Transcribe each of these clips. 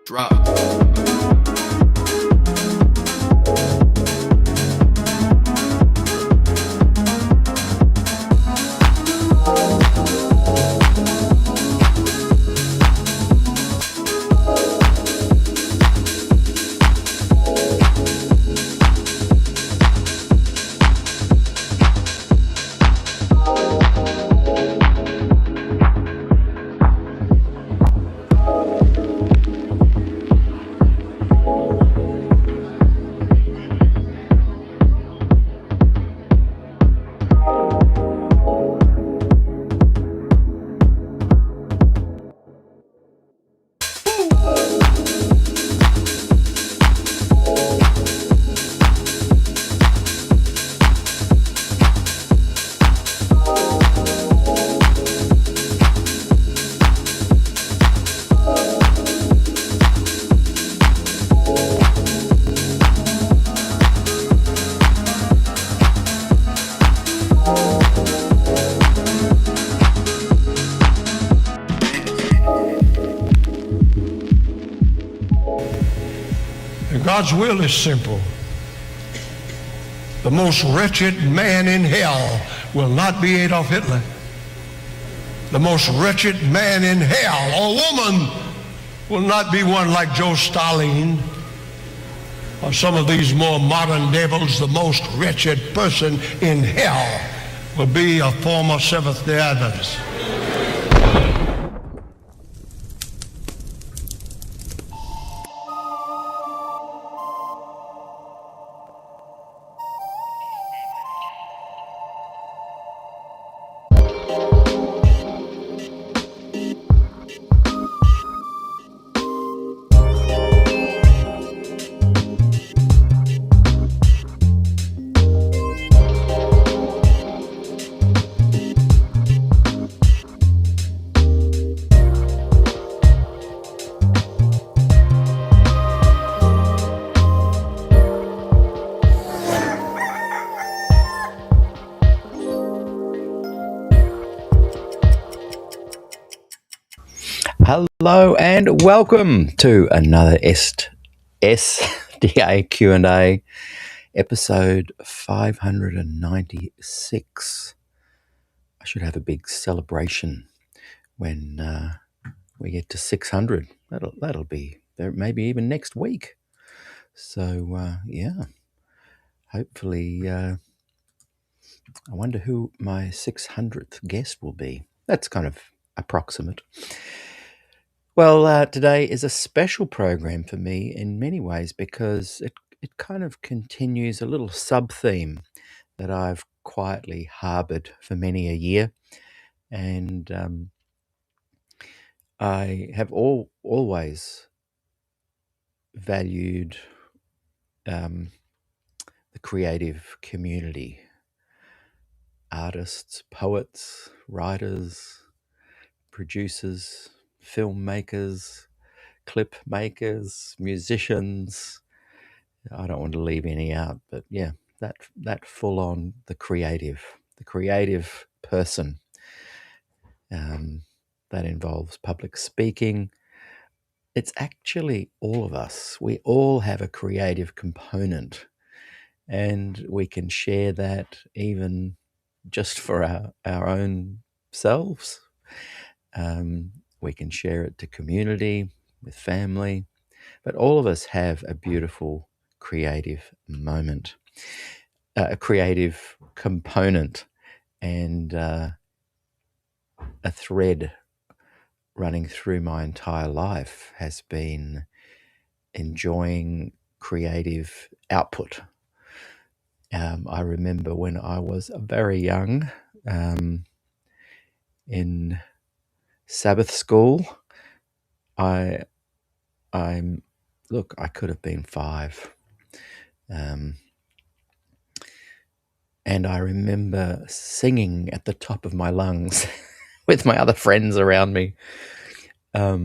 Drop. God's will is simple. The most wretched man in hell will not be Adolf Hitler. The most wretched man in hell, or woman, will not be one like Joe Stalin or some of these more modern devils. The most wretched person in hell will be a former Seventh-day Adventist. Hello and welcome to another SDAQ&A episode 596. I should have a big celebration when we get to 600. That'll be there, maybe even next week. So hopefully I wonder who my 600th guest will be. That's kind of approximate. Well, today is a special program for me in many ways because it kind of continues a little sub-theme that I've quietly harbored for many a year. And I have always valued the creative community, artists, poets, writers, producers, filmmakers, clip makers, musicians. I don't want to leave any out, but yeah, that full on the creative person. That involves public speaking. It's actually all of us. We all have a creative component, and we can share that even just for our own selves. We can share it to community, with family, but all of us have a beautiful creative moment, a creative component, and a thread running through my entire life has been enjoying creative output. I remember when I was very young, in Sabbath school, I could have been 5. And I remember singing at the top of my lungs with my other friends around me, a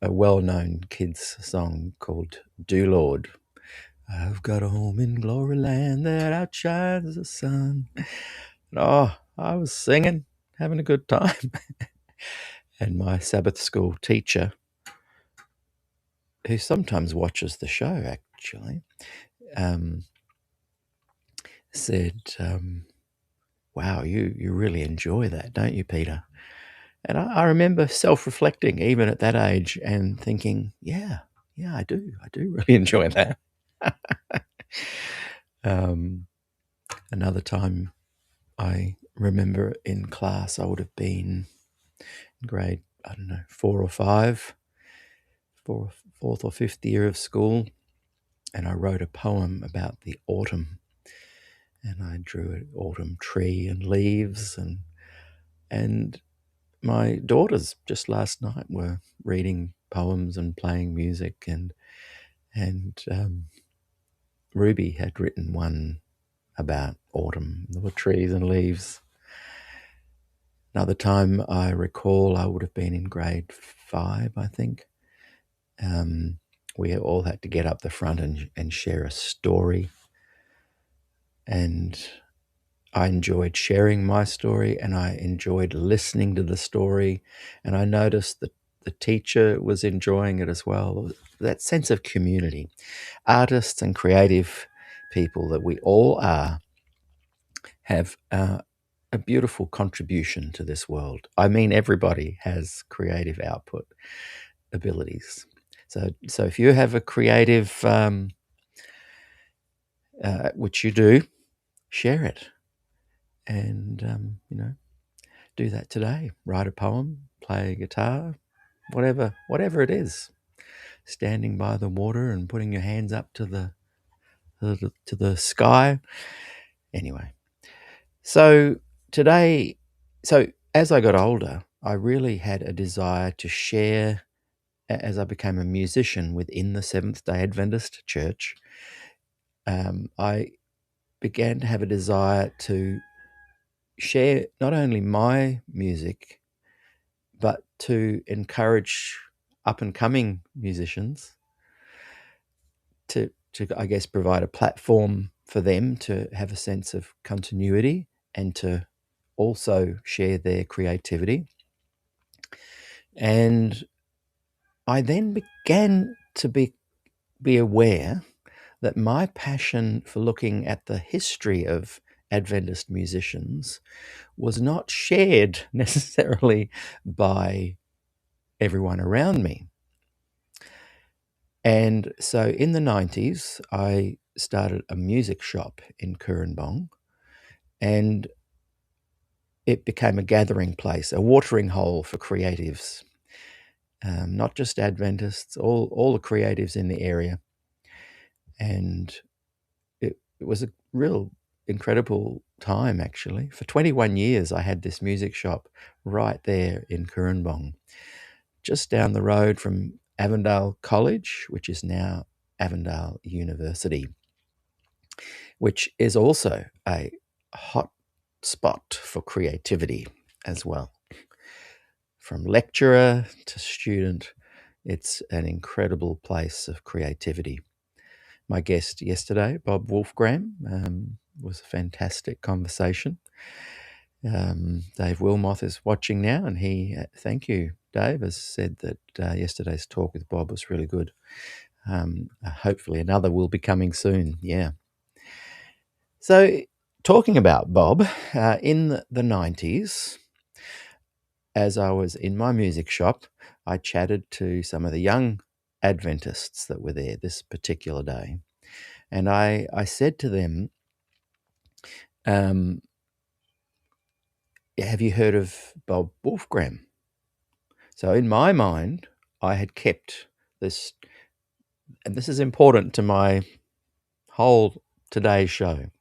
well-known kids song called Do Lord. I've got a home in glory land that outshines the sun. And I was singing, having a good time. And my Sabbath school teacher who sometimes watches the show actually, said, wow, you really enjoy that, don't you, Peter? And I remember self-reflecting even at that age and thinking, yeah, I do really enjoy that. Another time I remember in class, I would have been in grade, I don't know, 4 or 5, fourth or fifth year of school, and I wrote a poem about the autumn, and I drew an autumn tree and leaves, and my daughters just last night were reading poems and playing music, and Ruby had written one about autumn. There were trees and leaves. Another time I recall, I would have been in grade 5, I think. We all had to get up the front and share a story. And I enjoyed sharing my story, and I enjoyed listening to the story. And I noticed that the teacher was enjoying it as well. That sense of community. Artists and creative people that we all are have a beautiful contribution to this world. I mean, everybody has creative output abilities. So if you have a creative, which you do, share it, and do that today. Write a poem, play a guitar, whatever it is. Standing by the water and putting your hands up to the sky. Anyway, so today, as I got older, I really had a desire to share. As I became a musician within the Seventh-day Adventist Church, I began to have a desire to share not only my music, but to encourage up-and-coming musicians to I guess provide a platform for them to have a sense of continuity and to also share their creativity. And I then began to be aware that my passion for looking at the history of Adventist musicians was not shared necessarily by everyone around me. And so in the 90s, I started a music shop in Kurrambong, and it became a gathering place, a watering hole for creatives, not just Adventists, all the creatives in the area. And it was a real incredible time, actually. For 21 years, I had this music shop right there in Kurrambong, just down the road from Avondale College, which is now Avondale University, which is also a hot spot for creativity as well. From lecturer to student, it's an incredible place of creativity. My guest yesterday, Bob Wolfgram, was a fantastic conversation. Dave Wilmoth is watching now, and he, thank you, Dave, has said that yesterday's talk with Bob was really good. Hopefully another will be coming soon, yeah. So talking about Bob, in the 90s, as I was in my music shop, I chatted to some of the young Adventists that were there this particular day. And I said to them, have you heard of Bob Wolfgram? So in my mind, I had kept this, and this is important to my whole today's show.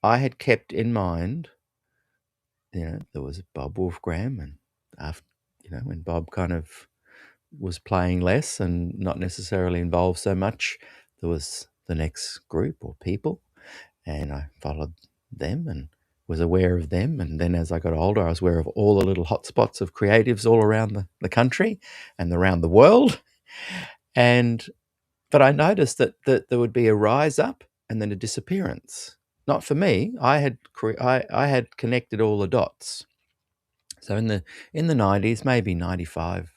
I had kept in mind, there was Bob Wolfgram, and after, when Bob kind of was playing less and not necessarily involved so much, there was the next group or people, and I followed them and was aware of them. And then as I got older, I was aware of all the little hotspots of creatives all around the country and around the world. But I noticed that there would be a rise up and then a disappearance. Not for me. I had connected all the dots. So in the 90s, maybe 95,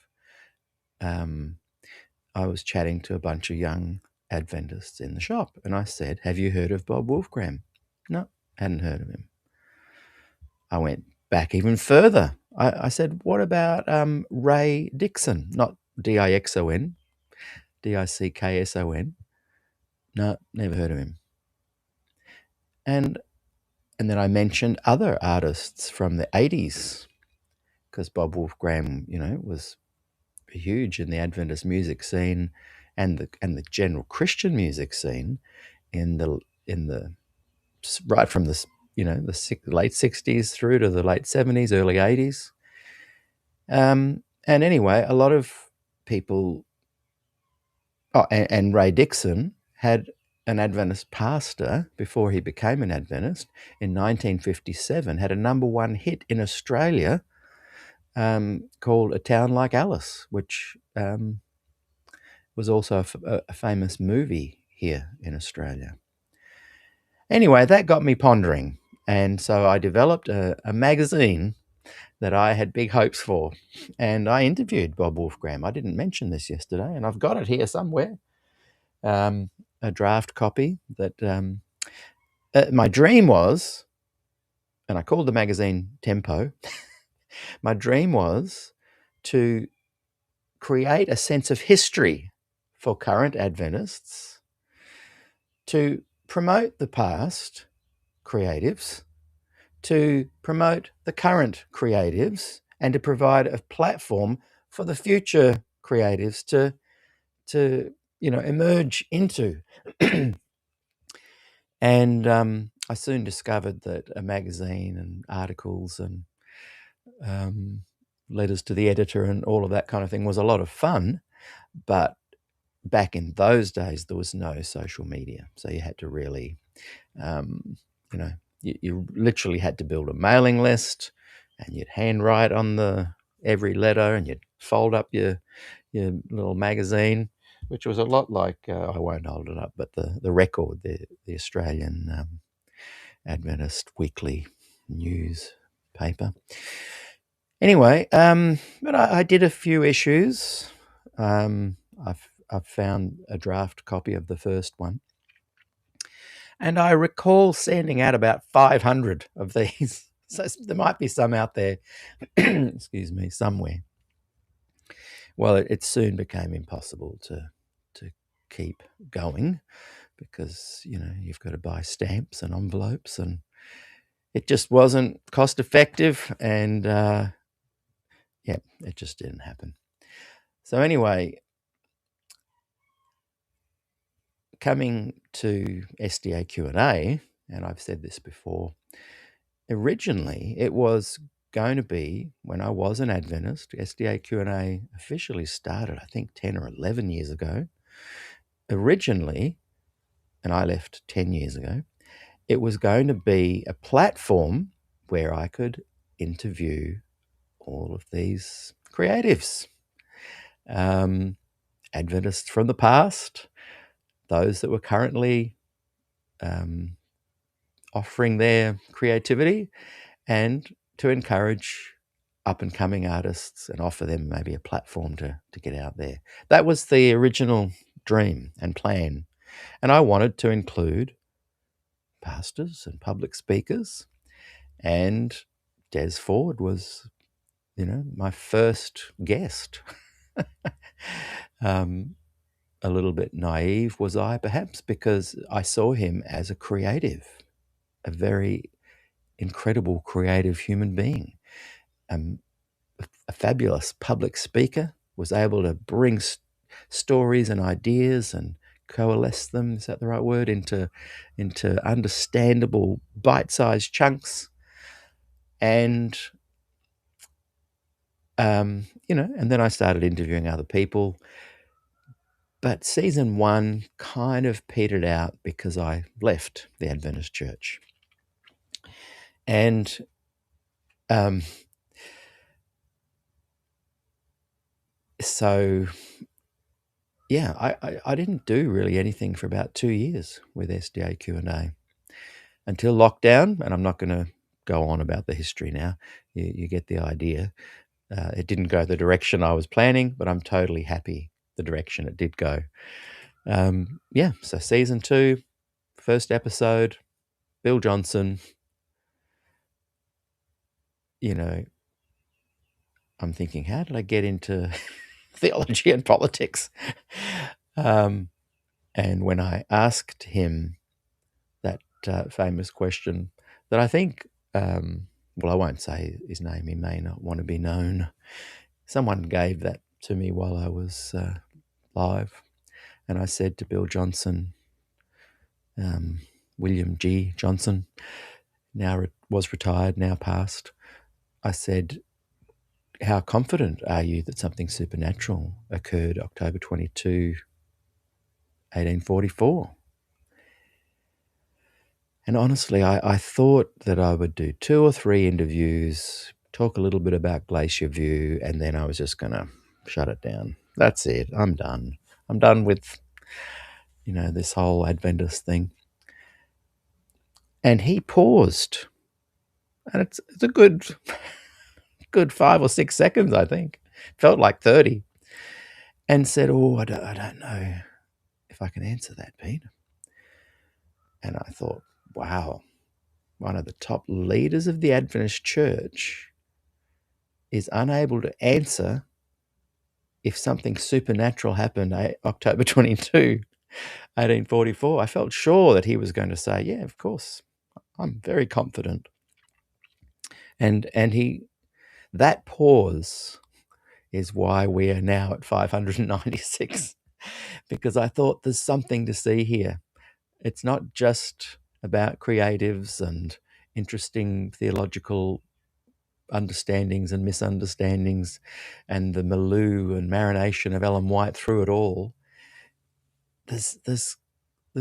I was chatting to a bunch of young Adventists in the shop, and I said, "Have you heard of Bob Wolfgram?" No, hadn't heard of him. I went back even further. I said, "What about Ray Dixon?" Not Dixon, Dickson. No, never heard of him. And then I mentioned other artists from the 80s, because Bob Wolfgram, was huge in the Adventist music scene and the general Christian music scene in the right from the late 60s through to the late 70s, early 80s. And anyway, a lot of people. Oh, and Ray Dixon had an Adventist pastor before he became an Adventist in 1957, had a number one hit in Australia called A Town Like Alice, which was also a famous movie here in Australia. Anyway, that got me pondering. And so I developed a magazine that I had big hopes for. And I interviewed Bob Wolfgram. I didn't mention this yesterday, and I've got it here somewhere. A draft copy that my dream was, and I called the magazine Tempo. My dream was to create a sense of history for current Adventists, to promote the past creatives, to promote the current creatives, and to provide a platform for the future creatives to emerge into. And I soon discovered that a magazine and articles and letters to the editor and all of that kind of thing was a lot of fun. But back in those days, there was no social media. So you had to really, you literally had to build a mailing list, and you'd handwrite on every letter, and you'd fold up your little magazine, which was a lot like, I won't hold it up, but the Record, the Australian Adventist weekly newspaper. Anyway, but I did a few issues. I've found a draft copy of the first one, and I recall sending out about 500 of these. So there might be some out there, excuse me, somewhere. Well, it soon became impossible to keep going, because you've got to buy stamps and envelopes, and it just wasn't cost effective, and it just didn't happen. So anyway, coming to SDAQ&A, and I've said this before, originally it was going to be, when I was an Adventist, SDAQ&A officially started, I think, 10 or 11 years ago. Originally, and I left 10 years ago, it was going to be a platform where I could interview all of these creatives, Adventists from the past, those that were currently offering their creativity, and to encourage up-and-coming artists and offer them maybe a platform to get out there. That was the original dream and plan. And I wanted to include pastors and public speakers, and Des Ford was, my first guest. A little bit naive was I, perhaps, because I saw him as a creative, a very incredible creative human being, a fabulous public speaker, was able to bring stories and ideas and coalesce them, is that the right word, into understandable bite-sized chunks. And and then I started interviewing other people. But season 1 kind of petered out because I left the Adventist church. And so, I didn't do really anything for about 2 years with SDAQ&A until lockdown. And I'm not going to go on about the history now. You get the idea. It didn't go the direction I was planning, but I'm totally happy the direction it did go. So season 2, first episode, Bill Johnson. I'm thinking, how did I get into theology and politics? And when I asked him that famous question that I think, I won't say his name, he may not want to be known. Someone gave that to me while I was live. And I said to Bill Johnson, William G. Johnson, now was retired, now passed. I said, how confident are you that something supernatural occurred October 22, 1844? And honestly, I thought that I would do 2 or 3 interviews, talk a little bit about Glacier View, and then I was just going to shut it down. That's it. I'm done. I'm done with, this whole Adventist thing. And he paused. And it's a good 5 or 6 seconds, I think. Felt like 30. And said, I don't know if I can answer that, Pete. And I thought, wow, one of the top leaders of the Adventist church is unable to answer if something supernatural happened October 22, 1844. I felt sure that he was going to say, yeah, of course, I'm very confident. And that pause is why we are now at 596, because I thought there's something to see here. It's not just about creatives and interesting theological understandings and misunderstandings and the milieu and marination of Ellen White through it all. There's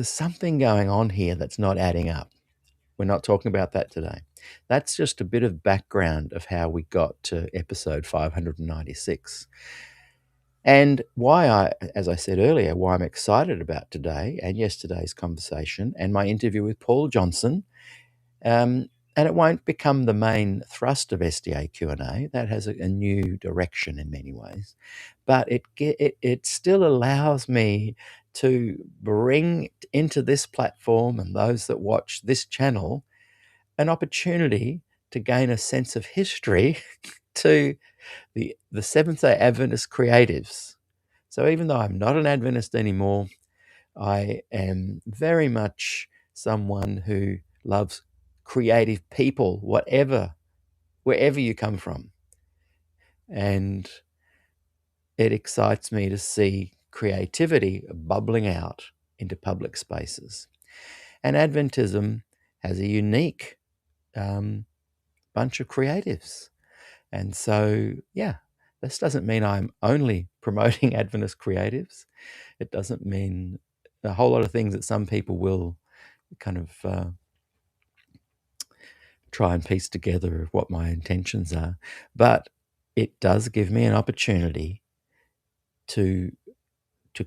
something going on here that's not adding up. We're not talking about that today. That's just a bit of background of how we got to episode 596. And why as I said earlier, why I'm excited about today and yesterday's conversation and my interview with Paul Johnson. And it won't become the main thrust of SDAQ&A. That has a new direction in many ways. But it still allows me to bring into this platform and those that watch this channel an opportunity to gain a sense of history to the Seventh-day Adventist creatives. So even though I'm not an Adventist anymore, I am very much someone who loves creative people, wherever you come from. And it excites me to see creativity bubbling out into public spaces. And Adventism has a unique bunch of creatives. And so, this doesn't mean I'm only promoting Adventist creatives. It doesn't mean a whole lot of things that some people will kind of try and piece together of what my intentions are. But it does give me an opportunity to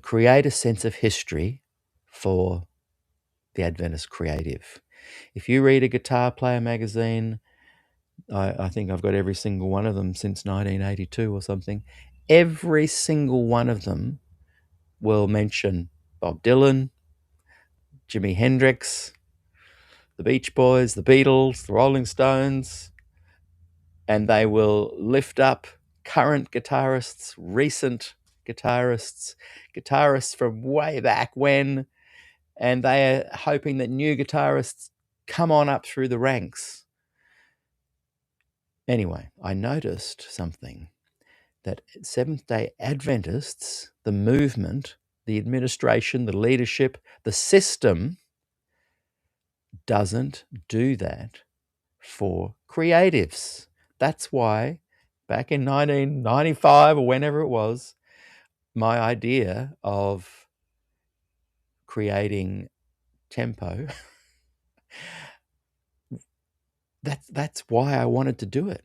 create a sense of history for the Adventist creative. If you read a Guitar Player magazine, I think I've got every single one of them since 1982 or something. Every single one of them will mention Bob Dylan, Jimi Hendrix, the Beach Boys, the Beatles, the Rolling Stones, and they will lift up current guitarists, recent guitarists from way back when, and they are hoping that new guitarists come on up through the ranks. Anyway, I noticed something, that Seventh-day Adventists, the movement, the administration, the leadership, the system doesn't do that for creatives. That's why back in 1995 or whenever it was, my idea of creating tempo, that's why I wanted to do it,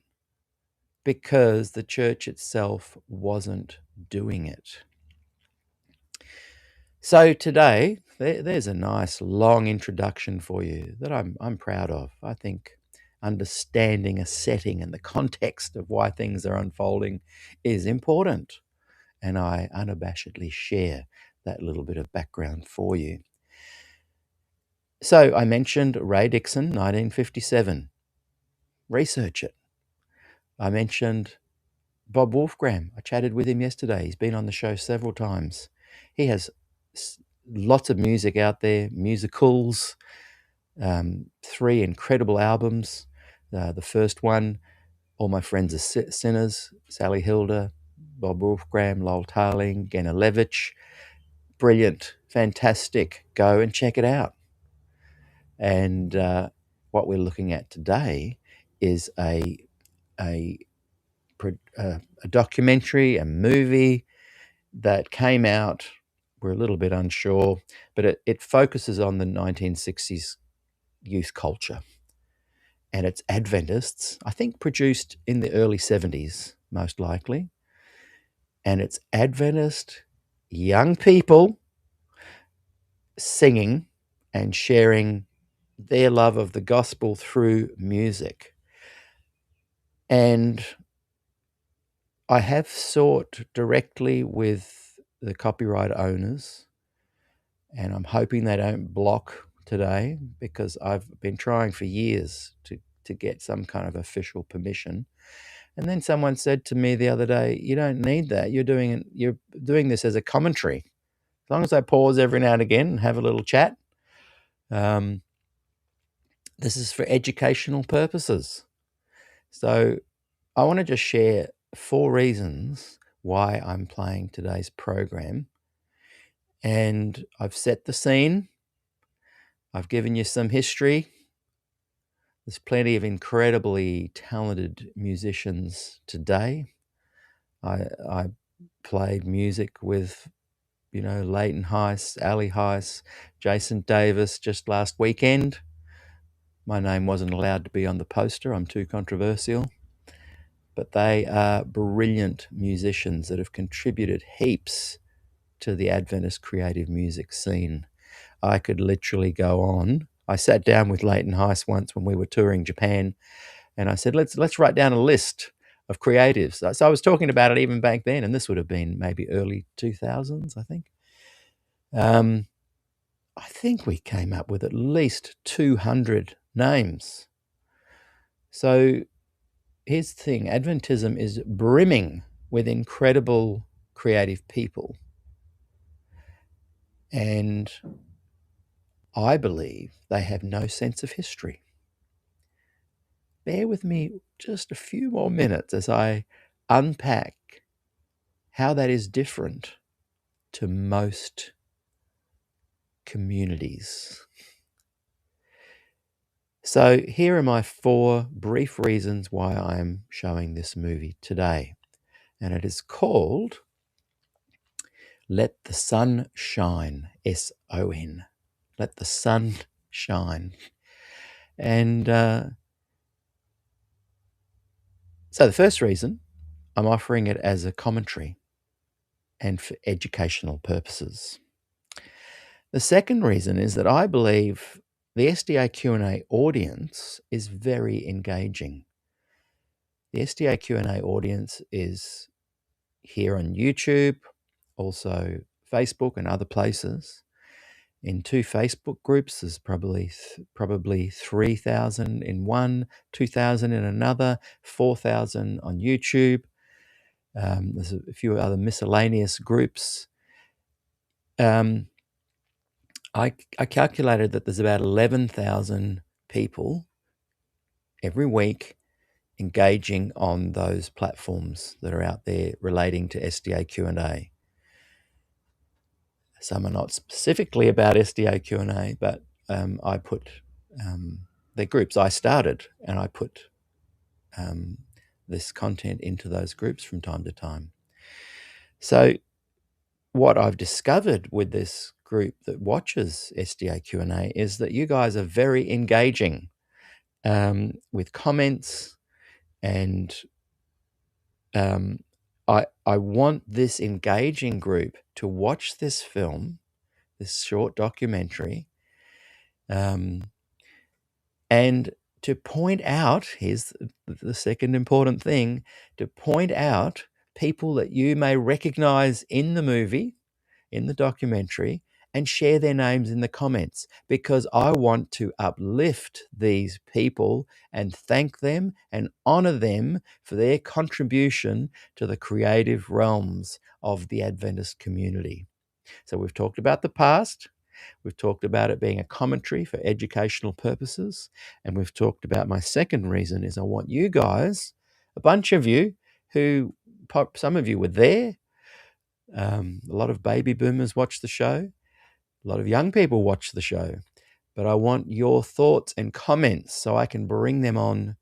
because the church itself wasn't doing it. So today, there's a nice long introduction for you that I'm proud of. I think understanding a setting and the context of why things are unfolding is important. and I unabashedly share that little bit of background for you. So I mentioned Ray Dixon, 1957. Research it. I mentioned Bob Wolfgram. I chatted with him yesterday. He's been on the show several times. He has lots of music out there, musicals, 3 incredible albums. The first one, All My Friends Are Sinners, Sally Hilda, Bob Wolfgram, Lowell Tarling, Gena Levitch. Brilliant, fantastic. Go and check it out. And what we're looking at today is a documentary, a movie that came out. We're a little bit unsure, but it focuses on the 1960s youth culture. And it's Adventists, I think produced in the early 70s, most likely. And it's Adventist young people singing and sharing their love of the gospel through music. And I have sought directly with the copyright owners, and I'm hoping they don't block today, because I've been trying for years to get some kind of official permission. And then someone said to me the other day, "You don't need that. You're doing this as a commentary. As long as I pause every now and again and have a little chat, this is for educational purposes." So I want to just share 4 reasons why I'm playing today's program. And I've set the scene. I've given you some history. There's plenty of incredibly talented musicians today. I played music with, Leighton Heiss, Ali Heiss, Jason Davis just last weekend. My name wasn't allowed to be on the poster. I'm too controversial. But they are brilliant musicians that have contributed heaps to the Adventist creative music scene. I could literally go on. I sat down with Leighton Heiss once when we were touring Japan, and I said, let's write down a list of creatives. So I was talking about it even back then, and this would have been maybe early 2000s, I think. I think we came up with at least 200 names. So here's the thing, Adventism is brimming with incredible creative people. And I believe they have no sense of history. Bear with me just a few more minutes as I unpack how that is different to most communities. So here are my 4 brief reasons why I'm showing this movie today. And it is called Let the Sun Shine, S-O-N. Let the Sun Shine. And so the first reason, I'm offering it as a commentary and for educational purposes. The second reason is that I believe the SDAQ&A audience is very engaging. The SDAQ&A audience is here on YouTube, also Facebook and other places. In 2 Facebook groups, there's probably 3,000 in one, 2,000 in another, 4,000 on YouTube. There's a few other miscellaneous groups. I calculated that there's about 11,000 people every week engaging on those platforms that are out there relating to SDAQ&A. Some are not specifically about SDAQ&A, but I put the groups I started, and I put this content into those groups from time to time. So what I've discovered with this group that watches SDAQ&A is that you guys are very engaging with comments, and I want this engaging group to watch this film, this short documentary, and to point out, here's the second important thing, to point out people that you may recognize in the movie, in the documentary, and share their names in the comments, because I want to uplift these people and thank them and honor them for their contribution to the creative realms of the Adventist community. So we've talked about the past. We've talked about it being a commentary for educational purposes. And we've talked about my second reason is I want you guys, a bunch of you who, some of you were there. A lot of baby boomers watch the show. A lot of young people watch the show. But I want your thoughts and comments so I can bring them on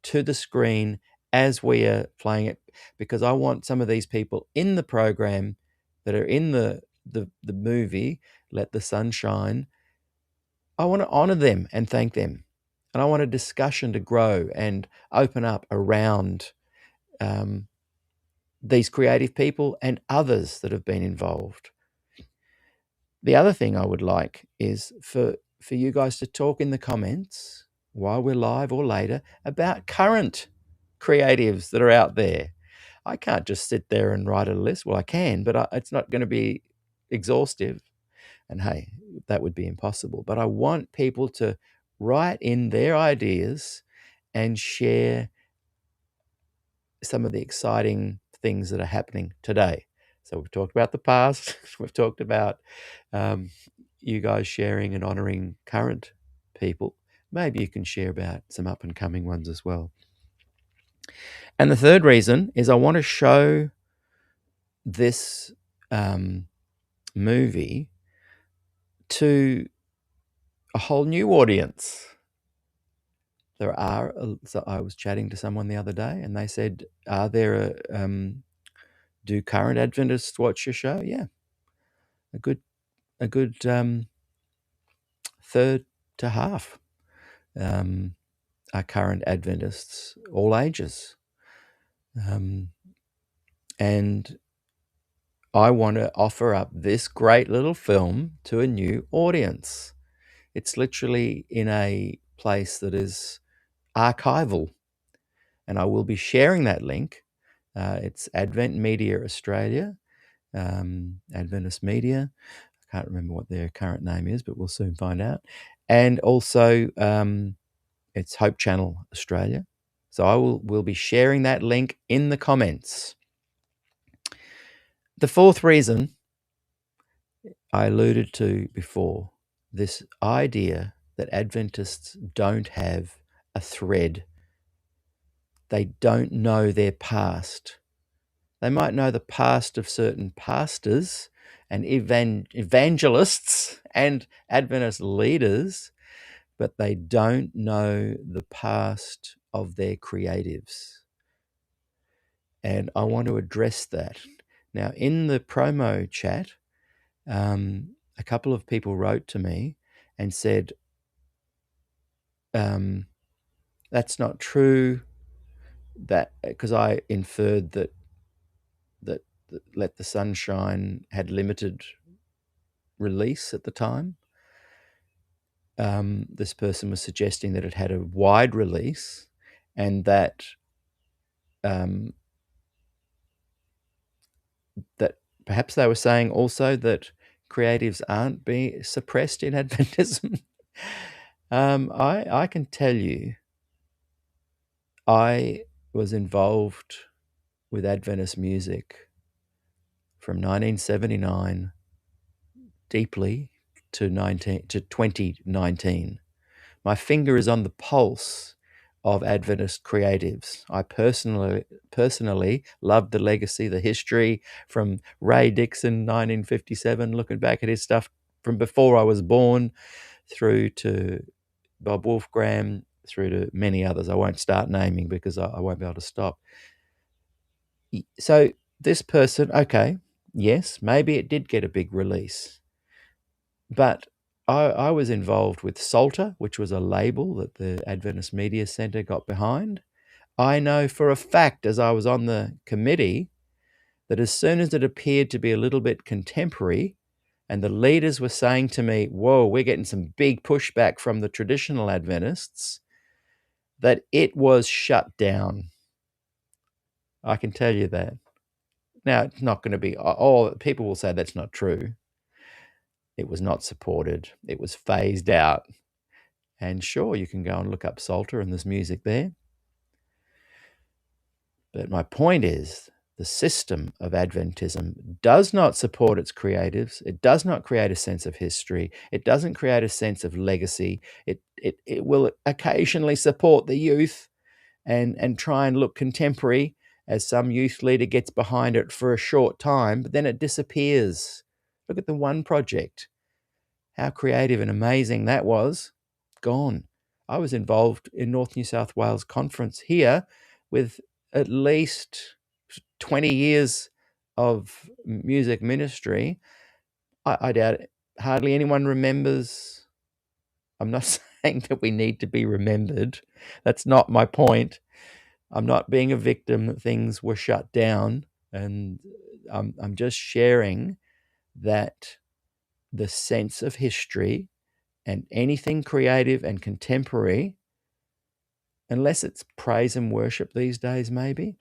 to the screen as we are playing it, because I want some of these people in the program that are in the movie, Let the Sun Shine. I want to honor them and thank them. And I want a discussion to grow and open up around these creative people and others that have been involved. The other thing I would like is for you guys to talk in the comments while we're live or later about current creatives that are out there. I can't just sit there and write a list. Well, I can, but it's not going to be exhaustive. And hey, that would be impossible. But I want people to write in their ideas and share some of the exciting things that are happening today. So we've talked about the past. We've talked about you guys sharing and honoring current people. Maybe you can share about some up and coming ones as well. And the third reason is I want to show this movie to a whole new audience. So I was chatting to someone the other day and they said, do current Adventists watch your show? Yeah. A good third to half are current Adventists, all ages. And I want to offer up this great little film to a new audience. It's literally in a place that is archival, and I will be sharing that link. It's Advent Media Australia, Adventist Media. I can't remember what their current name is, but we'll soon find out. And also, it's Hope Channel Australia. So we'll be sharing that link in the comments. The fourth reason I alluded to before, this idea that Adventists don't have a thread. They don't know their past. They might know the past of certain pastors and evangelists and Adventist leaders, but they don't know the past of their creatives. And I want to address that. Now, in the promo chat, a couple of people wrote to me and said, that's not true, that because I inferred that Let the Sun Shine had limited release at the time. This person was suggesting that it had a wide release, and that that perhaps they were saying also that creatives aren't being suppressed in Adventism. I can tell you, I was involved with Adventist music from 1979 deeply to 2019. My finger is on the pulse of Adventist creatives. I personally loved the legacy, the history from Ray Dixon, 1957, looking back at his stuff from before I was born, through to Bob Wolfgram, through to many others. I won't start naming because I won't be able to stop. So this person, okay, yes, maybe it did get a big release, but I was involved with Salter, which was a label that the Adventist Media Centre got behind. I know for a fact, as I was on the committee, that as soon as it appeared to be a little bit contemporary, and the leaders were saying to me, whoa, we're getting some big pushback from the traditional Adventists, that it was shut down. I can tell you that. Now, it's not going to be, oh, people will say that's not true. It was not supported. It was phased out. And sure, you can go and look up Psalter and there's music there. But my point is, the system of Adventism does not support its creatives. It does not create a sense of history. It doesn't create a sense of legacy. It will occasionally support the youth and try and look contemporary as some youth leader gets behind it for a short time, but then it disappears. Look at the One Project. How creative and amazing that was. Gone. I was involved in North New South Wales Conference here with at least 20 years of music ministry. I doubt hardly anyone remembers. I'm not saying that we need to be remembered. That's not my point. I'm not being a victim that things were shut down. And I'm just sharing that the sense of history and anything creative and contemporary, unless it's praise and worship these days, maybe.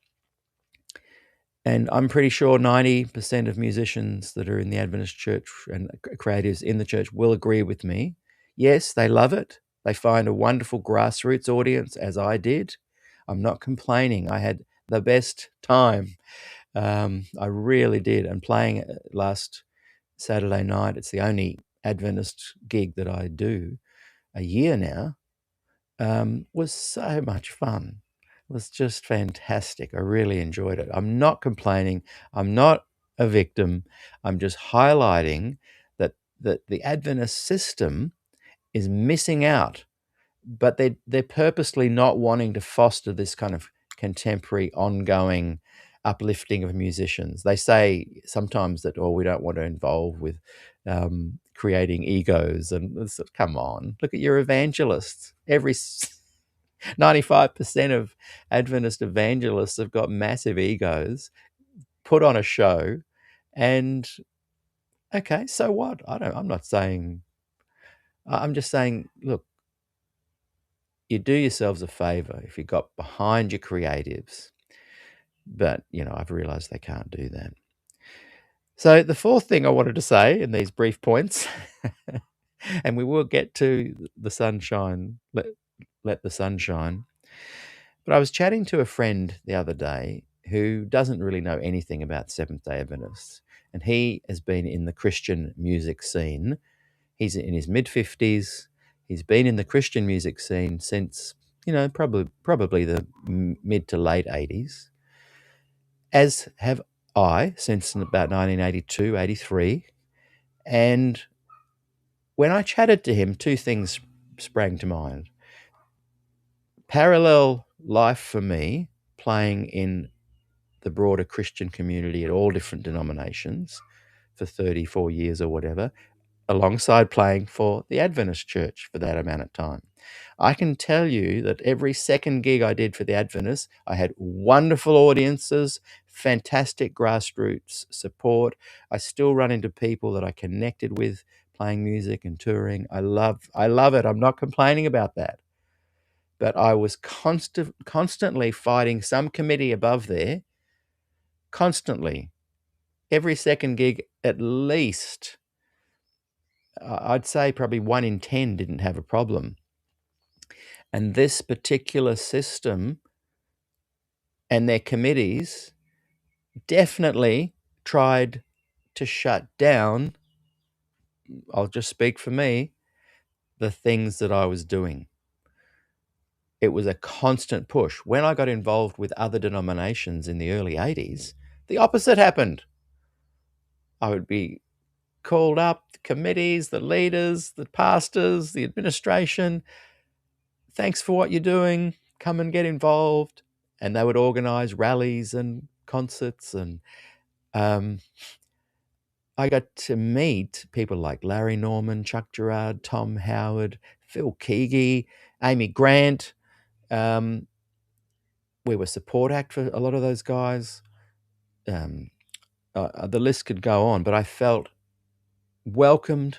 And I'm pretty sure 90% of musicians that are in the Adventist church and creatives in the church will agree with me. Yes, they love it. They find a wonderful grassroots audience, as I did. I'm not complaining. I had the best time. I really did. And playing last Saturday night, it's the only Adventist gig that I do a year now, was so much fun. It was just fantastic. I really enjoyed it. I'm not complaining. I'm not a victim. I'm just highlighting that the Adventist system is missing out, but they're purposely not wanting to foster this kind of contemporary, ongoing uplifting of musicians. They say sometimes that, oh, we don't want to involve with creating egos. And come on, look at your evangelists. 95% of Adventist evangelists have got massive egos, put on a show, and okay, so what? I'm not saying. I'm just saying, look, you do yourselves a favor if you got behind your creatives. But, I've realized they can't do that. So the fourth thing I wanted to say in these brief points, and we will get to the sunshine, let the sun shine. But I was chatting to a friend the other day who doesn't really know anything about Seventh-day Adventists. And he has been in the Christian music scene. He's in his mid-50s. He's been in the Christian music scene since, probably the mid to late 80s, as have I, since about 1982, 83. And when I chatted to him, two things sprang to mind. Parallel life for me, playing in the broader Christian community at all different denominations for 34 years or whatever, alongside playing for the Adventist church for that amount of time. I can tell you that every second gig I did for the Adventists, I had wonderful audiences, fantastic grassroots support. I still run into people that I connected with playing music and touring. I love it. I'm not complaining about that. But I was constantly fighting some committee above there, constantly. Every second gig, at least, I'd say probably 1 in 10 didn't have a problem. And this particular system and their committees definitely tried to shut down, I'll just speak for me, the things that I was doing. It was a constant push. When I got involved with other denominations in the early 80s, the opposite happened. I would be called up, the committees, the leaders, the pastors, the administration. Thanks for what you're doing. Come and get involved. And they would organize rallies and concerts. And I got to meet people like Larry Norman, Chuck Gerard, Tom Howard, Phil Keaggy, Amy Grant. We were support act for a lot of those guys. The list could go on, but I felt welcomed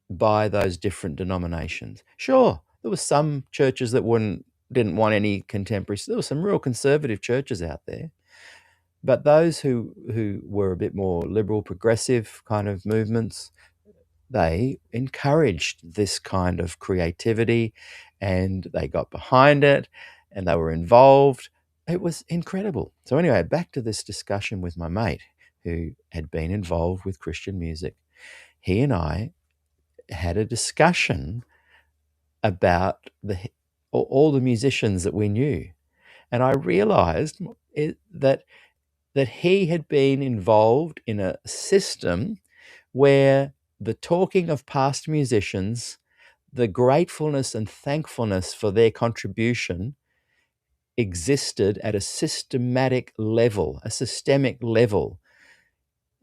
by those different denominations. Sure, there were some churches that didn't want any contemporary. There were some real conservative churches out there. But those who were a bit more liberal, progressive kind of movements, they encouraged this kind of creativity, and they got behind it, and they were involved. It was incredible. So anyway, back to this discussion with my mate who had been involved with Christian music. He and I had a discussion about all the musicians that we knew, and I realized that he had been involved in a system where the talking of past musicians, the gratefulness and thankfulness for their contribution existed at a systematic level, a systemic level.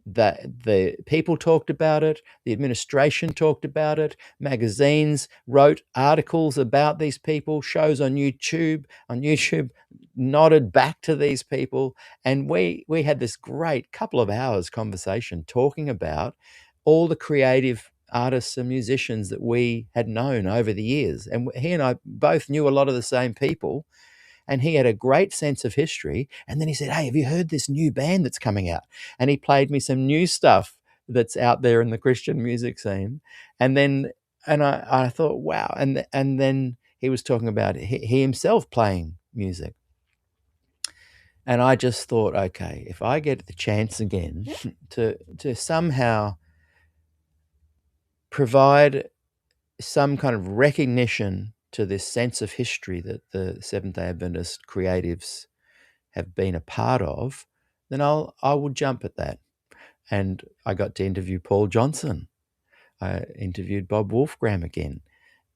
That the people talked about it, the administration talked about it, magazines wrote articles about these people, shows on YouTube nodded back to these people, and we had this great couple of hours conversation talking about all the creative artists and musicians that we had known over the years. And he and I both knew a lot of the same people, and he had a great sense of history. And then he said, "Hey, have you heard this new band that's coming out?" And he played me some new stuff that's out there in the Christian music scene. And then, and I thought, wow. And then he was talking about he himself playing music. And I just thought, okay, if I get the chance again to somehow provide some kind of recognition to this sense of history that the Seventh-day Adventist creatives have been a part of, then I will jump at that. And I got to interview Paul Johnson. I interviewed Bob Wolfgram again.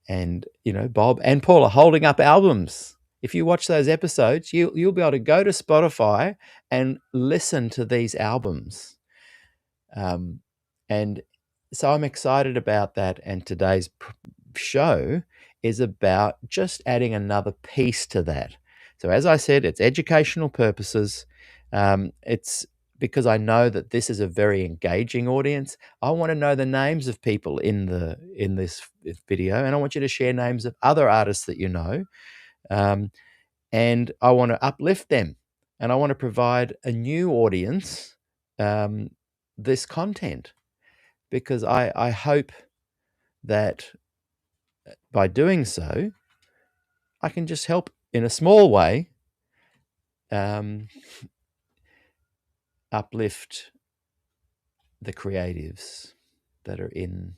And, Bob and Paul are holding up albums. If you watch those episodes, you'll be able to go to Spotify and listen to these albums. And so I'm excited about that. And today's show is about just adding another piece to that. So as I said, it's educational purposes. It's because I know that this is a very engaging audience. I want to know the names of people in this video, and I want you to share names of other artists that you know. And I want to uplift them, and I want to provide a new audience this content, because I hope that by doing so, I can just help in a small way uplift the creatives that are in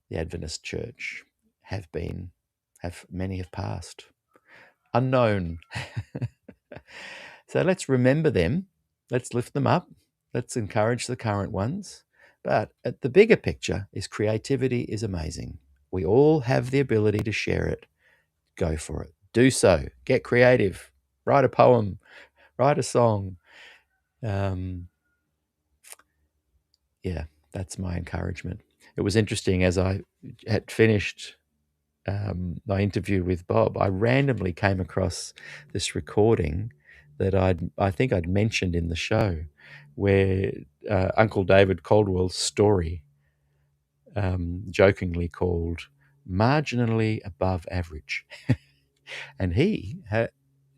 the Adventist church. Many have passed unknown. So let's remember them, let's lift them up, let's encourage the current ones. But the bigger picture is creativity is amazing. We all have the ability to share it. Go for it. Do so. Get creative. Write a poem. Write a song. Yeah, that's my encouragement. It was interesting, as I had finished my interview with Bob, I randomly came across this recording that I think I'd mentioned in the show, where Uncle David Caldwell's story, jokingly called "Marginally Above Average," and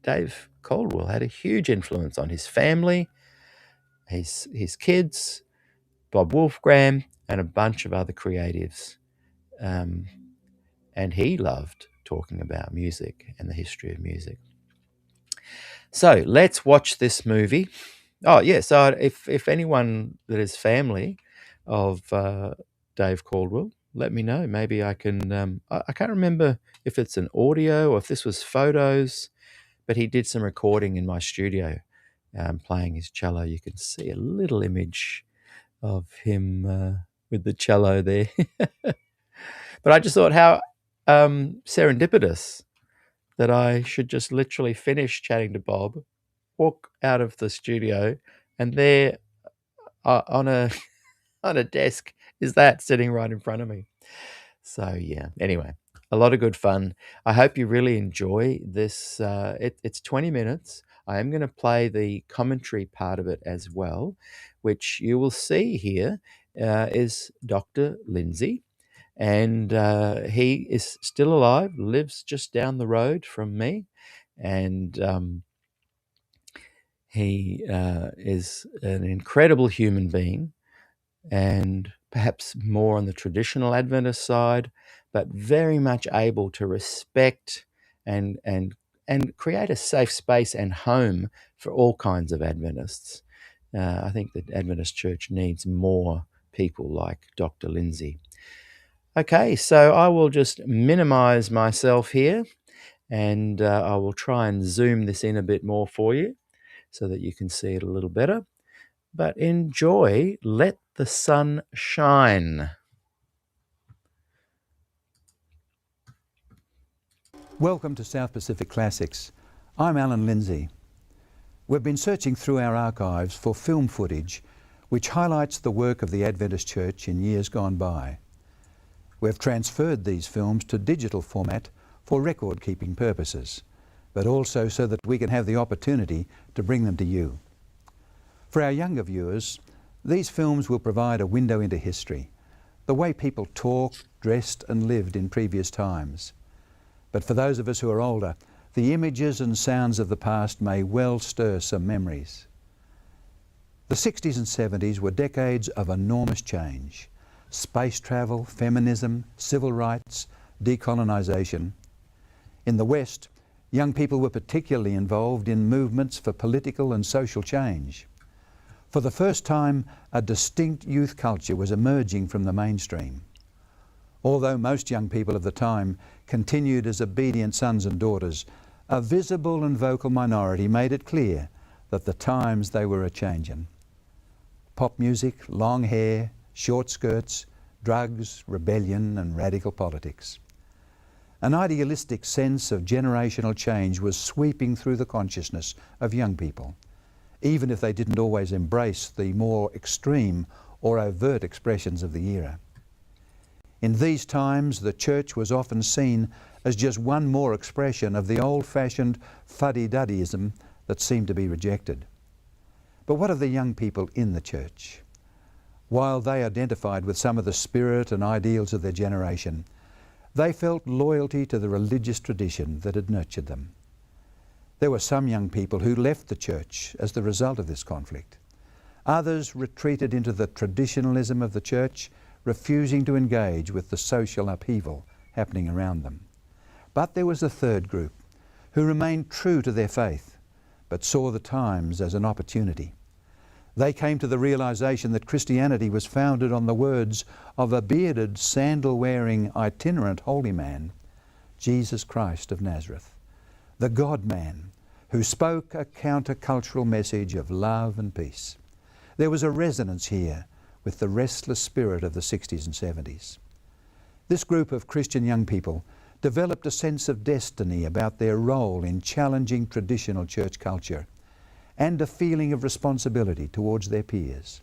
Dave Caldwell had a huge influence on his family, his kids, Bob Wolfgram, and a bunch of other creatives. And he loved talking about music and the history of music. So let's watch this movie. Oh, yeah. So if anyone that is family of Dave Caldwell, let me know. Maybe I can. I can't remember if it's an audio or if this was photos, but he did some recording in my studio playing his cello. You can see a little image of him with the cello there. But I just thought how serendipitous that I should just literally finish chatting to Bob, walk out of the studio, and there on a desk is that sitting right in front of me. So yeah, anyway, a lot of good fun. I hope you really enjoy this. It's 20 minutes. I am going to play the commentary part of it as well, which you will see here is Dr. Lindsay. And he is still alive, lives just down the road from me. And He is an incredible human being, and perhaps more on the traditional Adventist side, but very much able to respect and and and create a safe space and home for all kinds of Adventists. I think the Adventist Church needs more people like Dr. Lindsay. Okay, so I will just minimize myself here, and I will try and zoom this in a bit more for you so that you can see it a little better. But enjoy Let the Sun Shine. Welcome to South Pacific Classics. I'm Alan Lindsay. We've been searching through our archives for film footage which highlights the work of the Adventist Church in years gone by. We've transferred these films to digital format for record-keeping purposes, but also so that we can have the opportunity to bring them to you. For our younger viewers, these films will provide a window into history, the way people talked, dressed and lived in previous times. But for those of us who are older, the images and sounds of the past may well stir some memories. The 60s and 70s were decades of enormous change. Space travel, feminism, civil rights, decolonisation. In the West, young people were particularly involved in movements for political and social change. For the first time, a distinct youth culture was emerging from the mainstream. Although most young people of the time continued as obedient sons and daughters, a visible and vocal minority made it clear that the times they were a-changin'. Pop music, long hair, short skirts, drugs, rebellion and radical politics. An idealistic sense of generational change was sweeping through the consciousness of young people, even if they didn't always embrace the more extreme or overt expressions of the era. In these times, the church was often seen as just one more expression of the old-fashioned fuddy-duddyism that seemed to be rejected. But what of the young people in the church? While they identified with some of the spirit and ideals of their generation, they felt loyalty to the religious tradition that had nurtured them. There were some young people who left the church as the result of this conflict. Others retreated into the traditionalism of the church, refusing to engage with the social upheaval happening around them. But there was a third group who remained true to their faith, but saw the times as an opportunity. They came to the realization that Christianity was founded on the words of a bearded, sandal-wearing, itinerant holy man, Jesus Christ of Nazareth, the God-man who spoke a countercultural message of love and peace. There was a resonance here with the restless spirit of the 60s and 70s. This group of Christian young people developed a sense of destiny about their role in challenging traditional church culture and a feeling of responsibility towards their peers,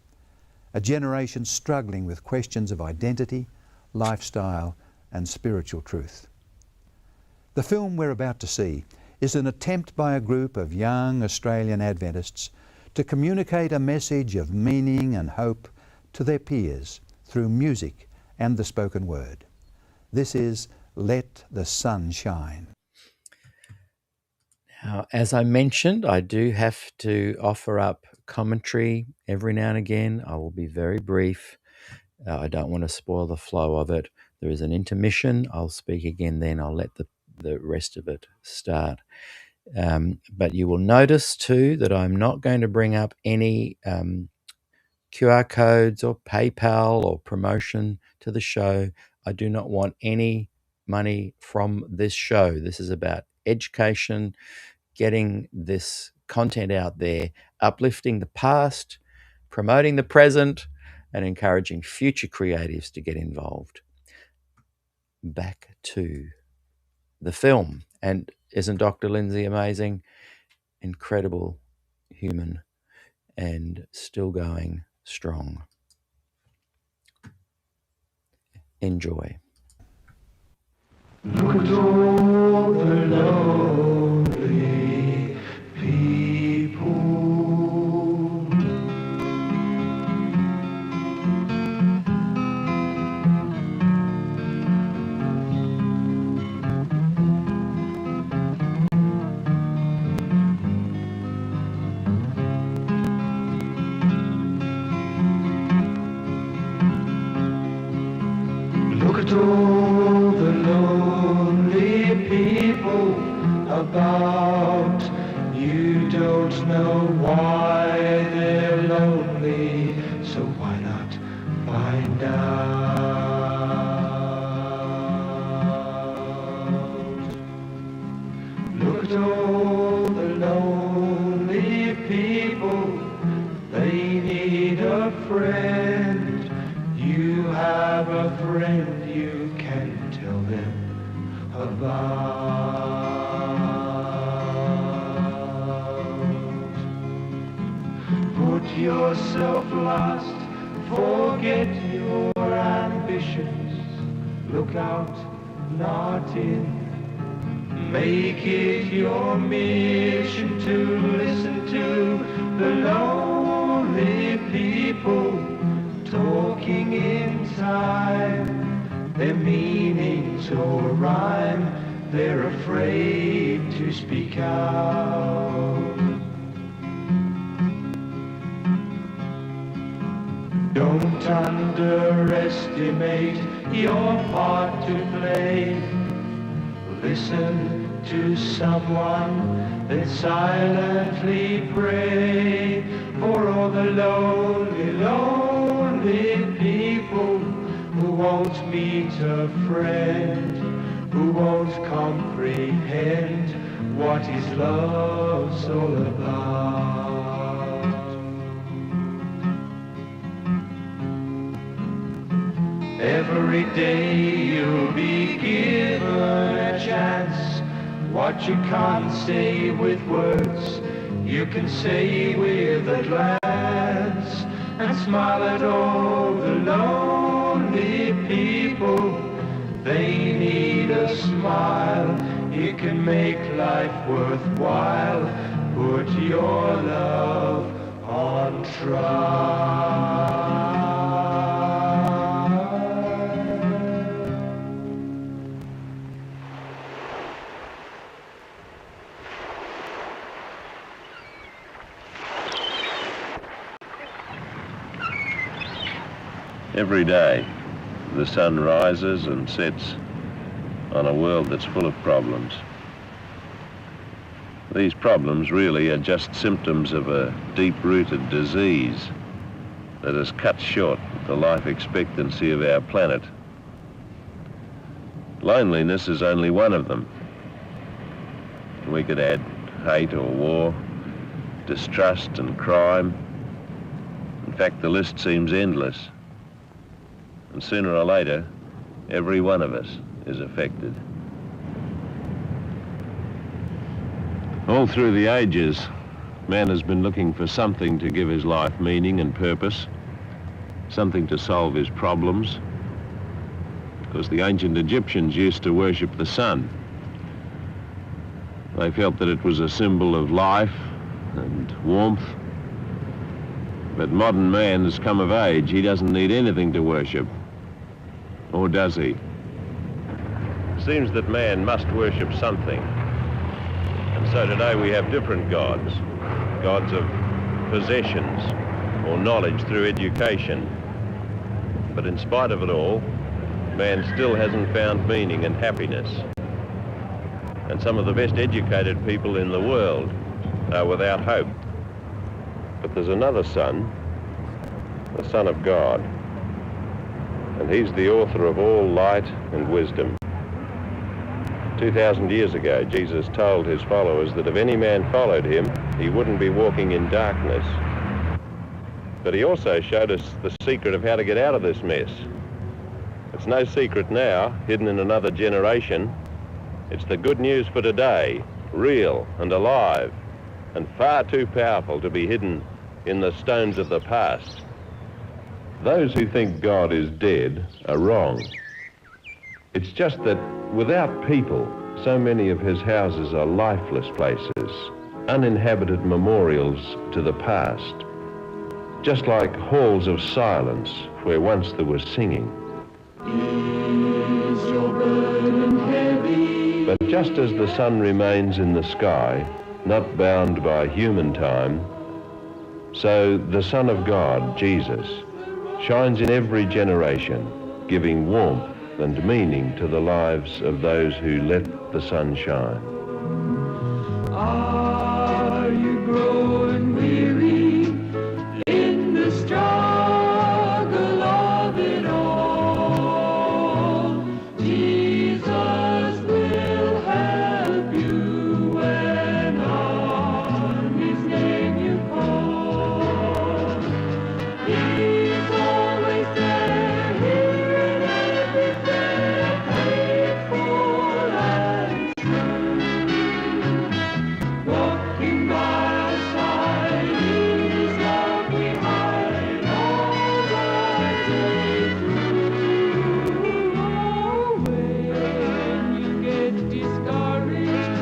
a generation struggling with questions of identity, lifestyle and spiritual truth. The film we're about to see is an attempt by a group of young Australian Adventists to communicate a message of meaning and hope to their peers through music and the spoken word. This is Let the Sun Shine. Now, as I mentioned, I do have to offer up commentary every now and again. I will be very brief. I don't want to spoil the flow of it. There is an intermission. I'll speak again then. I'll let the rest of it start. But you will notice too that I'm not going to bring up any QR codes or PayPal or promotion to the show. I do not want any money from this show. This is about education, getting this content out there, uplifting the past, promoting the present, and encouraging future creatives to get involved. Back to the film. And isn't Dr. Lindsay amazing? Incredible human and still going strong. Enjoy. Look at all the lonely people. at all the lonely people about. You don't know why they're lonely, so why not find out? Look at all the lonely people, they need a friend. You have a friend you can tell them about. Put yourself last, forget your ambitions. Look out, not in. Make it your mission to listen to the lonely people talking in time. Their meanings or rhyme, they're afraid to speak out. Don't underestimate your part to play. Listen to someone, then silently pray for all the lonely, lonely people who won't meet a friend, who won't comprehend what is love's all about. Every day you'll be given a chance. What you can't say with words, you can say with a glance. And smile at all the lonely people, they need a smile. It can make life worthwhile. Put your love on trial. Every day, the sun rises and sets on a world that's full of problems. These problems really are just symptoms of a deep-rooted disease that has cut short the life expectancy of our planet. Loneliness is only one of them. We could add hate or war, distrust and crime. In fact, the list seems endless. And sooner or later, every one of us is affected. All through the ages, man has been looking for something to give his life meaning and purpose, something to solve his problems, because the ancient Egyptians used to worship the sun. They felt that it was a symbol of life and warmth. But modern man has come of age. He doesn't need anything to worship. Or does he? It seems that man must worship something. And so today we have different gods. Gods of possessions or knowledge through education. But in spite of it all, man still hasn't found meaning and happiness. And some of the best educated people in the world are without hope. But there's another Son, the Son of God, and he's the author of all light and wisdom. 2,000 years ago, Jesus told his followers that if any man followed him, he wouldn't be walking in darkness. But he also showed us the secret of how to get out of this mess. It's no secret now, hidden in another generation. It's the good news for today, real and alive, and far too powerful to be hidden in the stones of the past. Those who think God is dead are wrong. It's just that without people, so many of his houses are lifeless places, uninhabited memorials to the past, just like halls of silence where once there was singing. Is your burden heavy? But just as the sun remains in the sky, not bound by human time, so the Son of God, Jesus, shines in every generation, giving warmth and meaning to the lives of those who let the sun shine. Are you growing weary in the struggle of it all? Jesus will help you when on His name you call. He's always there, hearing every prayer, faithful and walking by our side, in His love we hide all the day through. Oh, when you get discouraged,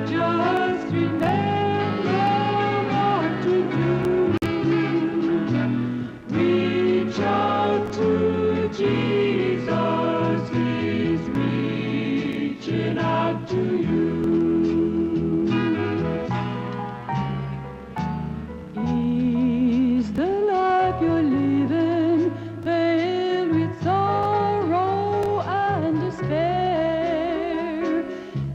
just remember what to do. Reach out to Jesus, He's reaching out to you. Is the life you're living filled with sorrow and despair?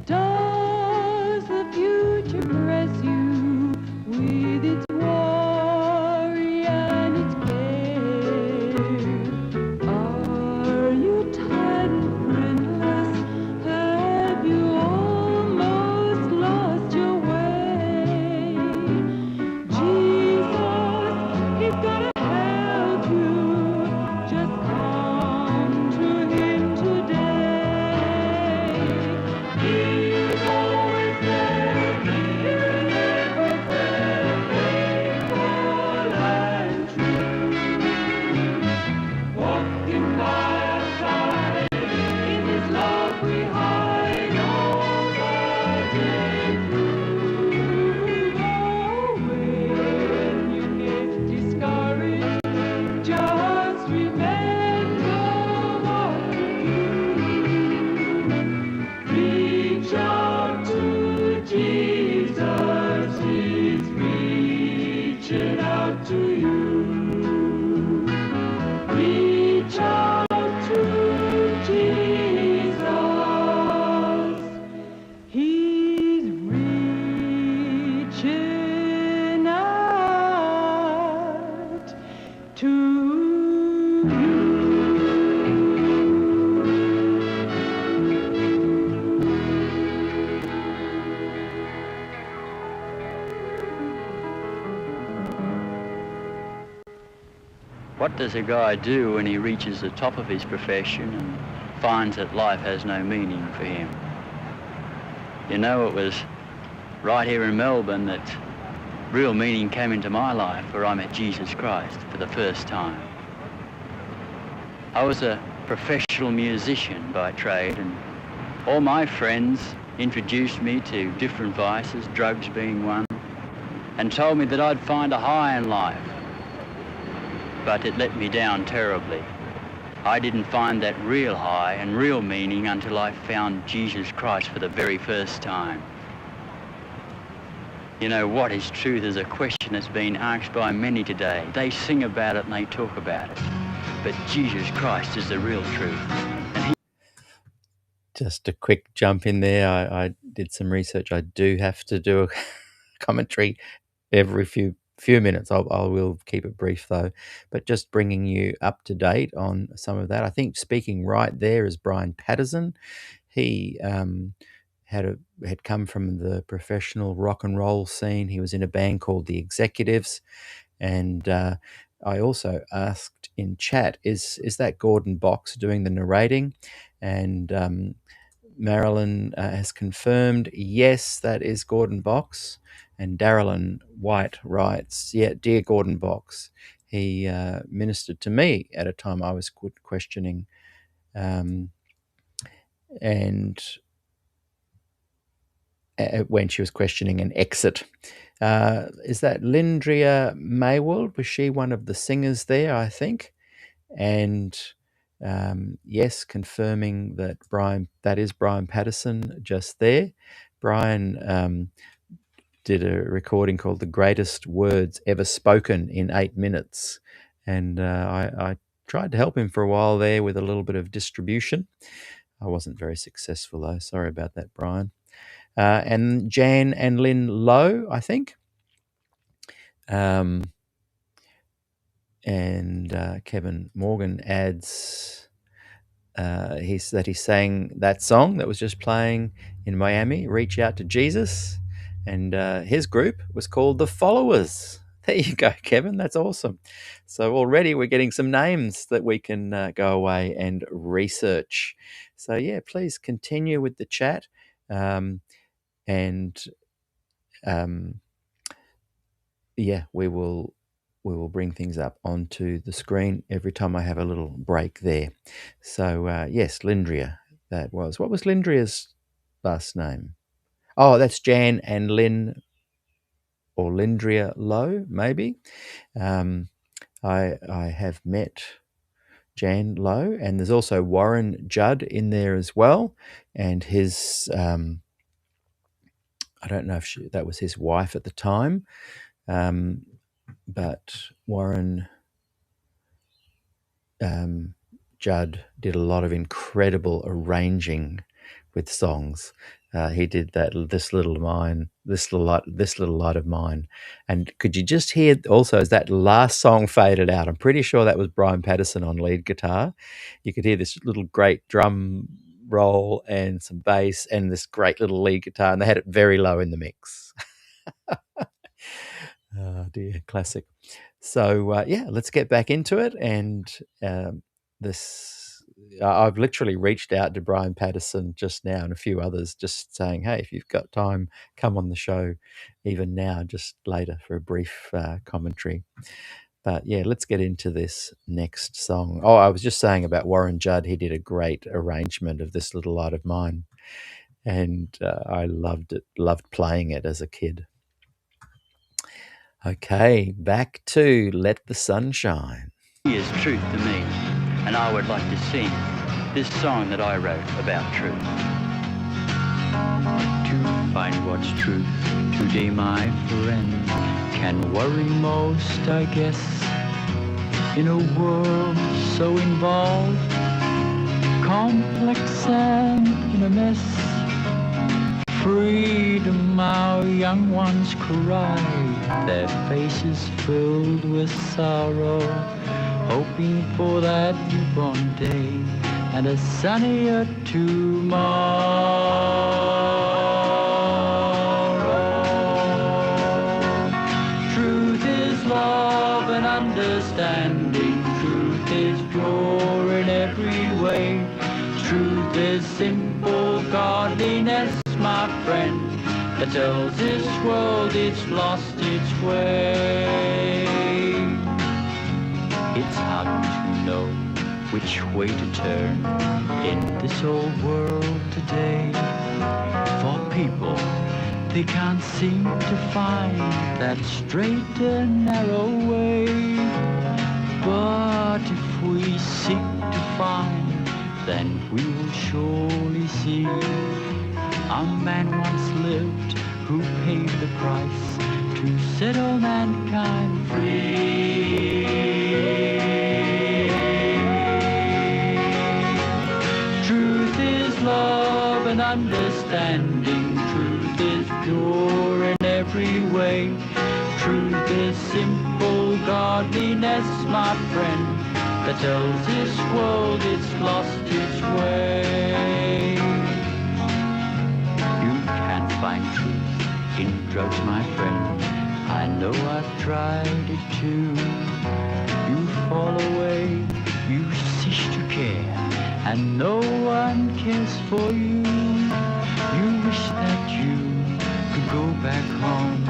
Does the future press you with its worry and its care? Are you tired and friendless? Have you almost lost your way? Jesus, He's gonna help you. Just come to Him today. He's always there, hearing every prayer, faithful and true. Walking by our side, in His love we hide all the day through. Oh, when you get discouraged, just remember what to do. Reach out to Jesus, He's reaching out to you. Reach out to Jesus, He's reaching out to you. What does a guy do when he reaches the top of his profession and finds that life has no meaning for him? You know, it was right here in Melbourne that real meaning came into my life, where I met Jesus Christ for the first time. I was a professional musician by trade, and all my friends introduced me to different vices, drugs being one, and told me that I'd find a high in life. But it let me down terribly. I didn't find that real high and real meaning until I found Jesus Christ for the very first time. You know, what is truth is a question that's been asked by many today. They sing about it and they talk about it. But Jesus Christ is the real truth. Just a quick jump in there. I did some research. I do have to do a commentary every few minutes. I will keep it brief though, but just bringing you up to date on some of that. I think speaking right there is Brian Patterson. He had come from the professional rock and roll scene. He was in a band called The Executives, and I also asked in chat, is that Gordon Box doing the narrating? And Marilyn has confirmed, yes, that is Gordon Box. And Darylyn White writes, yeah, dear Gordon Box, he ministered to me at a time I was questioning, and when she was questioning an exit. Is that Lindria Maywold? Was she one of the singers there, I think? And yes, confirming that that is Brian Patterson just there. Brian did a recording called The Greatest Words Ever Spoken in 8 minutes. And I tried to help him for a while there with a little bit of distribution. I wasn't very successful though. Sorry about that, Brian. And Jan and Lynn Lowe, I think. And Kevin Morgan adds he sang that song that was just playing in Miami, Reach Out to Jesus, and his group was called The Followers. There you go, Kevin. That's awesome. So already we're getting some names that we can go away and research. So yeah, please continue with the chat. Yeah, we will bring things up onto the screen every time I have a little break there. So yes, Lindria, that was. What was Lindria's last name? Oh, that's Jan and Lynn, or Lindria Lowe, maybe. I have met Jan Lowe, and there's also Warren Judd in there as well, and his I don't know if that was his wife at the time, but Warren Judd did a lot of incredible arranging with songs. He did that this little light of mine, and could you just hear also as that last song faded out? I'm pretty sure that was Brian Patterson on lead guitar. You could hear this little great drum roll and some bass and this great little lead guitar, and they had it very low in the mix. Oh dear, classic. So yeah, let's get back into it. And I've literally reached out to Brian Patterson just now and a few others, just saying, hey, if you've got time, come on the show even now, just later for a brief commentary. But yeah, let's get into this next song. Oh, I was just saying about Warren Judd. He did a great arrangement of This Little Light of Mine, and I loved it, loved playing it as a kid. Okay, back to Let the Sun Shine. He is truth to me, and I would like to sing this song that I wrote about truth. To find what's truth today, my friend, can worry most, I guess, in a world so involved, complex and in a mess. Freedom, our young ones cry, their faces filled with sorrow, hoping for that newborn day and a sunnier tomorrow. Truth is love and understanding, truth is pure in every way, truth is simple godliness, my friend, that tells this world it's lost its way. It's hard to know which way to turn in this old world today. For people, they can't seem to find that straight and narrow way. But if we seek to find, then we will surely see. A man once lived who paid the price to set all mankind free. Truth is love and understanding, truth is pure in every way, truth is simple godliness, my friend, that tells this world it's lost its way. Find truth in drugs, my friend, I know I've tried it too. You fall away, you cease to care, and no one cares for you. You wish that you could go back home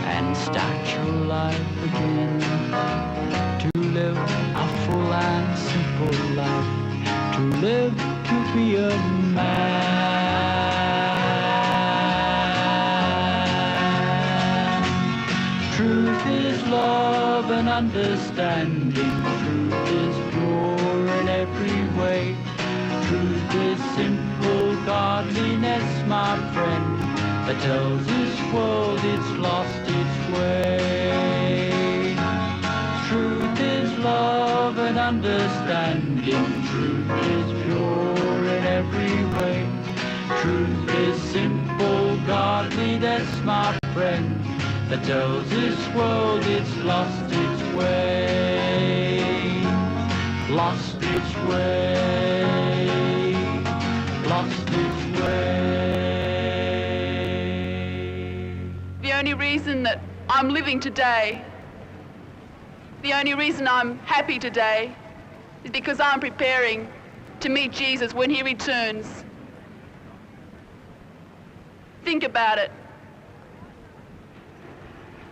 and start your life again, to live a full and simple life, to live to be a man. Truth is love and understanding, truth is pure in every way, truth is simple godliness, my friend, that tells this world it's lost its way. Truth is love and understanding. Truth is pure in every way. Truth is simple, godly, that's my friend, that tells this world it's lost its way. Lost its way. Lost its way. The only reason that I'm living today, the only reason I'm happy today, is because I'm preparing to meet Jesus when he returns. Think about it.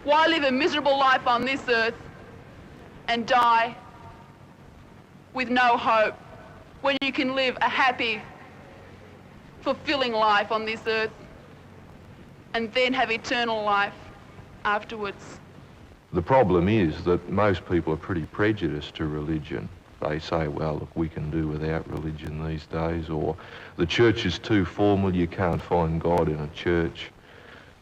Why live a miserable life on this earth and die with no hope when you can live a happy, fulfilling life on this earth and then have eternal life afterwards? The problem is that most people are pretty prejudiced to religion. They say, well, look, we can do without religion these days, or the church is too formal, you can't find God in a church.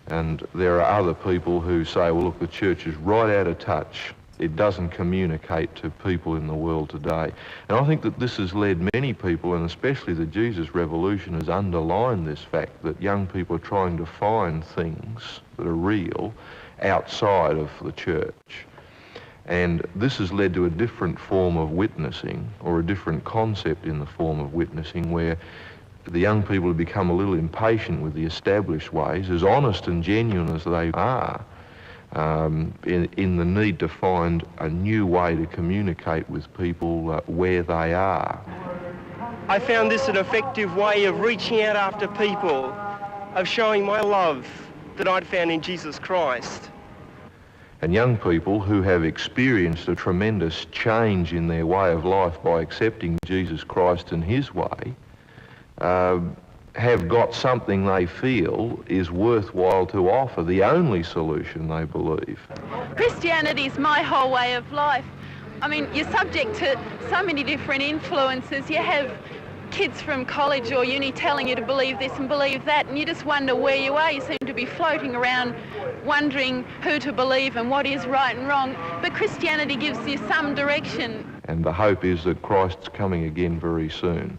And there are other people who say, well, look, the church is right out of touch. It doesn't communicate to people in the world today. And I think that this has led many people, and especially the Jesus Revolution has underlined this fact, that young people are trying to find things that are real outside of the church. And this has led to a different form of witnessing, or a different concept in the form of witnessing, where the young people have become a little impatient with the established ways, as honest and genuine as they are, in the need to find a new way to communicate with people where they are. I found this an effective way of reaching out after people, of showing my love that I'd found in Jesus Christ. And young people who have experienced a tremendous change in their way of life by accepting Jesus Christ and his way, have got something they feel is worthwhile to offer, the only solution they believe. Christianity is my whole way of life. I mean, you're subject to so many different influences. You have kids from college or uni telling you to believe this and believe that, and you just wonder where you are. You seem to be floating around wondering who to believe and what is right and wrong. But Christianity gives you some direction. And the hope is that Christ's coming again very soon.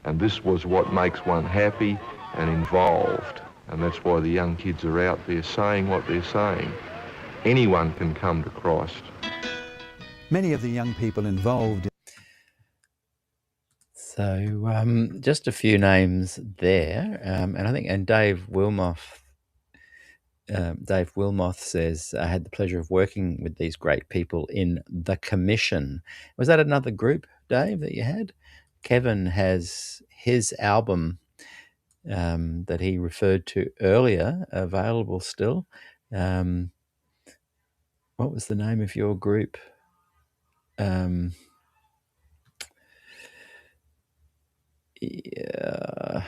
And this was what makes one happy and involved. And that's why the young kids are out there saying what they're saying. Anyone can come to Christ. Many of the young people involved. So just a few names there, and I think, and Dave Wilmoth says, I had the pleasure of working with these great people in The Commission. Was that another group, Dave, that you had? Kevin has his album that he referred to earlier available still. What was the name of your group? Yeah.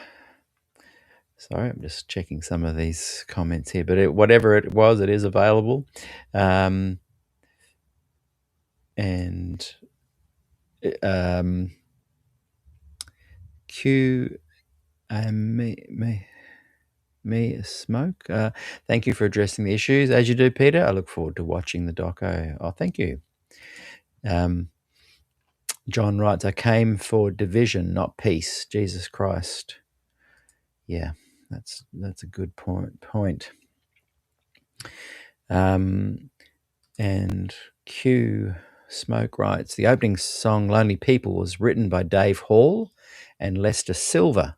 Sorry, I'm just checking some of these comments here, but whatever it was, it is available. And Q me smoke. Thank you for addressing the issues as you do, Peter. I look forward to watching the doco. Oh, thank you. John writes, I came for division, not peace. Jesus Christ. Yeah, that's a good point. And Q Smoke writes, the opening song Lonely People was written by Dave Hall and Lester Silver,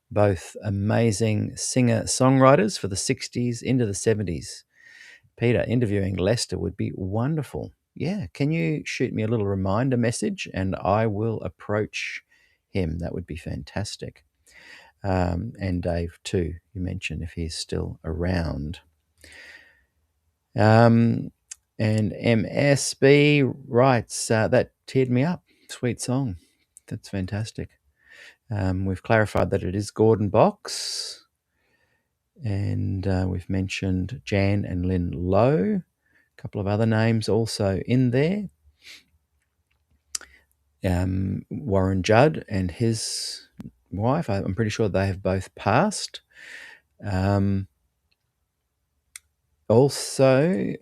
both amazing singer-songwriters for the 60s into the 70s. Peter, interviewing Lester would be wonderful. Yeah, can you shoot me a little reminder message and I will approach him? That would be fantastic. And Dave too, you mentioned if he's still around. And MSB writes, that teared me up. Sweet song. That's fantastic. We've clarified that it is Gordon Box. And we've mentioned Jan and Lynn Lowe. A couple of other names also in there. Warren Judd and his wife, I'm pretty sure they have both passed. Also,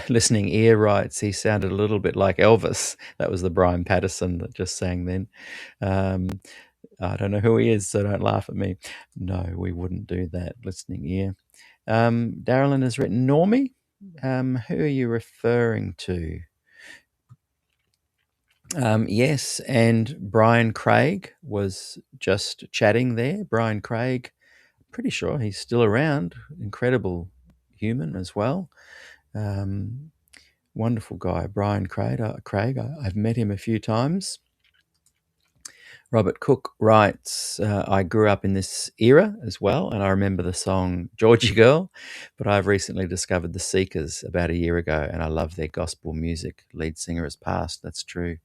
listening ear writes he sounded a little bit like Elvis. That was the Brian Patterson that just sang then. I don't know who he is, so don't laugh at me. No, we wouldn't do that. Listening ear. Darylyn has written, Normie, who are you referring to? Yes, and Brian Craig was just chatting there. Brian Craig, pretty sure he's still around. Incredible human as well. Wonderful guy, Brian Craig. I've met him a few times. Robert Cook writes, I grew up in this era as well, and I remember the song Georgie Girl, but I've recently discovered the Seekers about a year ago, and I love their gospel music. Lead singer has passed, that's true.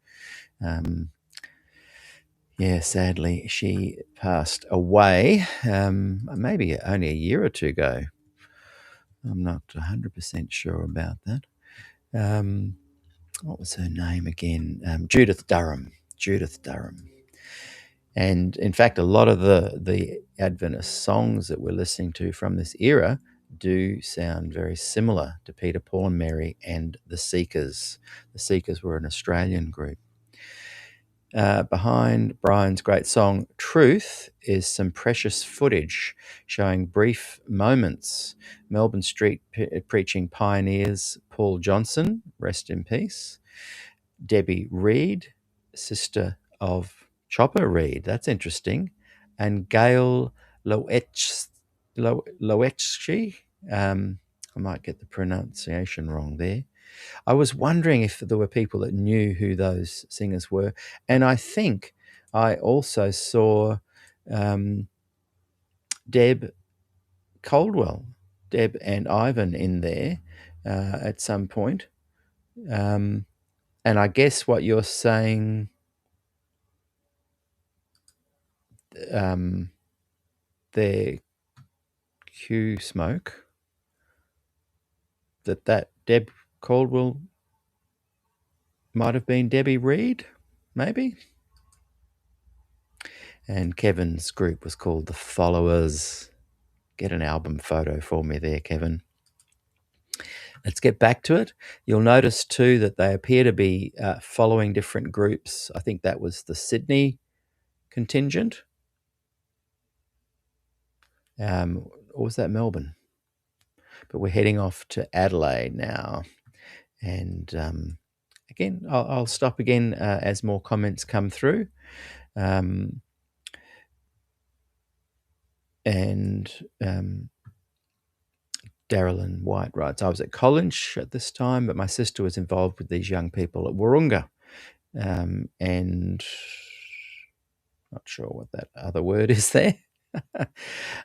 Yeah, sadly, she passed away, maybe only a year or two ago. I'm not 100% sure about that. What was her name again? Judith Durham. And in fact, a lot of the Adventist songs that we're listening to from this era do sound very similar to Peter, Paul and Mary and the Seekers. The Seekers were an Australian group. Behind Brian's great song Truth is some precious footage showing brief moments. Melbourne Street preaching pioneers Paul Johnson, rest in peace. Debbie Reed, sister of Chopper Reed, that's interesting. And Gail Loetsch, I might get the pronunciation wrong there. I was wondering if there were people that knew who those singers were. And I think I also saw Deb and Ivan in there at some point. And I guess what you're saying, their Q Smoke, that Deb Caldwell might have been Debbie Reed, maybe. And Kevin's group was called The Followers. Get an album photo for me there, Kevin. Let's get back to it. You'll notice too that they appear to be following different groups. I think that was the Sydney contingent. Or was that Melbourne? But we're heading off to Adelaide now. And again, I'll stop again as more comments come through. Darylyn White writes, I was at college at this time, but my sister was involved with these young people at Wahroonga. And not sure what that other word is there.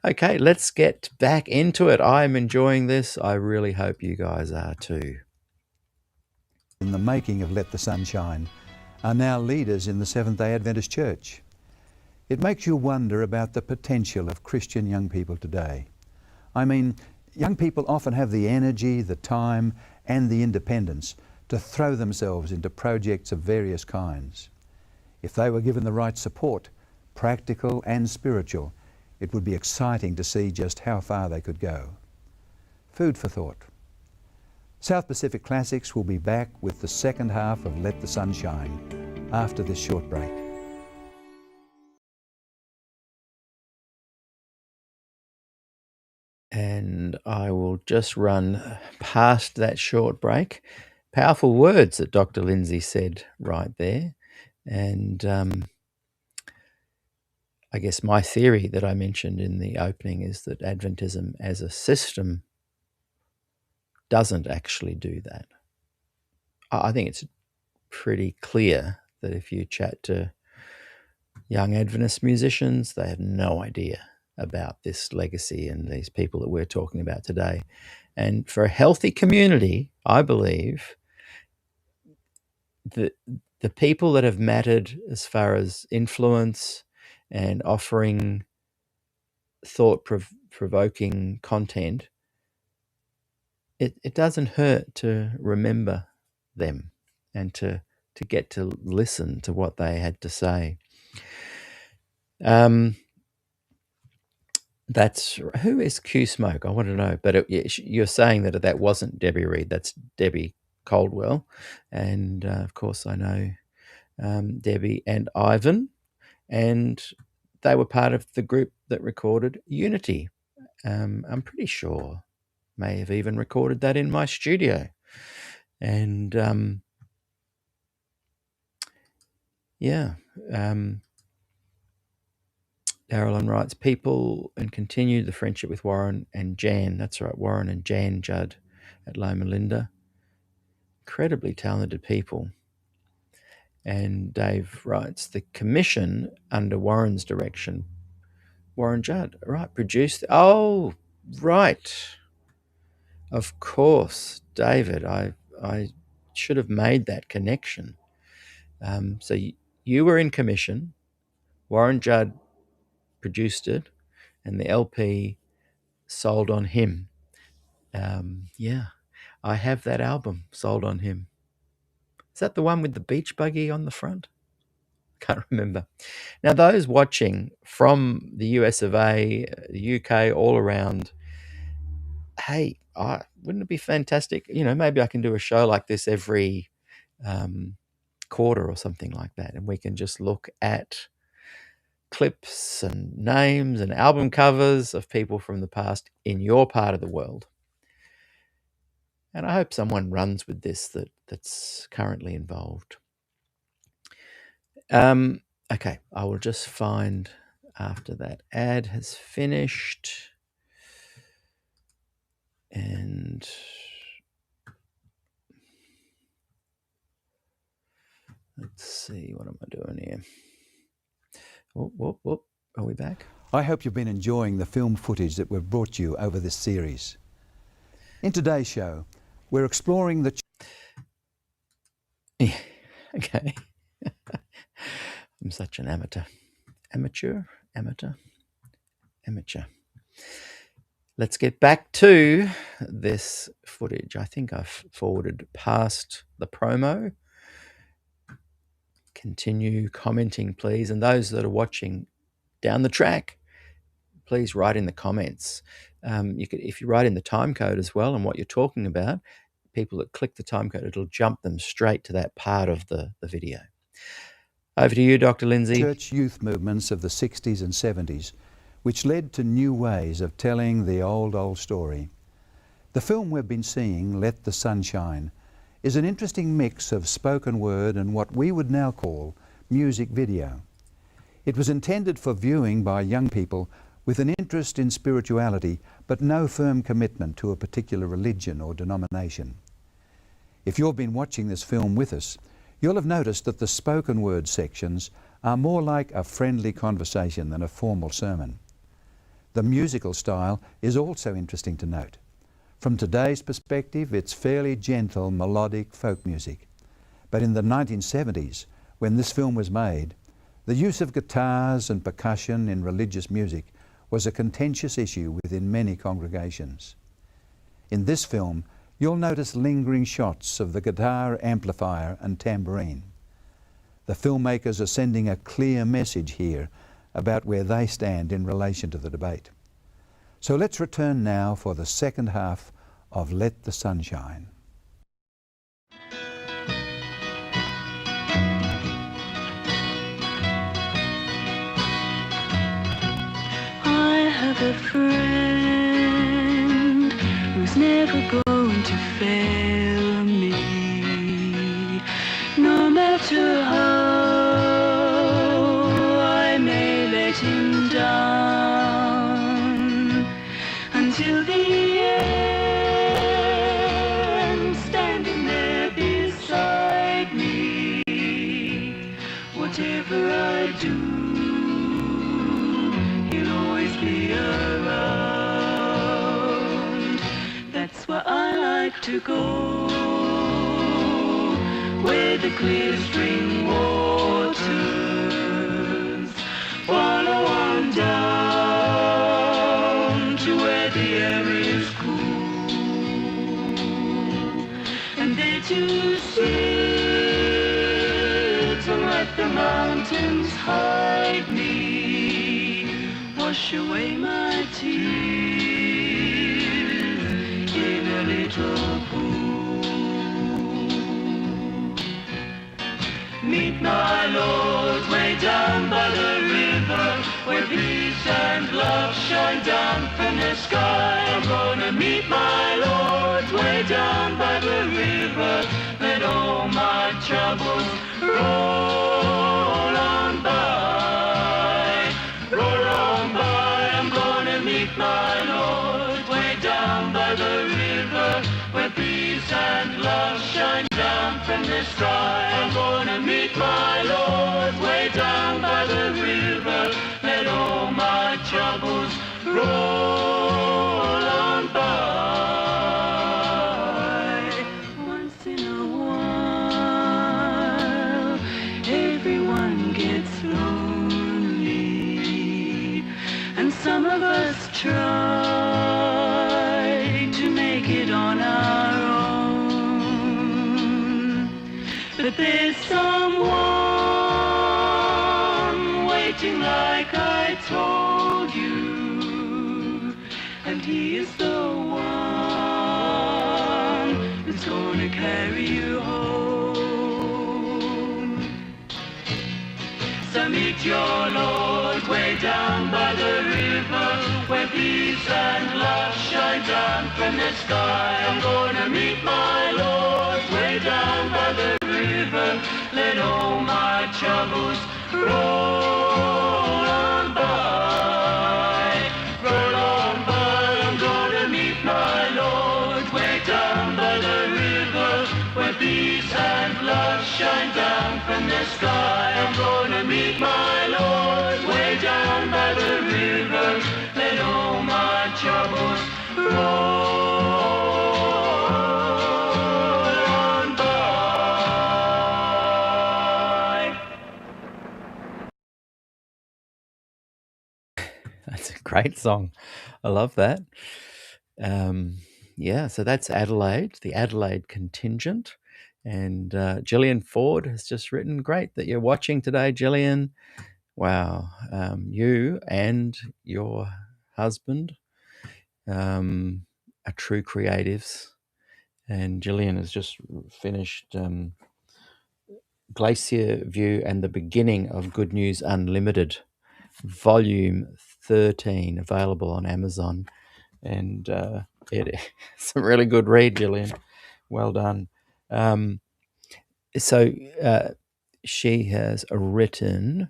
Okay, let's get back into it. I'm enjoying this. I really hope you guys are too. In the making of Let the Sun Shine are now leaders in the Seventh-day Adventist Church. It makes you wonder about the potential of Christian young people today. I mean, young people often have the energy, the time and the independence to throw themselves into projects of various kinds. If they were given the right support, practical and spiritual, it would be exciting to see just how far they could go. Food for thought. South Pacific Classics will be back with the second half of Let the Sun Shine after this short break. And I will just run past that short break. Powerful words that Dr. Lindsay said right there. And I guess my theory that I mentioned in the opening is that Adventism as a system doesn't actually do that. I think it's pretty clear that if you chat to young Adventist musicians, they have no idea about this legacy and these people that we're talking about today. And for a healthy community, I believe that the people that have mattered as far as influence and offering thought-provoking content, it doesn't hurt to remember them and to get to listen to what they had to say. That's who is Q Smoke? I want to know. But you're saying that wasn't Debbie Reed. That's Debbie Caldwell, and of course I know Debbie and Ivan, and they were part of the group that recorded Unity. I'm pretty sure may have even recorded that in my studio, and Carolyn writes, people and continued the friendship with Warren and Jan. That's right, Warren and Jan Judd at Loma Linda. Incredibly talented people. And Dave writes, the commission under Warren's direction, Warren Judd, right, produced. Oh, right. Of course, David, I should have made that connection. So you were in commission, Warren Judd produced it, and the LP sold on him. I have that album, Sold on Him. Is that the one with the beach buggy on the front? Can't remember. Now, those watching from the US of A, the UK, all around, hey, wouldn't it be fantastic? Maybe I can do a show like this every quarter or something like that, and we can just look at clips and names and album covers of people from the past in your part of the world. And I hope someone runs with this that's currently involved. Okay, I will just find after that ad has finished. And let's see, what am I doing here? Whoop. Are we back? I hope you've been enjoying the film footage that we've brought you over this series. In today's show, we're exploring the... Okay. I'm such an amateur. Amateur. Let's get back to this footage. I think I've forwarded past the promo. Continue commenting, please. And those that are watching down the track, please write in the comments. If you write in the time code as well and what you're talking about, people that click the time code, it'll jump them straight to that part of the video. Over to you, Dr. Lindsay. Church youth movements of the 60s and 70s, which led to new ways of telling the old story. The film we've been seeing, Let the Sun Shine, is an interesting mix of spoken word and what we would now call music video. It was intended for viewing by young people with an interest in spirituality, but no firm commitment to a particular religion or denomination. If you've been watching this film with us, you'll have noticed that the spoken word sections are more like a friendly conversation than a formal sermon. The musical style is also interesting to note. From today's perspective, it's fairly gentle, melodic folk music. But in the 1970s, when this film was made, the use of guitars and percussion in religious music was a contentious issue within many congregations. In this film, you'll notice lingering shots of the guitar amplifier and tambourine. The filmmakers are sending a clear message here about where they stand in relation to the debate. So let's return now for the second half of Let the Sun Shine. I have a friend who's never going to fail me, no matter how I may let him down, until the end, standing there beside me. Whatever I do, he'll always be around. That's where I like to go, where the clear spring waters follow on down to where the air is cool, and there to sit and let the mountains hide me, wash away my tears in a little pool. Meet my Lord way down by the river, where peace and love shine down from the sky. I'm gonna meet my Lord way down by the river. Let all my troubles roll on by, roll on by. I'm gonna meet my Lord way down by the river, where peace and love shine down from the sky. I'm gonna meet my Lord way down by the river. Let all my troubles roll on by. Once in a while, everyone gets lonely, and some of us try to make it on our own. But there's someone waiting like I told you, and he is the one that's gonna carry you home. So meet your Lord way down by the river, where peace and love shine down from the sky. I'm gonna meet my Lord way down by the river. Let all my troubles roll on by, roll on by. I'm gonna meet my Lord way down by the river, where peace and love shine down from the sky. I'm gonna meet my Lord way down by the river. Let all my troubles roll on by. That's a great song. I love that. Yeah, so that's Adelaide, the Adelaide contingent. And Gillian Ford has just written, great that you're watching today, Gillian. Wow. You and your husband are true creatives. And Gillian has just finished Glacier View and the Beginning of Good News Unlimited, Volume 13, available on Amazon. And it's a really good read, Gillian. Well done. So she has written,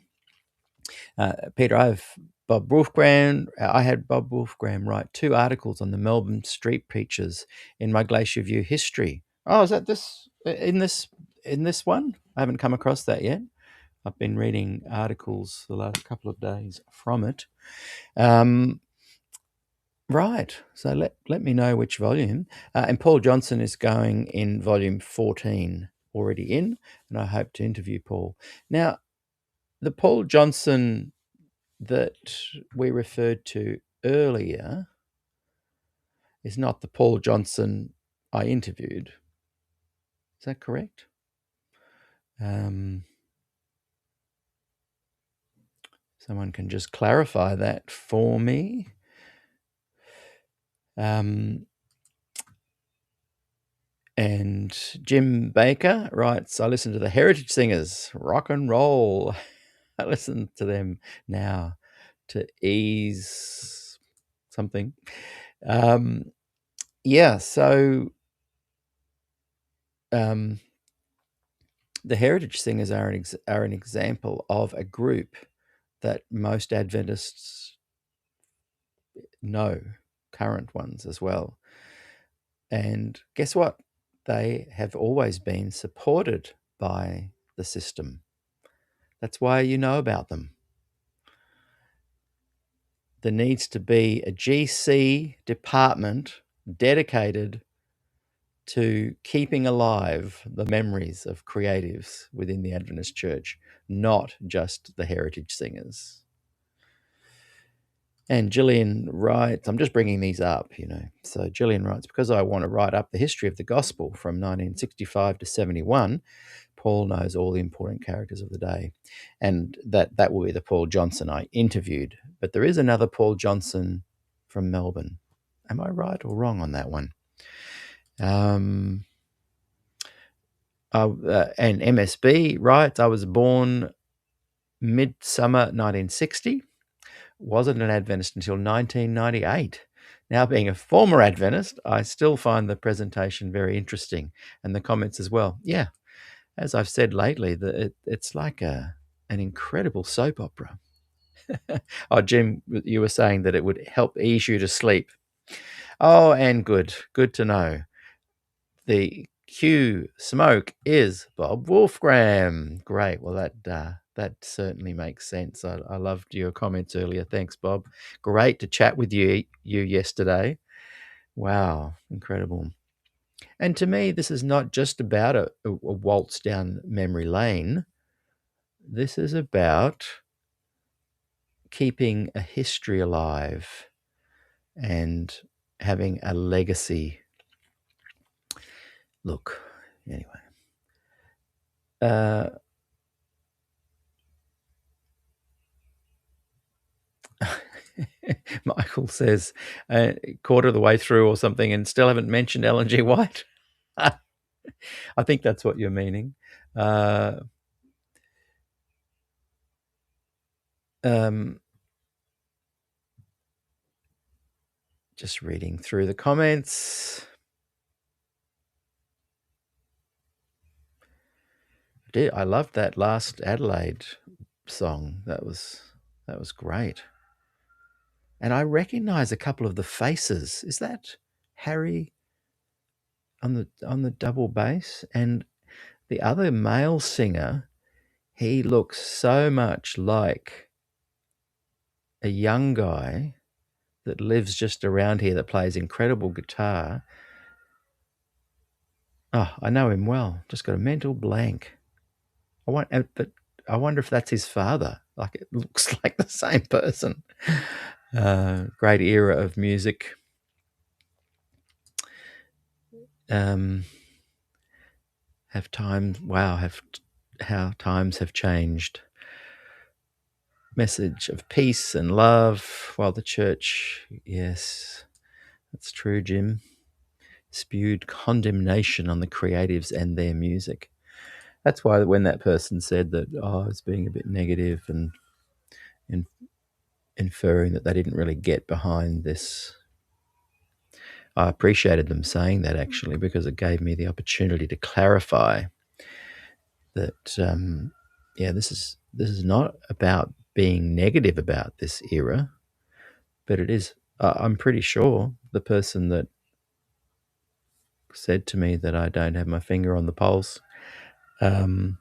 Peter, I had Bob Wolfgram write 2 articles on the Melbourne street preachers in my Glacier View history. Oh, is that in this one? I haven't come across that yet. I've been reading articles the last couple of days from it. Right. So let me know which volume. And Paul Johnson is going in volume 14, already in, and I hope to interview Paul. Now, the Paul Johnson that we referred to earlier is not the Paul Johnson I interviewed. Is that correct? Someone can just clarify that for me. And Jim Baker writes, I listen to the Heritage Singers, rock and roll. I listen to them now to ease something. Yeah, so the Heritage Singers are an example of a group that most Adventists know, current ones as well. And guess what? They have always been supported by the system. That's why you know about them. There needs to be a GC department dedicated to keeping alive the memories of creatives within the Adventist Church, not just the Heritage Singers. And Gillian writes, I'm just bringing these up, So Gillian writes, because I want to write up the history of the gospel from 1965 to 71, Paul knows all the important characters of the day. And that will be the Paul Johnson I interviewed. But there is another Paul Johnson from Melbourne. Am I right or wrong on that one? And MSB writes, I was born midsummer 1960. Wasn't an Adventist until 1998. Now, being a former Adventist, I still find the presentation very interesting and the comments as well. Yeah, as I've said lately, it's like an incredible soap opera. Oh, Jim, you were saying that it would help ease you to sleep. Oh, and good to know. The Q smoke is Bob Wolfgram. Great. Well, that certainly makes sense. I loved your comments earlier. Thanks, Bob. Great to chat with you yesterday. Wow, incredible. And to me, this is not just about a waltz down memory lane. This is about keeping a history alive and having a legacy. Look, anyway. Michael says, quarter of the way through or something and still haven't mentioned Ellen G. White. I think that's what you're meaning. Just reading through the comments. I loved that last Adelaide song. That was great. And I recognize a couple of the faces. Is that Harry on the double bass? And the other male singer, he looks so much like a young guy that lives just around here that plays incredible guitar. Oh, I know him well. Just got a mental blank. But I wonder if that's his father. Like, it looks like the same person. Great era of music. How times have changed. Message of peace and love while the church, yes, that's true, Jim, spewed condemnation on the creatives and their music. That's why when that person said that, I was being a bit negative and inferring that they didn't really get behind this, I appreciated them saying that, actually, because it gave me the opportunity to clarify that, this is not about being negative about this era, but it is. I'm pretty sure the person that said to me that I don't have my finger on the pulse, I'm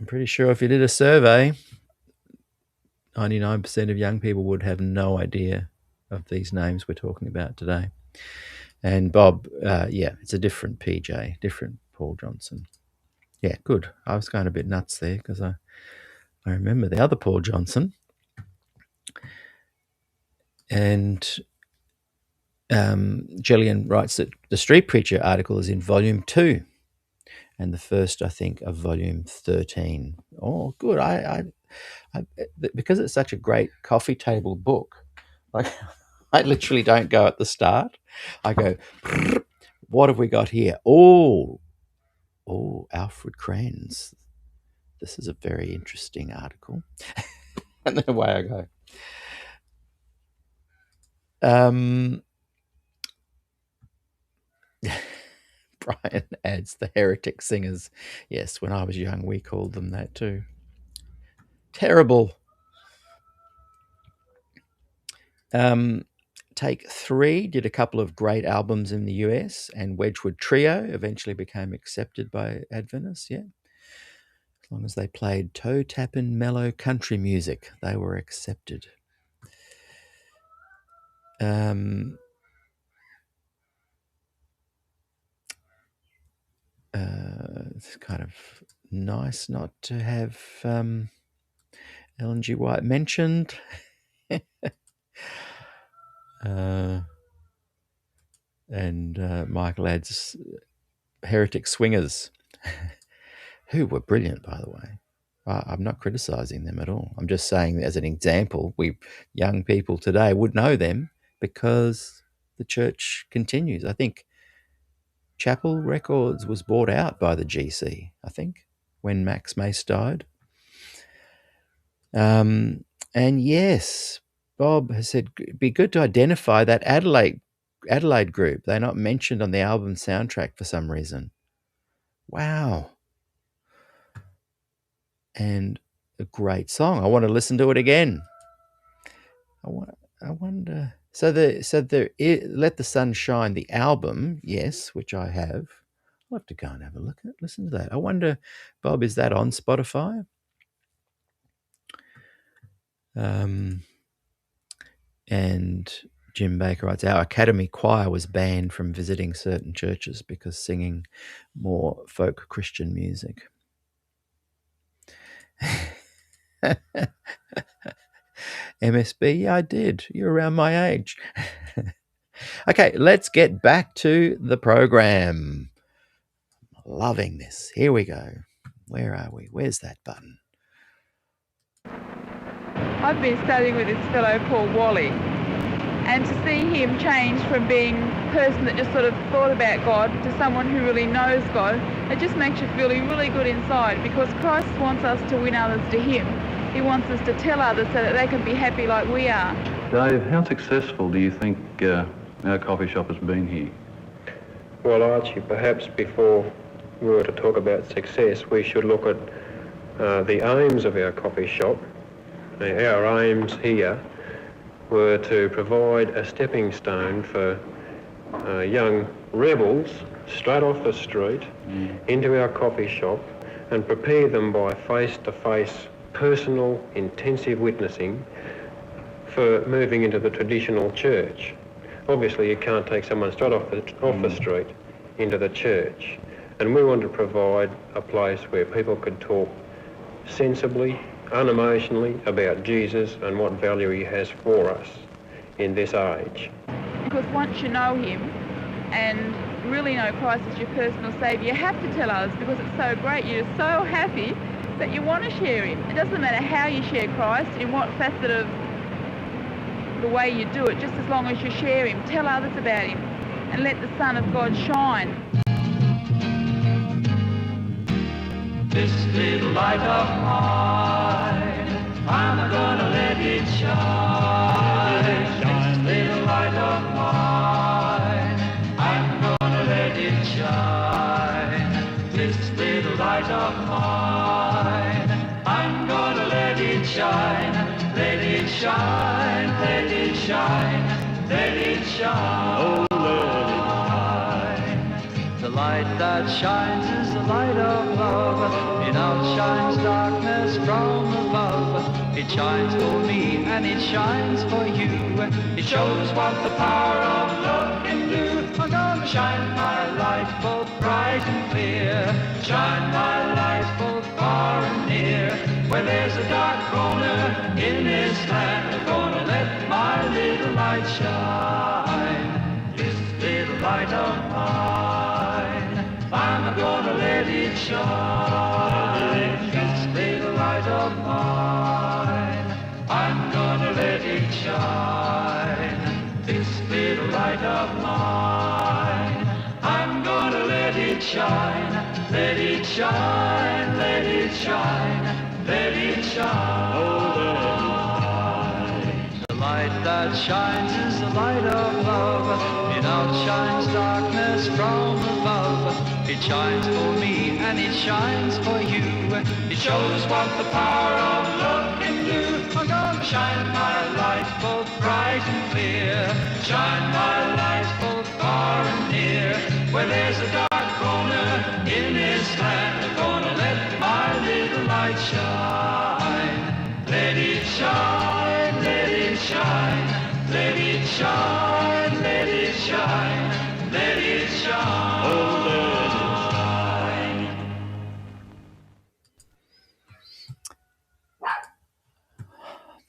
pretty sure if you did a survey, 99% of young people would have no idea of these names we're talking about today. And Bob, it's a different PJ, different Paul Johnson. Yeah, good. I was going a bit nuts there because I remember the other Paul Johnson. And Gillian writes that the Street Preacher article is in volume 2 and the first, I think, of volume 13. Oh, good. I because it's such a great coffee table book, like, I literally don't go at the start. I go, what have we got here? Oh, Alfred Kranz. This is a very interesting article. And then away I go. Brian adds the heretic singers. Yes, when I was young, we called them that too. Terrible. Take 3 did a couple of great albums in the US, and Wedgwood Trio eventually became accepted by Adventists, yeah. As long as they played toe-tapping mellow country music, they were accepted. It's kind of nice not to have Ellen G. White mentioned. And Michael adds heretic swingers, who were brilliant, by the way. I'm not criticizing them at all. I'm just saying, as an example, young people today would know them because the church continues. I think Chapel Records was bought out by the GC, I think, when Max Mace died. And yes, Bob has said it'd be good to identify that Adelaide group. They're not mentioned on the album soundtrack for some reason. Wow. And a great song. I want to listen to it again. I wonder. So Let the Sun Shine, the album, yes, which I have. I'll have to go and have a look at it, listen to that. I wonder, Bob, is that on Spotify? And Jim Baker writes, our academy choir was banned from visiting certain churches because singing more folk Christian music. MSB, yeah, I did. You're around my age. Okay, let's get back to the program. Loving this. Here we go. Where are we? Where's that button? I've been studying with this fellow called Wally, and to see him change from being a person that just sort of thought about God to someone who really knows God, it just makes you feel really good inside, because Christ wants us to win others to him. He wants us to tell others so that they can be happy like we are. Dave, how successful do you think our coffee shop has been here? Well, Archie, perhaps before we were to talk about success, we should look at the aims of our coffee shop. Our aims here were to provide a stepping stone for young rebels straight off the street into our coffee shop and prepare them by face-to-face personal intensive witnessing for moving into the traditional church. Obviously you can't take someone straight off the street into the church, and we want to provide a place where people could talk sensibly, unemotionally about Jesus and what value he has for us in this age. Because once you know him and really know Christ as your personal saviour, you have to tell others, because it's so great. You're so happy that you want to share him. It doesn't matter how you share Christ, in what facet of the way you do it, just as long as you share him. Tell others about him and let the Son of God shine. This little light of mine, I'm gonna let it shine. This little light of mine, I'm gonna let it shine. This little light of mine, I'm gonna let it shine. Let it shine, let it shine, let it shine. Oh, let it shine. The light that shines is the light of love. It outshines darkness from above. It shines for me and it shines for you. It shows what the power of love can do. I'm gonna shine my light both bright and clear. Shine my light both far and near. Where there's a dark corner in this land, I'm gonna let my little light shine. This little light of mine, I'm gonna let it shine. This little light of mine, I'm gonna let it shine. This little light of mine, I'm gonna let it shine. Let it shine, let it shine. Let it shine, oh, let it shine. The light that shines is the light of love. It outshines darkness from above. It shines for me and it shines for you. It shows what the power of love can do. I'm gonna shine my light both bright and clear. Shine my light both far and near. Where there's a dark corner in this land, I'm gonna let my little light shine. Let it shine, let it shine, let it shine, let it shine, let it shine, oh, let it shine.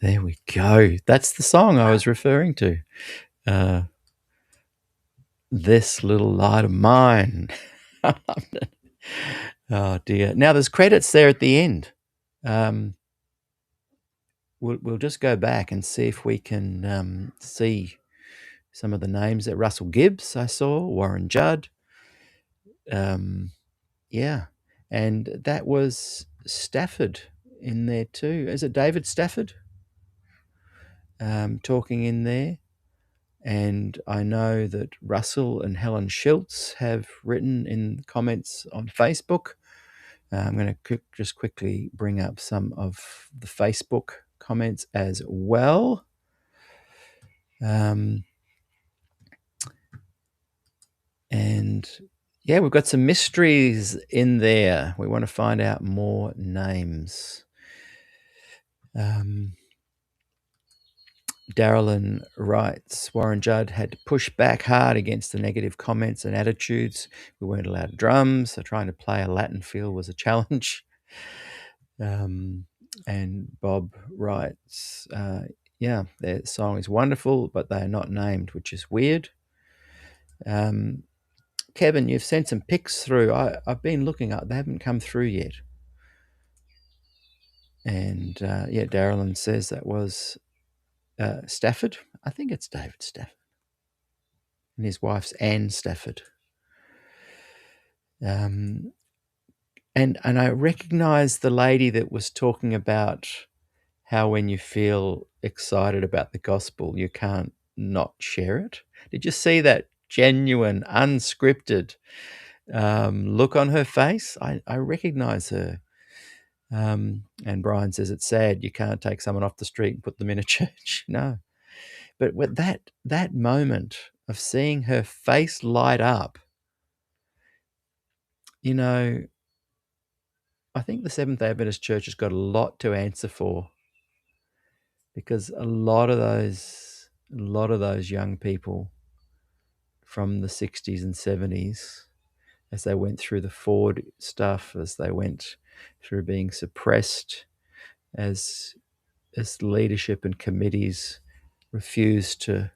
There we go. That's the song I was referring to. This little light of mine. Oh dear. Now there's credits there at the end. We'll just go back and see if we can see some of the names there. Russell Gibbs, I saw, Warren Judd. Yeah, and that was Stafford in there too. Is it David Stafford talking in there? And I know that Russell and Helen Schultz have written in comments on Facebook. I'm going to just quickly bring up some of the Facebook comments as well. And yeah, we've got some mysteries in there. We want to find out more names. Darylyn writes, Warren Judd had to push back hard against the negative comments and attitudes. We weren't allowed drums, so trying to play a Latin feel was a challenge. And Bob writes, yeah, their song is wonderful, but they are not named, which is weird. Kevin, you've sent some pics through. I've been looking up. They haven't come through yet. And yeah, Darylyn says that was Stafford. I think it's David Stafford. And his wife's Anne Stafford. And I recognise the lady that was talking about how when you feel excited about the gospel, you can't not share it. Did you see that genuine, unscripted look on her face? I recognise her. And Brian says it's sad you can't take someone off the street and put them in a church. No. But with that moment of seeing her face light up, you know, I think the Seventh-day Adventist Church has got a lot to answer for, because a lot of those young people from the 60s and 70s, as they went through the Ford stuff, as they went through being suppressed, as leadership and committees refused to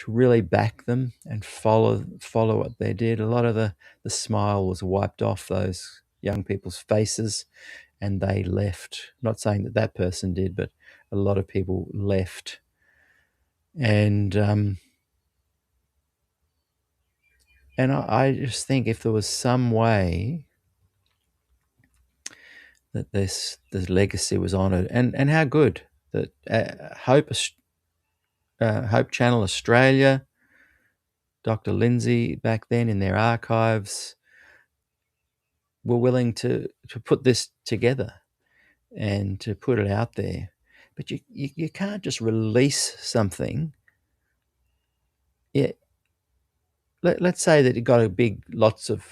really back them and follow what they did, a lot of the smile was wiped off those young people's faces, and they left. Not saying that person did, but a lot of people left. And I just think if there was some way that this legacy was honoured, and how good that Hope Channel Australia, Dr. Lindsay back then in their archives were willing to put this together and to put it out there. But you can't just release something. Yeah, let's say that it got lots of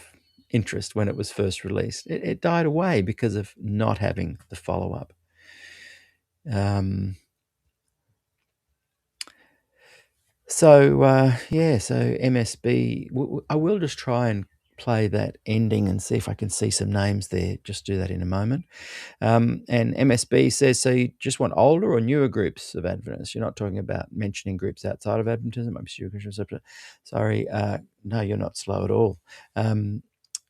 interest when it was first released. It died away because of not having the follow-up. So MSB, I will just try and play that ending and see if I can see some names there. Just do that in a moment. And MSB says, so you just want older or newer groups of Adventists? You're not talking about mentioning groups outside of Adventism. I'm sure. Sorry, no, you're not slow at all.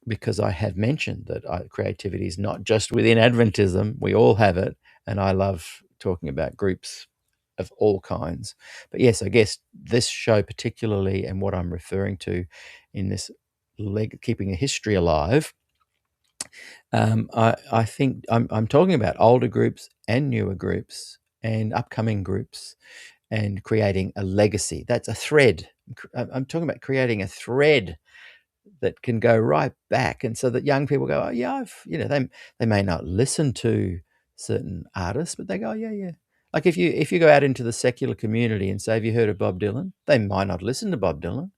Because I have mentioned that creativity is not just within Adventism. We all have it. And I love talking about groups of all kinds. But yes, I guess this show particularly, and what I'm referring to in this keeping a history alive, I think I'm talking about older groups and newer groups and upcoming groups and creating a legacy. That's a thread. I'm talking about creating a thread that can go right back, and so that young people go, oh yeah, they may not listen to certain artists, but they go, oh, yeah. Like if you go out into the secular community and say, have you heard of Bob Dylan? They might not listen to Bob Dylan.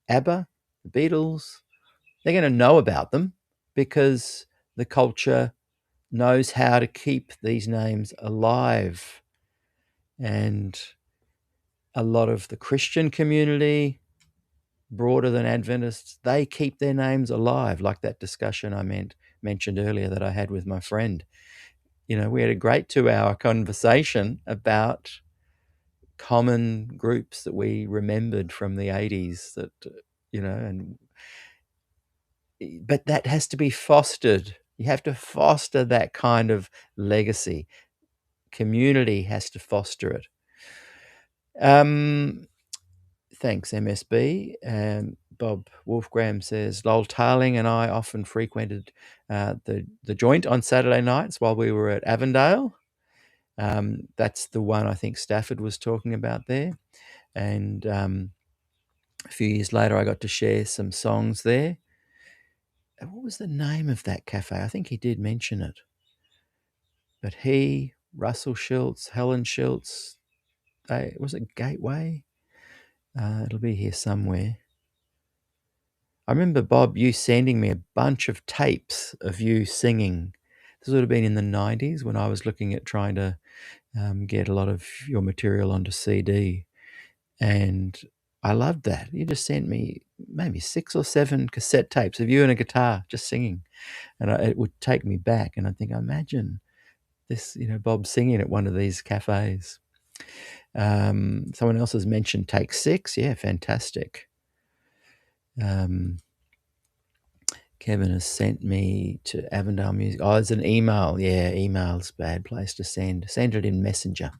ABBA, the Beatles, they're going to know about them because the culture knows how to keep these names alive. And a lot of the Christian community, broader than Adventists, they keep their names alive, like that discussion I mentioned earlier that I had with my friend. We had a great 2-hour conversation about common groups that we remembered from the 80s but that has to be fostered. You have to foster that kind of legacy. Community has to foster it. Thanks, MSB. Bob Wolfgram says, Lol Tarling and I often frequented the joint on Saturday nights while we were at Avondale. That's the one I think Stafford was talking about there. And a few years later, I got to share some songs there. What was the name of that cafe? I think he did mention it. But he, Russell Schultz, Helen Schultz, was it Gateway? It'll be here somewhere. I remember, Bob, you sending me a bunch of tapes of you singing. This would have been in the 90s when I was looking at trying to get a lot of your material onto CD. And I loved that. You just sent me maybe 6 or 7 cassette tapes of you and a guitar just singing. And it would take me back. And I think, imagine this, Bob singing at one of these cafes. Someone else has mentioned Take 6. Yeah, fantastic. Kevin has sent me to Avondale Music. Oh, it's an email. Yeah, email's a bad place to send. Send it in Messenger.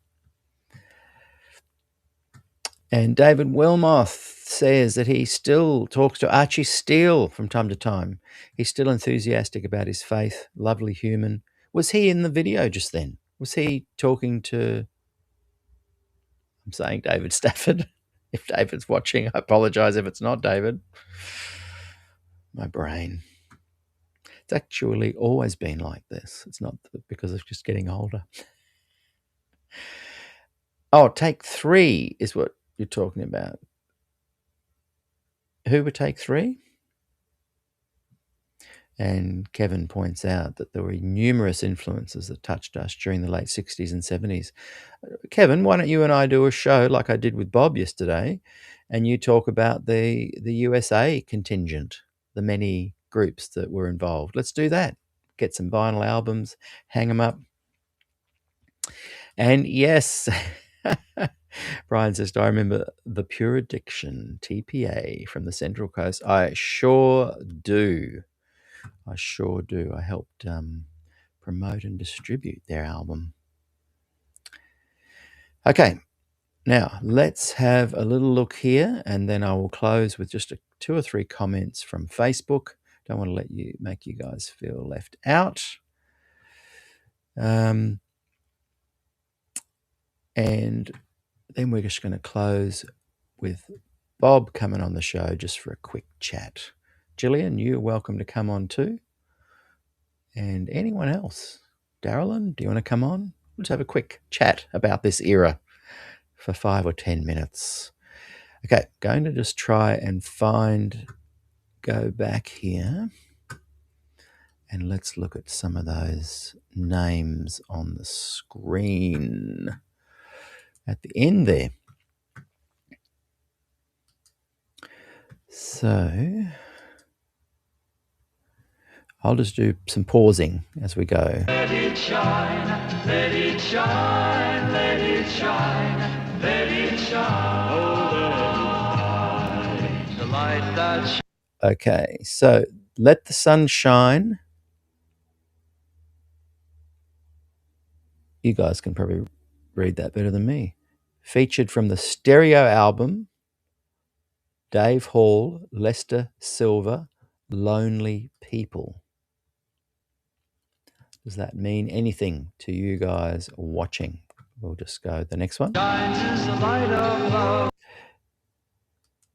And David Wilmoth says that he still talks to Archie Steele from time to time. He's still enthusiastic about his faith, lovely human. Was he in the video just then? Was he talking to, I'm saying David Stafford? If David's watching, I apologise if it's not David. My brain. It's actually always been like this. It's not because of just getting older. Oh, Take 3 is what you're talking about. Who would Take 3? And Kevin points out that there were numerous influences that touched us during the late 60s and 70s. Kevin, why don't you and I do a show like I did with Bob yesterday, and you talk about the USA contingent, the many groups that were involved. Let's do that. Get some vinyl albums, hang them up. And yes, Brian says, I remember the Pure Addiction, TPA, from the Central Coast. I sure do. I helped promote and distribute their album. Okay, now let's have a little look here, and then I will close with just 2 or 3 comments from Facebook. Don't want to make you guys feel left out. And then we're just going to close with Bob coming on the show just for a quick chat. Gillian, you're welcome to come on too. And anyone else? Darylyn, do you want to come on? Let's have a quick chat about this era for 5 or 10 minutes. Okay, going to just try and go back here, and let's look at some of those names on the screen at the end there. So I'll just do some pausing as we go. Let it shine, let it shine, let it shine, let it shine. Oh, let it shine. The light that shines. Okay, so Let the Sun Shine. You guys can probably read that better than me. Featured from the stereo album, Dave Hall, Lester Silver, Lonely People. Does that mean anything to you guys watching? We'll just go the next one. Shines is the light of love.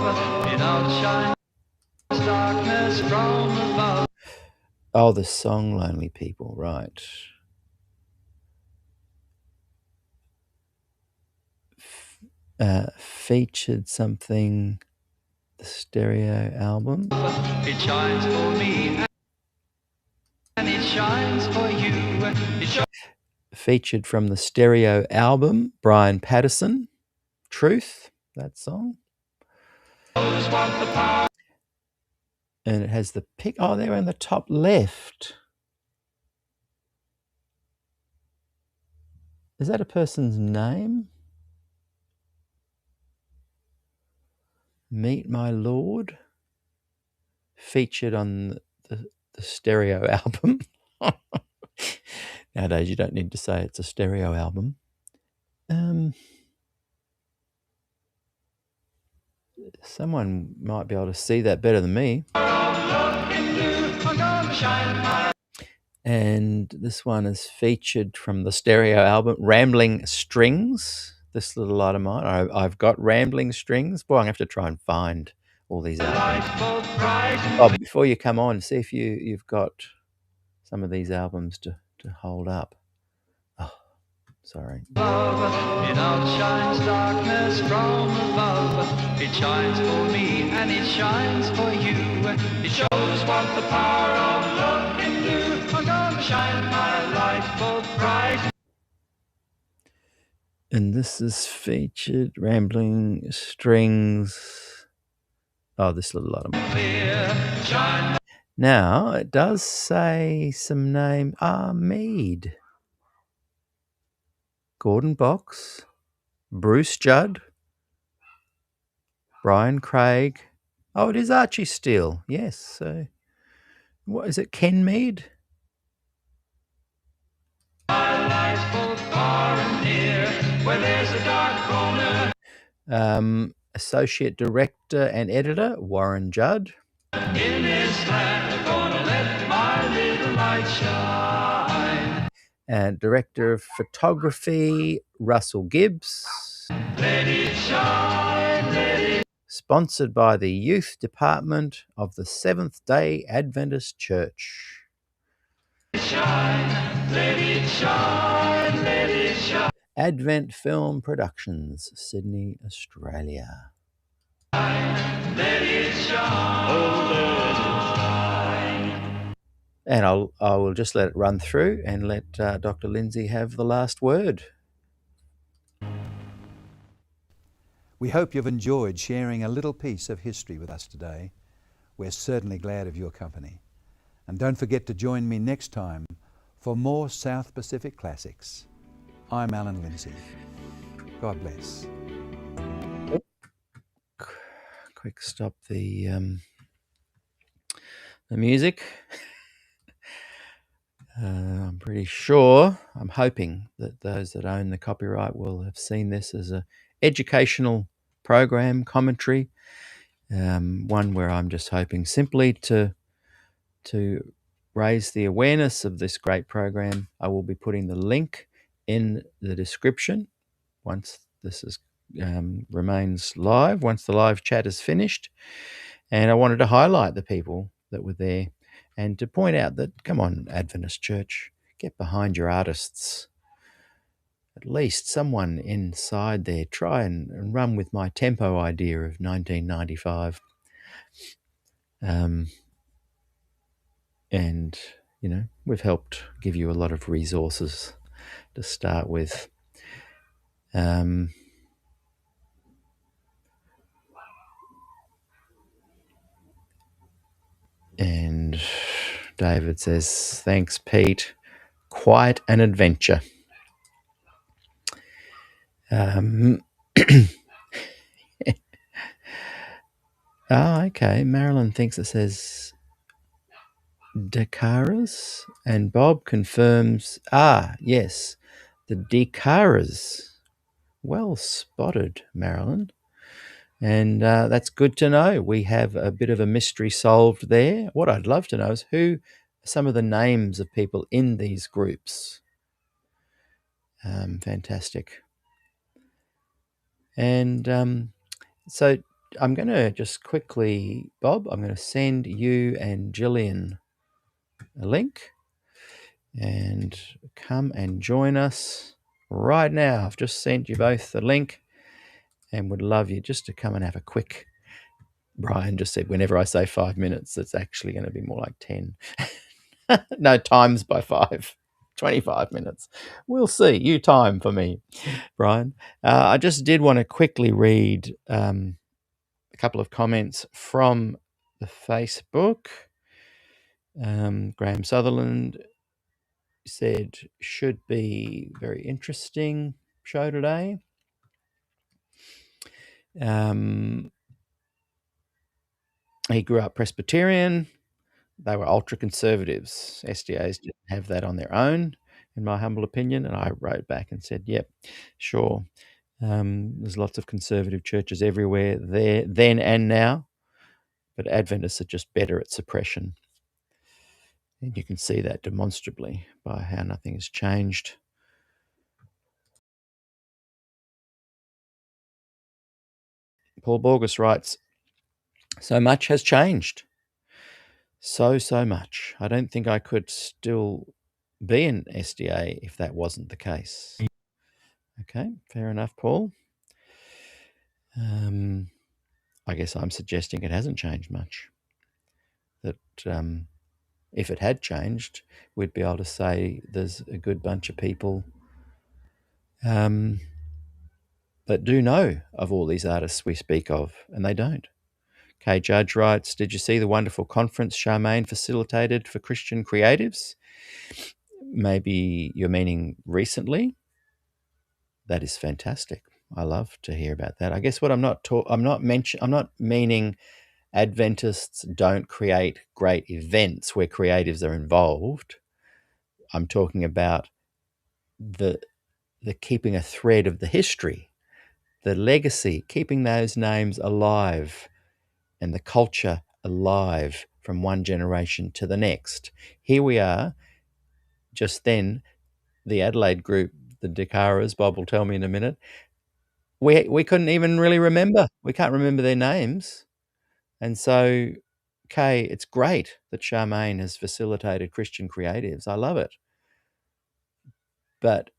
It outshines darkness from above. Oh, the song Lonely People, right. Featured something, the stereo album. It shines for me and it shines for you. Featured from the stereo album, Brian Patterson, Truth, that song. And it has the pic. Oh, there in the top left. Is that a person's name? Meet My Lord. Featured on the stereo album. Nowadays, you don't need to say it's a stereo album. Someone might be able to see that better than me. And this one is featured from the stereo album, Rambling Strings. This little light of mine. I've got Rambling Strings. Boy, I'm going to have to try and find all these albums. Oh, before you come on, see if you've got some of these albums to hold up. Oh, sorry. It outshines darkness from above. It shines for me and it shines for you. It shows what the power of love can do. I'm gonna shine my light both bright. And this is featured Rambling Strings. Oh, this little light of mine. Now, it does say some name. Mead. Gordon Box. Bruce Judd. Brian Craig. Oh, it is Archie Steele. Yes. So, what is it? Ken Mead? Associate Director and Editor, Warren Judd. In this land, I'm gonna let my little light shine. And Director of Photography, Russell Gibbs. Let it shine, let it Sponsored by the Youth Department of the Seventh-day Adventist Church. shine, let it shine, let it shine. Advent Film Productions, Sydney, Australia. Let it shine, oh, let it shine. And I will just let it run through and let Dr. Lindsay have the last word. We hope you've enjoyed sharing a little piece of history with us today. We're certainly glad of your company. And don't forget to join me next time for more South Pacific Classics. I'm Alan Lindsay. God bless. Quick stop the music. I'm pretty sure, I'm hoping that those that own the copyright will have seen this as an educational program, commentary, one where I'm just hoping simply to raise the awareness of this great program. I will be putting the link in the description once this is remains live, once the live chat is finished. And I wanted to highlight the people that were there and to point out that, come on, Adventist Church, get behind your artists. At least someone inside there, try and run with my tempo idea of 1995. And, you know, we've helped give you a lot of resources to start with. And David says, thanks, Pete. Quite an adventure. Okay. Marilyn thinks it says Dakaras, and Bob confirms, yes, the Dakaras. Well spotted, Marilyn. And that's good to know. We have a bit of a mystery solved there. What I'd love to know is who are some of the names of people in these groups. Fantastic. And so I'm going to just quickly, Bob, I'm going to send you and Gillian a link and come and join us right now. I've just sent you both the link and would love you just to come and have a quick. Brian just said, whenever I say 5 minutes, it's actually going to be more like 10. No, times by 5. 25 minutes. We'll see. You time for me, Brian. I just did want to quickly read a couple of comments from the Facebook. Graham Sutherland said, should be very interesting show today. He grew up Presbyterian, They were ultra conservatives. SDAs didn't have that on their own, in my humble opinion. And I wrote back and said, yep, sure. There's lots of conservative churches everywhere there, then and now, but Adventists are just better at suppression. And you can see that demonstrably by how nothing has changed. Paul Borges writes, so much has changed. So much. I don't think I could still be an SDA if that wasn't the case. Okay, fair enough, Paul. I guess I'm suggesting it hasn't changed much. That if it had changed, we'd be able to say there's a good bunch of people that do know of all these artists we speak of, and they don't. Kay Judge writes, did you see the wonderful conference Charmaine facilitated for Christian creatives? Maybe you're meaning recently. That is fantastic. I love to hear about that. I guess what I'm not meaning Adventists don't create great events where creatives are involved. I'm talking about the keeping a thread of the history, the legacy, keeping those names alive and the culture alive from one generation to the next. Here we are, just then, the Adelaide group, the Dakaras, Bob will tell me in a minute, we couldn't even really remember. We can't remember their names. And so, Kay, it's great that Charmaine has facilitated Christian creatives. I love it. But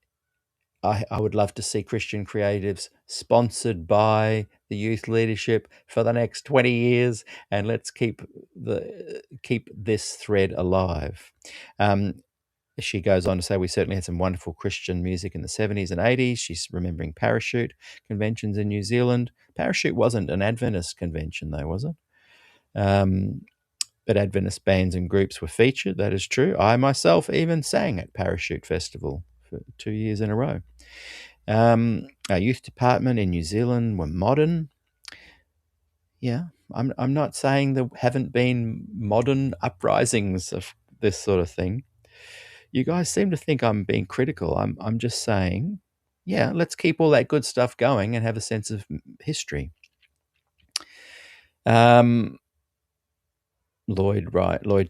I would love to see Christian creatives sponsored by the youth leadership for the next 20 years, and let's keep this thread alive. She goes on to say, we certainly had some wonderful Christian music in the 70s and 80s. She's remembering Parachute conventions in New Zealand. Parachute wasn't an Adventist convention, though, was it? But Adventist bands and groups were featured. That is true. I myself even sang at Parachute Festival for 2 years in a row. Our youth department in New Zealand were modern. Yeah, I'm not saying there haven't been modern uprisings of this sort of thing. You guys seem to think I'm being critical. I'm just saying, yeah, let's keep all that good stuff going and have a sense of history. Lloyd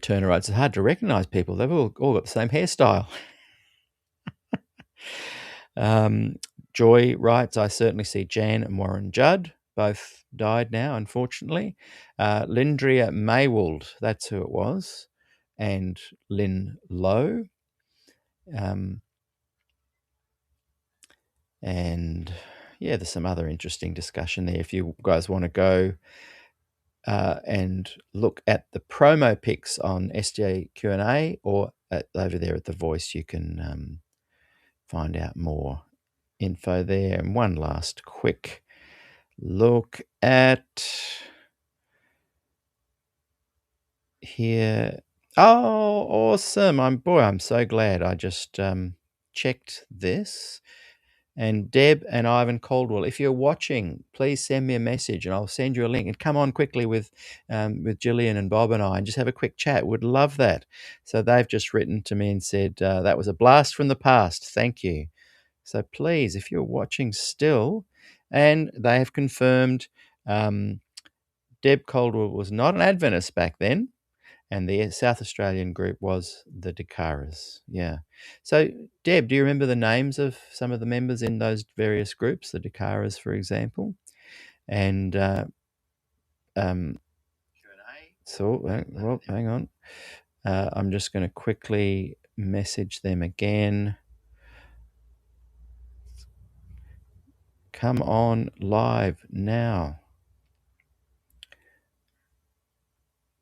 Turner writes, it's hard to recognise people. They've all got the same hairstyle. Joy writes, I certainly see Jan and Warren Judd. Both died now, unfortunately. Lindria Maywald, that's who it was, and Lynn Lowe. And yeah, there's some other interesting discussion there. If you guys want to go and look at the promo pics on SDAQ&A or over there at The Voice, you can find out more info there. And one last quick look at here. Oh, awesome. I'm so glad I just checked this. And Deb and Ivan Caldwell, if you're watching, please send me a message and I'll send you a link. And come on quickly with Gillian and Bob and I and just have a quick chat. Would love that. So they've just written to me and said, that was a blast from the past. Thank you. So please, if you're watching still, and they have confirmed Deb Caldwell was not an Adventist back then. And the South Australian group was the Dakaras. Yeah. So, Deb, do you remember the names of some of the members in those various groups, the Dakaras, for example? And well, hang on. I'm just going to quickly message them again. Come on live now.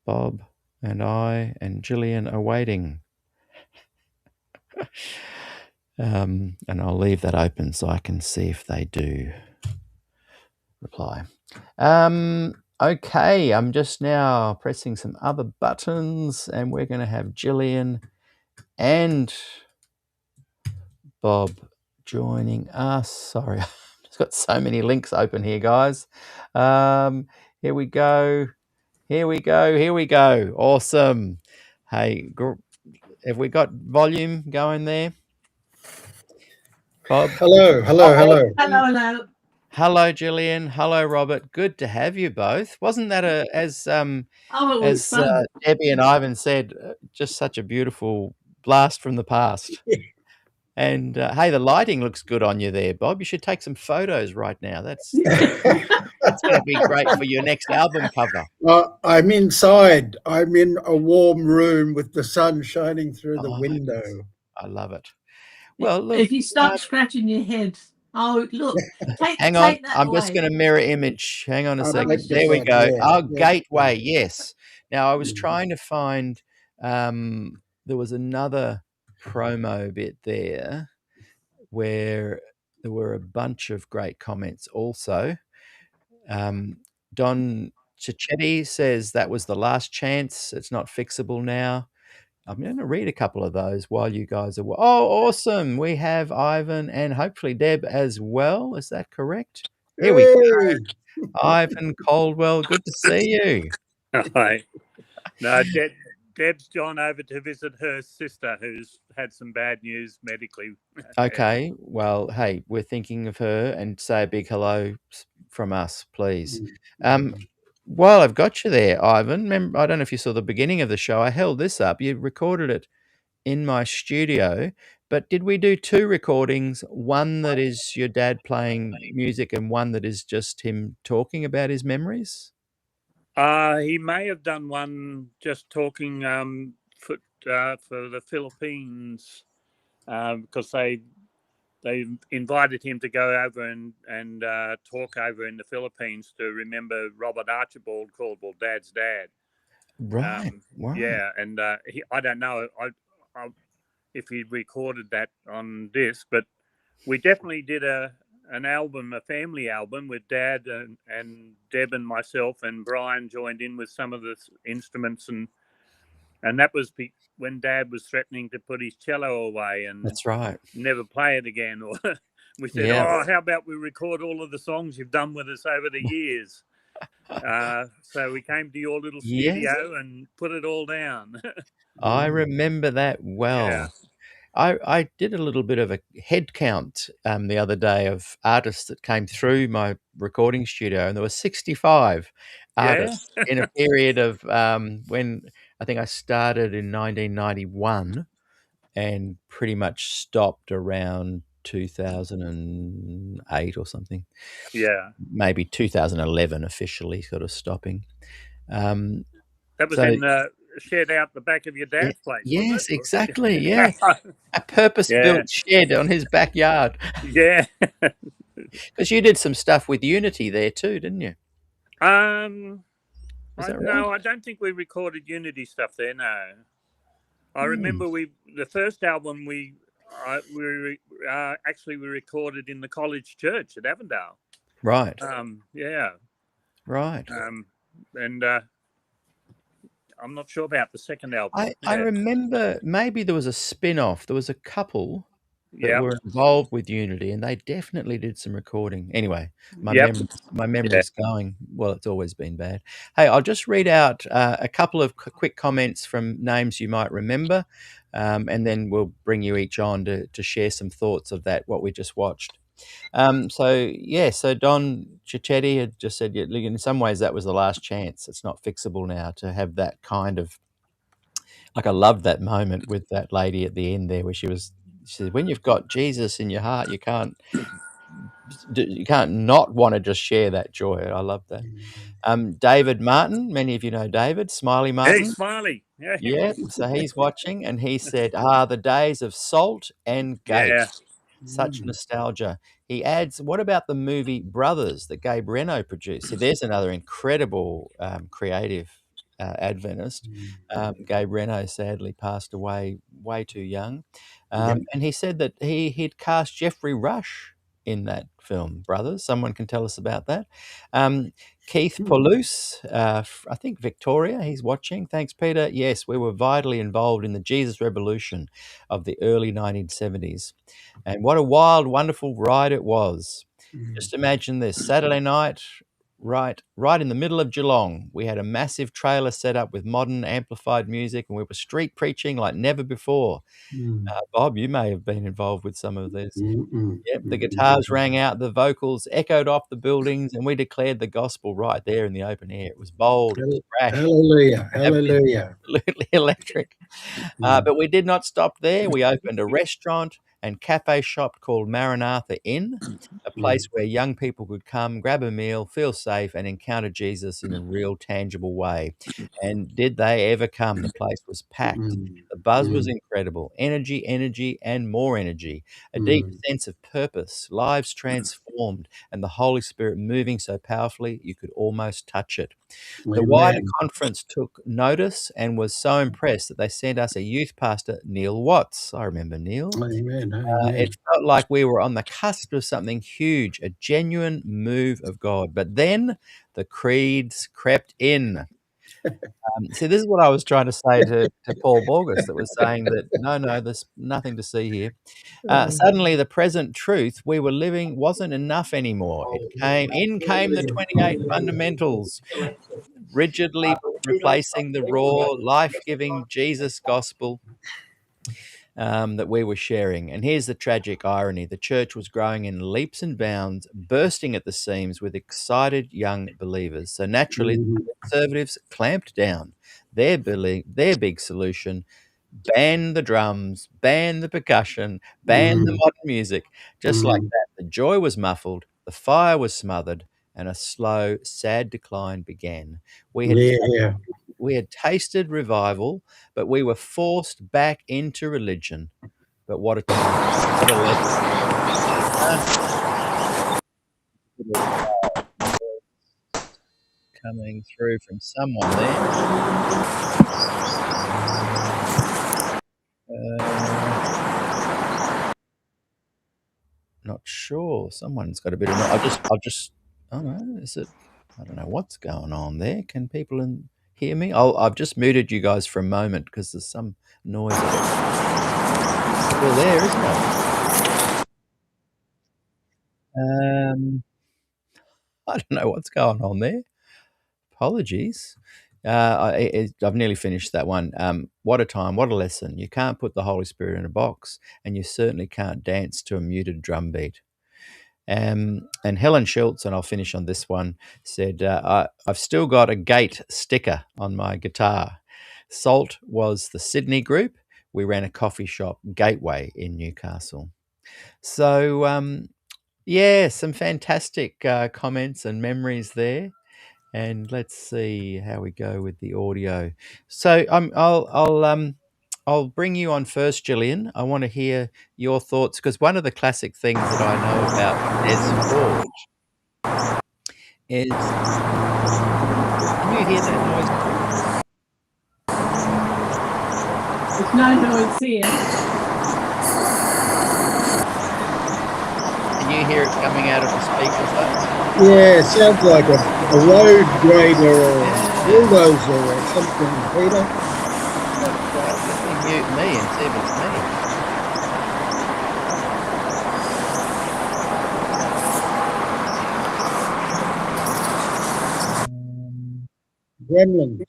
Bob and I and Gillian are waiting. And I'll leave that open so I can see if they do reply. Okay, I'm just now pressing some other buttons and we're going to have Gillian and Bob joining us. Sorry, I've just got so many links open here, guys. Here we go. Here we go. Here we go. Awesome. Hey, have we got volume going there? Bob? Hello. Awesome. Hello. Hello, Gillian. Hello, Robert. Good to have you both. Wasn't that as Oh, it was as fun. Debbie and Ivan said, just such a beautiful blast from the past? And hey, the lighting looks good on you there, Bob. You should take some photos right now. That's going to be great for your next album cover. I'm inside. I'm in a warm room with the sun shining through the window. I love it. Well, look. If you start scratching your head, oh, look. Hang on. Take that I'm away. just going to mirror image. Hang on a second. beg There your we go. pardon, yeah, yeah. Gateway. Yes. Now, I was trying to find, there was another promo bit there where there were a bunch of great comments also. Don Cicchetti says that was the last chance. It's not fixable now. I'm going to read a couple of those while you guys are. Oh, awesome. We have Ivan and hopefully Deb as well. Is that correct? Here we go. Ivan Caldwell, good to see you. Hi. No, Deb's gone over to visit her sister who's had some bad news medically. Okay. Well, hey, we're thinking of her, and say a big hello from us, please. While I've got you there, Ivan, remember, I don't know if you saw the beginning of the show. I held this up. You recorded it in my studio, but did we do two recordings? One that is your dad playing music and one that is just him talking about his memories? He may have done one just talking for the Philippines because they invited him to go over and talk over in the Philippines to remember Robert Archibald Caldwell, Dad's dad. Right. Wow. Yeah, and I don't know if he recorded that on this, but we definitely did an album, a family album with Dad and Deb and myself, and Brian joined in with some of the instruments, and that was when Dad was threatening to put his cello away and That's right. never play it again. Or we said, Yeah. how about we record all of the songs you've done with us over the years? So we came to your little studio and put it all down. I remember that well. Yeah. I did a little bit of a head count the other day of artists that came through my recording studio, and there were 65 artists in a period of when I think I started in 1991 and pretty much stopped around 2008 or something. Yeah. Maybe 2011 officially sort of stopping. That was shed out the back of your dad's place, wasn't it? Yes, exactly. Yeah. A purpose-built shed on his backyard. Yeah. Because you did some stuff with Unity there too, didn't you? No, right? I don't think we recorded Unity stuff there. No, I remember the first album we recorded in the college church at Avondale. Right. Yeah. Right. And I'm not sure about the second album. I remember maybe there was a spin-off. There was a couple that were involved with Unity, and they definitely did some recording. Anyway, my memory's going. Well, it's always been bad. Hey, I'll just read out a couple of quick comments from names you might remember, and then we'll bring you each on to share some thoughts of what we just watched. So Don Cicchetti had just said, in some ways that was the last chance. It's not fixable now to have that kind of, like, I loved that moment with that lady at the end there where she said, when you've got Jesus in your heart, you can't not want to just share that joy. I love that. David Martin, many of you know David, Smiley Martin. Hey, Smiley. Yeah, so he's watching, and he said, the days of Salt and Gate. Yeah. Such nostalgia. He adds, what about the movie Brothers that Gabe Reno produced? See, there's another incredible creative Adventist. Gabe Reno sadly passed away way too young. And he said that he'd cast Jeffrey Rush in that film, Brothers. Someone can tell us about that. Keith Paulus, I think Victoria, he's watching. Thanks, Peter. Yes, we were vitally involved in the Jesus Revolution of the early 1970s. And what a wild, wonderful ride it was. Just imagine this, Saturday night, right in the middle of Geelong. We had a massive trailer set up with modern amplified music, and we were street preaching like never before. Bob, you may have been involved with some of this. Yep, the guitars rang out, the vocals echoed off the buildings, and we declared the gospel right there in the open air. It was bold, it was brash. Hallelujah, It was hallelujah. absolutely electric. But we did not stop there. We opened a restaurant and cafe shop called Maranatha Inn, a place where young people could come, grab a meal, feel safe, and encounter Jesus in a real, tangible way. And did they ever come? The place was packed. The buzz was incredible. Energy, energy, and more energy. A deep sense of purpose, lives transformed, and the Holy Spirit moving so powerfully you could almost touch it. The wider Amen. conference took notice and was so impressed that they sent us a youth pastor, Neil Watts. I remember Neil. Amen. Amen. It felt like we were on the cusp of something huge, a genuine move of God. But then the creeds crept in. See, this is what I was trying to say to Paul Borges, that was saying that, no, there's nothing to see here. Suddenly, the present truth we were living wasn't enough anymore. In came the 28 fundamentals, rigidly replacing the raw, life-giving Jesus gospel that we were sharing. And here's the tragic irony. The church was growing in leaps and bounds, bursting at the seams with excited young believers. So naturally, the conservatives clamped down. Their big solution: ban the drums, ban the percussion, ban the modern music. Just like that, the joy was muffled, the fire was smothered, and a slow, sad decline began. We had tasted revival, but we were forced back into religion. But what a time, what a lesson. Coming through from someone there. Not sure. Someone's got a bit of. I'll just. Oh no, is it? I don't know what's going on there. Can people hear me? I've just muted you guys for a moment because there's some noise. Still there, isn't it? I don't know what's going on there. Apologies. I've nearly finished that one. What a time, what a lesson. You can't put the Holy Spirit in a box, and you certainly can't dance to a muted drum beat. And Helen Schultz, and I'll finish on this one, said, I've still got a gate sticker on my guitar. SALT was the Sydney group. We ran a coffee shop, Gateway, in Newcastle. So, yeah, some fantastic comments and memories there. And let's see how we go with the audio. So I'll bring you on first, Gillian. I want to hear your thoughts, because one of the classic things that I know about Des Forge is, can you hear that noise? There's no noise here. Can you hear it coming out of the speakers though? Yeah, it sounds like a road grader or bulldozer or something, Peter. Let me mute me and see if it's me. Gremlins.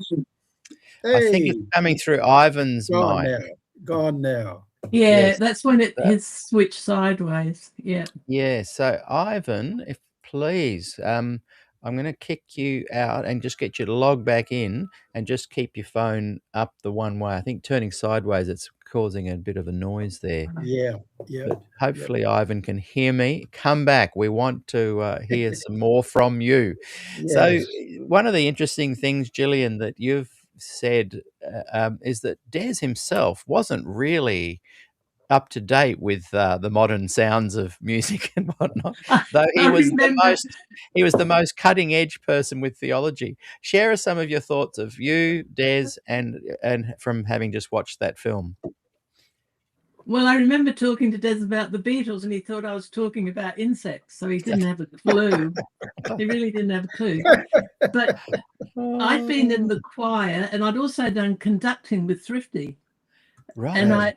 Hey. I think it's coming through Ivan's mic. Gone now. Yeah, Yes. that's when it has switched sideways. Yeah. Yeah. So Ivan, if please, I'm going to kick you out and just get you to log back in and just keep your phone up the one way. I think turning sideways, it's causing a bit of a noise there. Yeah. But hopefully Ivan can hear me. Come back. We want to hear some more from you. Yes. So one of the interesting things, Gillian, that you've said is that Des himself wasn't really up to date with the modern sounds of music and whatnot, though he was the most cutting edge person with theology. Share us some of your thoughts of you, Des, and from having just watched that film. Well, I remember talking to Des about the Beatles, and he thought I was talking about insects, so he didn't have a clue. He really didn't have a clue. But I'd been in the choir, and I'd also done conducting with Thrifty. Right. And I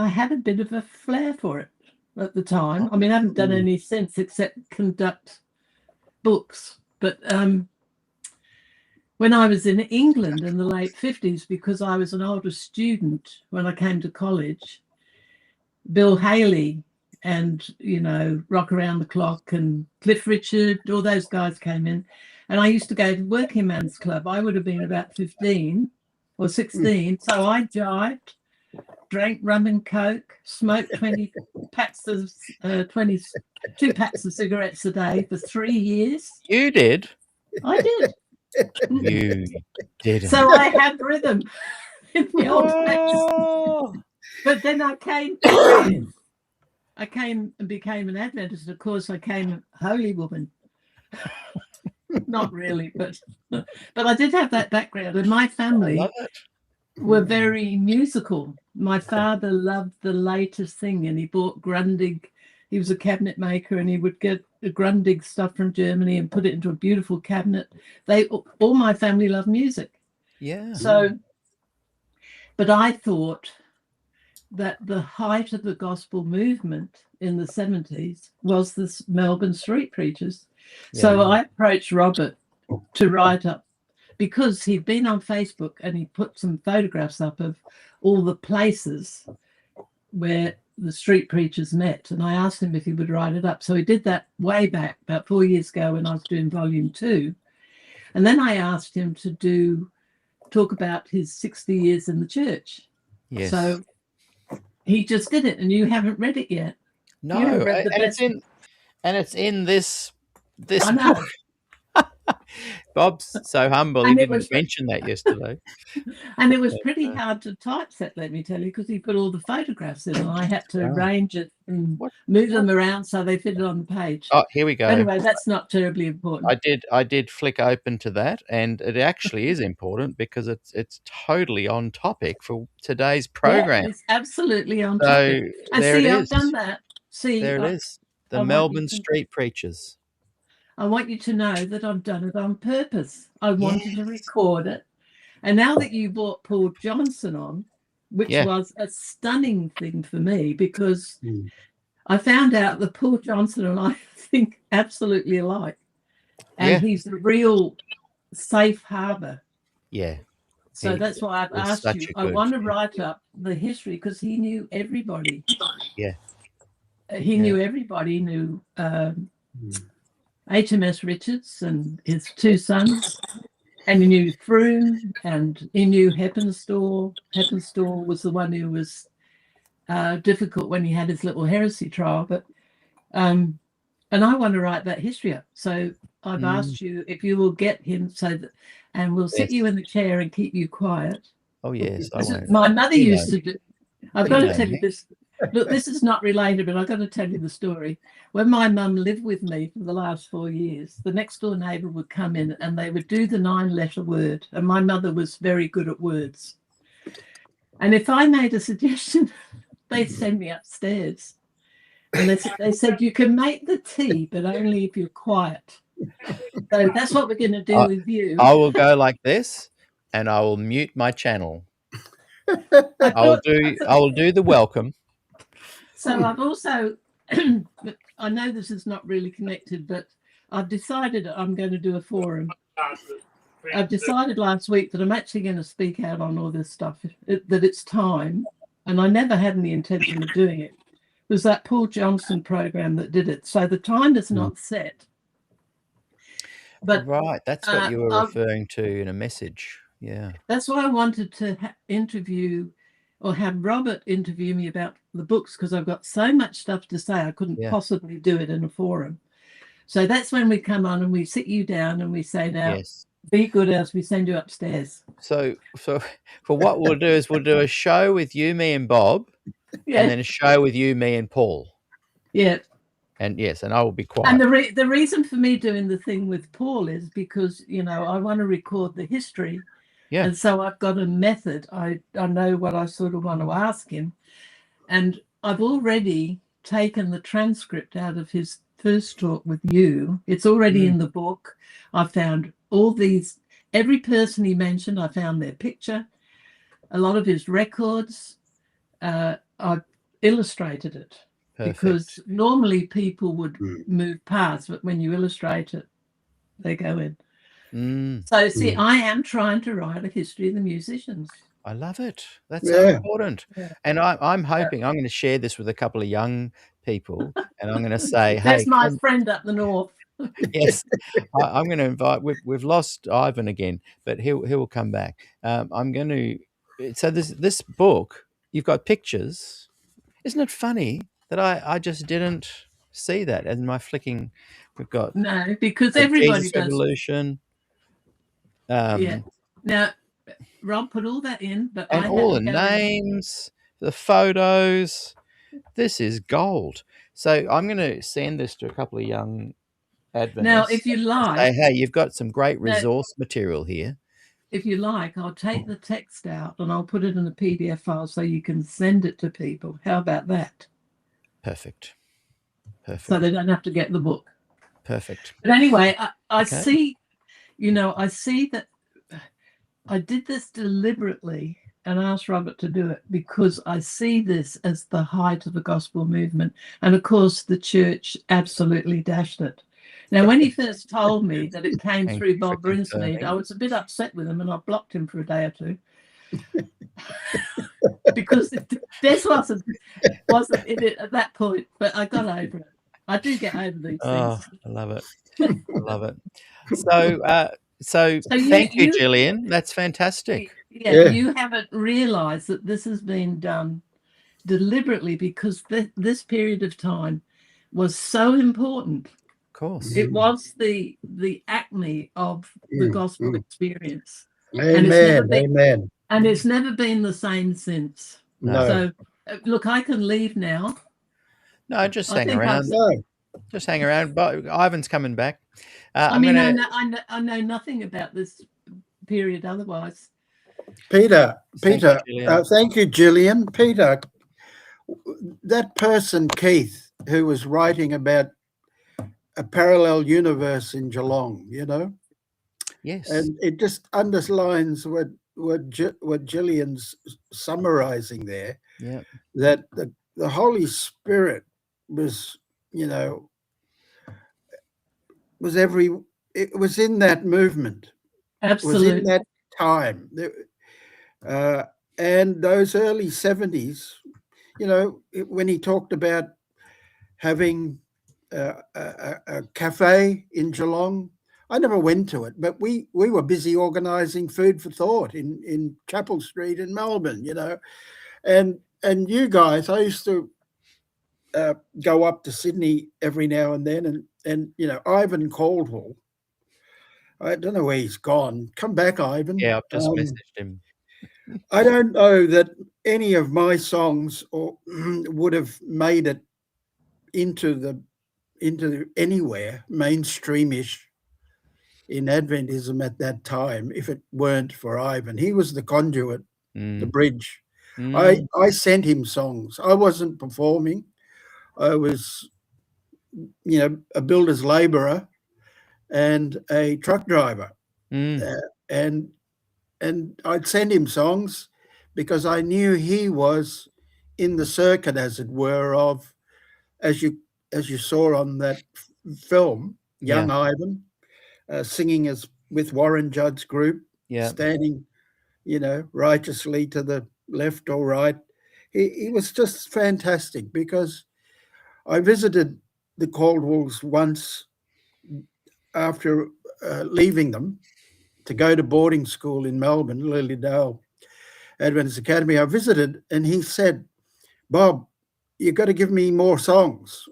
had a bit of a flair for it at the time. I mean, I haven't done any since except conduct books. But when I was in England in the late 50s, because I was an older student when I came to college, Bill Haley and, Rock Around the Clock and Cliff Richard, all those guys came in. And I used to go to Working Man's Club. I would have been about 15 or 16. So I jived, drank rum and coke, smoked 22 packs of cigarettes a day for 3 years. You did? I did. You did. So I had rhythm in the old days. But then I came and became an Adventist. Of course, I came a holy woman. Not really, but I did have that background. And my family were very musical. My father loved the latest thing, and he bought Grundig. He was a cabinet maker, and he would get the Grundig stuff from Germany and put it into a beautiful cabinet. All my family loved music. Yeah. So, but I thought that the height of the gospel movement in the 70s was the Melbourne street preachers. Yeah. So I approached Robert to write up, because he'd been on Facebook and he put some photographs up of all the places where the street preachers met. And I asked him if he would write it up. So he did that way back about 4 years ago when I was doing volume 2. And then I asked him to talk about his 60 years in the church. Yes. So he just did it, and you haven't read it yet. No, and it's in this I know. book. Bob's so humble, he didn't mention that yesterday. And it was pretty hard to typeset, let me tell you, because he put all the photographs in, and I had to arrange it and move them around so they fitted on the page. Oh, here we go. Anyway, that's not terribly important. I did flick open to that, and it actually is important because it's totally on topic for today's program. Yeah, it's absolutely on topic. And there it is. I've done that. There it is. The Melbourne Street Preachers. I want you to know that I've done it on purpose. I wanted to record it. And now that you brought Paul Johnson on, which was a stunning thing for me, because I found out that Paul Johnson and I think absolutely alike. And he's the real safe harbour. Yeah. So that's why I've asked you. I want to write up the history, because he knew everybody. Yeah. He knew everybody. He knew HMS Richards and his 2 sons, and he knew Froome, and he knew Heppenstall. Heppenstall was the one who was difficult when he had his little heresy trial. But and I want to write that history up. So I've asked you if you will get him, and we'll sit you in the chair and keep you quiet. Oh yes, I won't. My mother used to do. I've got to tell you this. Look, this is not related, but I've got to tell you the story. When my mum lived with me for the last 4 years, the next door neighbour would come in and they would do the 9-letter word. And my mother was very good at words. And if I made a suggestion, they'd send me upstairs. And they said, you can make the tea, but only if you're quiet. So that's what we're going to do with you. I will go like this, and I will mute my channel. I will do the welcome. So I've also, I know this is not really connected, but I've decided I'm going to do a forum. I've decided last week that I'm actually going to speak out on all this stuff, that it's time, and I never had any intention of doing it. It was that Paul Johnson program that did it. So the time is not set. But right, that's what you were referring to in a message. Yeah. That's why I wanted to interview or have Robert interview me about the books, because I've got so much stuff to say I couldn't possibly do it in a forum. So that's when we come on and we sit you down and we say, now, be good, else we send you upstairs. So for what we'll do is we'll do a show with you, me and Bob, and then a show with you, me and Paul. Yeah. And yes, and I will be quiet. And the reason for me doing the thing with Paul is because, I want to record the history. Yeah. And so I've got a method. I know what I sort of want to ask him. And I've already taken the transcript out of his first talk with you. It's already in the book. I found every person he mentioned, I found their picture, a lot of his records. I've illustrated it. Perfect. Because normally people would move past, but when you illustrate it, they go in. Mm. So see, I am trying to write a history of the musicians. I love it. That's so important. And I'm hoping I'm going to share this with a couple of young people, and I'm going to say, That's hey, my come. friend up the north. Yes, I'm going to invite. We've lost Ivan again, but he'll come back. I'm going to. So this book, you've got pictures. Isn't it funny that I just didn't see that in my flicking? We've got No, because the everybody Jesus does. Revolution. Yeah. Now, Rob put all that in, but And I all the had to go in. names, the photos. This is gold. So I'm going to send this to a couple of young Adventists. Now, if you and like, say, hey, you've got some great No. resource material here. if you like, I'll take the text out and I'll put it in a PDF file so you can send it to people. How about that? Perfect. So they don't have to get the book. Perfect. But anyway, I Okay. see, I see that I did this deliberately and asked Robert to do it because I see this as the height of the gospel movement. And of course, the church absolutely dashed it. Now, when he first told me that it came Thank through you for Bob Brinsmead, confirming. I was a bit upset with him and I blocked him for a day or two. Because Des wasn't in it at that point, but I got over it. I do get over these things. I love it. I love it. So thank you, Gillian. That's fantastic. Yeah, you haven't realised that this has been done deliberately because this period of time was so important. Of course. It was the acme of the gospel experience. Amen. And it's never been the same since. No. So, look, I can leave now. No, just hang around. Just hang around. But Ivan's coming back. I know nothing about this period otherwise. Peter, thank you, Gillian. Peter, that person, Keith, who was writing about a parallel universe in Geelong, Yes. And it just underlines what Gillian's summarizing there. Yeah. That the Holy Spirit was, it was in that movement. Absolutely. It was in that time. And those early 70s, when he talked about having a cafe in Geelong, I never went to it, but we were busy organising Food for Thought in Chapel Street in Melbourne, and you guys, I used to go up to Sydney every now and then, and Ivan Caldwell, I don't know where he's gone. Come back, Ivan. Yeah, I've just messaged him. I don't know that any of my songs would have made it into anywhere mainstreamish in Adventism at that time if it weren't for Ivan. He was the conduit, the bridge. I sent him songs. I wasn't performing. I was, a builder's labourer and a truck driver. And I'd send him songs because I knew he was in the circuit, as it were, of, as you saw on that film, young Ivan, singing with Warren Judd's group, standing, righteously to the left or right. He was just fantastic because I visited the Caldwells once after leaving them to go to boarding school in Melbourne, Lilydale Adventist Academy. I visited and he said, Bob, you've got to give me more songs.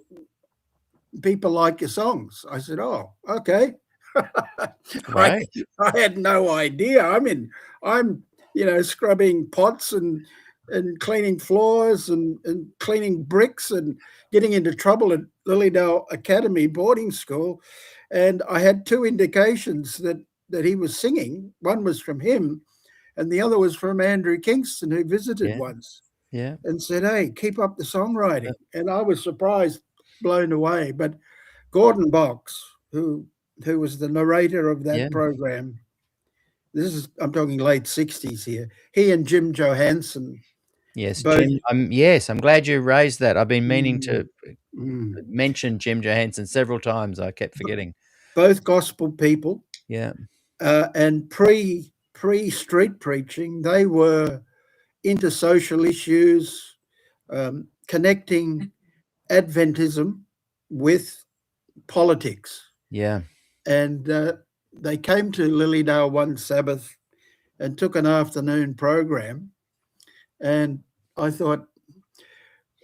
People like your songs. I said, oh, okay. Right. I had no idea. I'm scrubbing pots and cleaning floors and cleaning bricks and getting into trouble at Lilydale Academy boarding school. And I had two indications that he was singing. One was from him and the other was from Andrew Kingston, who visited once and said, hey, keep up the songwriting. And I was surprised, blown away. But Gordon Box, who was the narrator of that program, I'm talking late 60s here, he and Jim Johansson. Yes, both, Jim. I'm glad you raised that. I've been meaning to mention Jim Johansson several times. I kept forgetting. both gospel people. Yeah. And pre street preaching, they were into social issues, connecting Adventism with politics. Yeah. And they came to Lilydale one Sabbath and took an afternoon program. And I thought,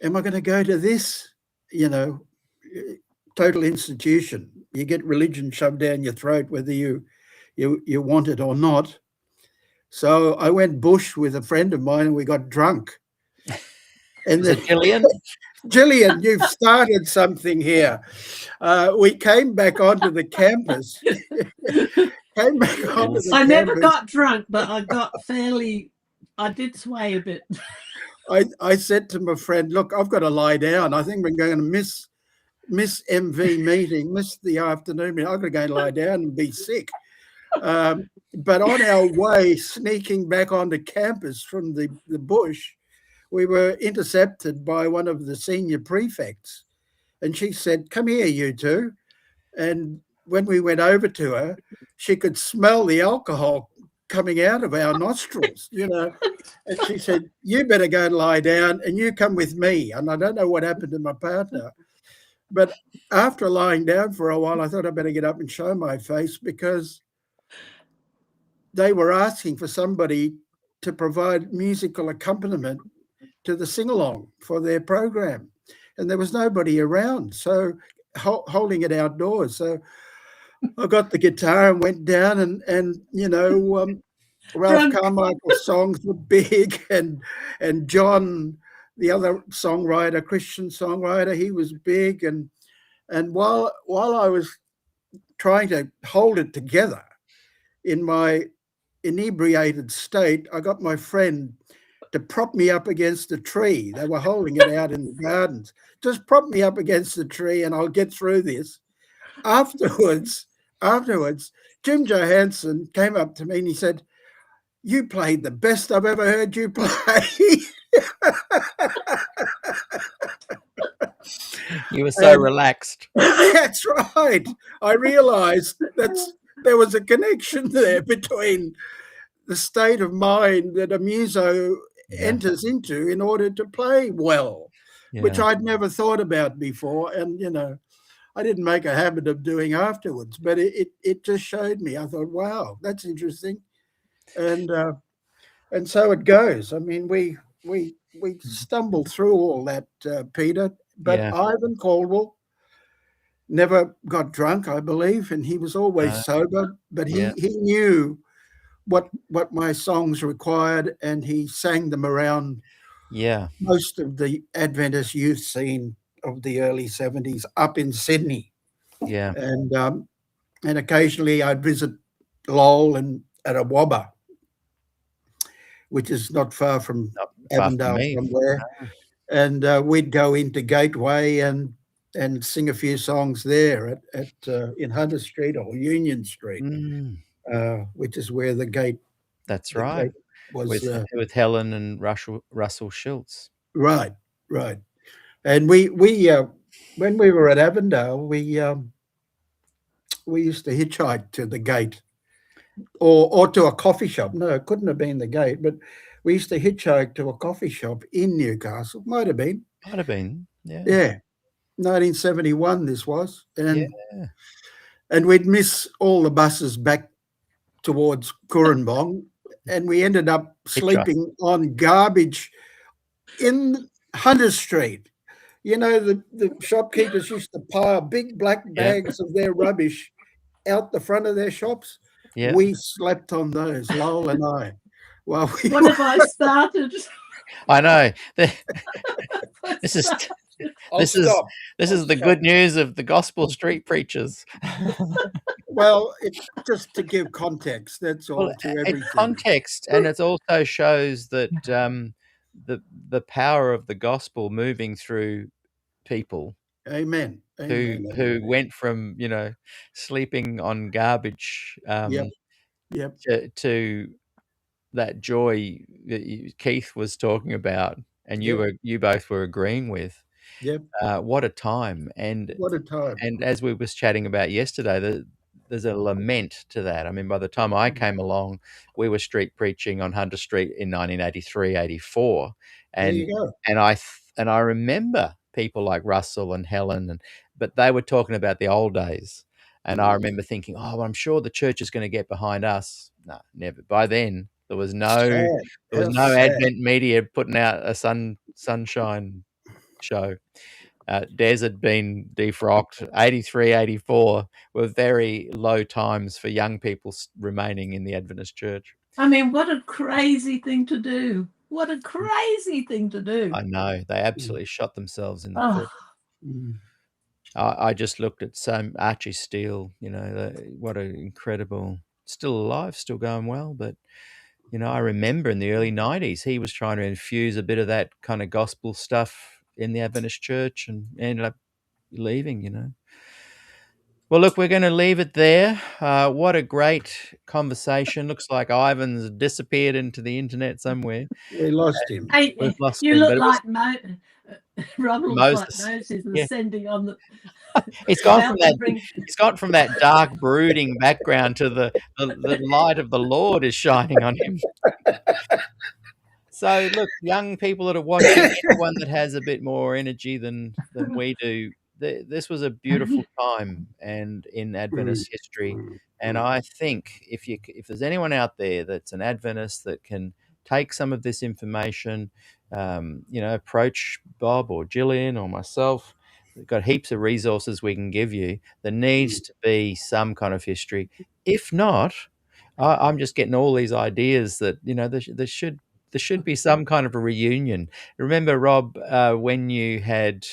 am I going to go to this? You know, total institution. You get religion shoved down your throat, whether you want it or not. So I went bush with a friend of mine and we got drunk. And Was it Gillian? Gillian, you've started something here. We came back onto the campus. I never got drunk, but I did sway a bit. I said to my friend, look, I've got to lie down. I think we're going to miss MV meeting, miss the afternoon meeting. I've got to go and lie down and be sick. But on our way, sneaking back onto campus from the bush, we were intercepted by one of the senior prefects. And she said, come here, you two. And when we went over to her, she could smell the alcohol coming out of our nostrils, you know. And she said, you better go and lie down and you come with me. And I don't know what happened to my partner. But after lying down for a while, I thought I'd better get up and show my face, because they were asking for somebody to provide musical accompaniment to the sing-along for their program. And there was nobody around, so holding it outdoors. So I got the guitar and went down and you know, Ralph Carmichael's songs were big, and John, the other songwriter, Christian songwriter, he was big. And while I was trying to hold it together in my inebriated state, I got my friend to prop me up against a tree. They were holding it out in the gardens. Just prop me up against the tree and I'll get through this. Afterwards, Jim Johansson came up to me and he said, you played the best I've ever heard you play. You were so relaxed. That's right. I realized there was a connection there between the state of mind that a muso enters into in order to play well, which I'd never thought about before. And, you know, I didn't make a habit of doing afterwards, but it just showed me. I thought, wow, that's interesting. And so it goes. I mean, we stumbled through all that, Peter, but Ivan Caldwell never got drunk, I believe, and he was always sober, but he knew what my songs required, and he sang them around most of the Adventist youth scene of the early 70s up in Sydney. And occasionally I'd visit Lowell and at Awabba, which is not far from Avondale somewhere. And we'd go into Gateway and sing a few songs there at in Hunter Street or Union Street. Which is where the gate. That's right. Was with Helen and Russell Schultz. Right. And we when we were at Avondale, we used to hitchhike to the gate, or to a coffee shop. No, it couldn't have been the gate, but we used to hitchhike to a coffee shop in Newcastle. Might have been. Yeah. 1971 this was, and we'd miss all the buses back towards Coorambong, and we ended up sleeping on garbage in Hunter Street. You know, the shopkeepers used to pile big black bags of their rubbish out the front of their shops. We slept on those, Lowell and I. Well, what have I started? I know. This is the good news of the gospel street preachers. Well, it's just to give context. That's all to everything. It's context, and it also shows that the power of the gospel moving through people. Amen. Who went from, you know, sleeping on garbage to that joy that Keith was talking about, and you both were agreeing with. Yep. What a time. And What a time. as we was chatting about yesterday, there's a lament to that. I mean, by the time I came along, we were street preaching on Hunter Street in 1983, 84. There you go. And I remember people like Russell and Helen, but they were talking about the old days. And I remember thinking, oh, well, I'm sure the church is going to get behind us. No, never. By then, there was no sad. Advent media putting out a sunshine show. Des had been defrocked. 83, 84 were very low times for young people remaining in the Adventist church. I mean, what a crazy thing to do. What a crazy thing to do. I know. They absolutely shot themselves in the foot. I just looked at Archie Steele, what an incredible, still alive, still going well. But, I remember in the early 90s, he was trying to infuse a bit of that kind of gospel stuff in the Adventist church and ended up leaving. Well, look, we're going to leave it there. What a great conversation. Looks like Ivan's disappeared into the internet somewhere. We lost him. Hey, We've lost you him, look but like Rob looks Moses. like Moses and Yeah. sending on the. It's gone from that dark, brooding background to the light of the Lord is shining on him. So, look, young people that are watching, anyone that has a bit more energy than we do, this was a beautiful time and in Adventist history. And I think if there's anyone out there that's an Adventist that can take some of this information, approach Bob or Gillian or myself. We've got heaps of resources we can give you. There needs to be some kind of history. If not, I'm just getting all these ideas that there should be some kind of a reunion. Remember, Rob, when you had,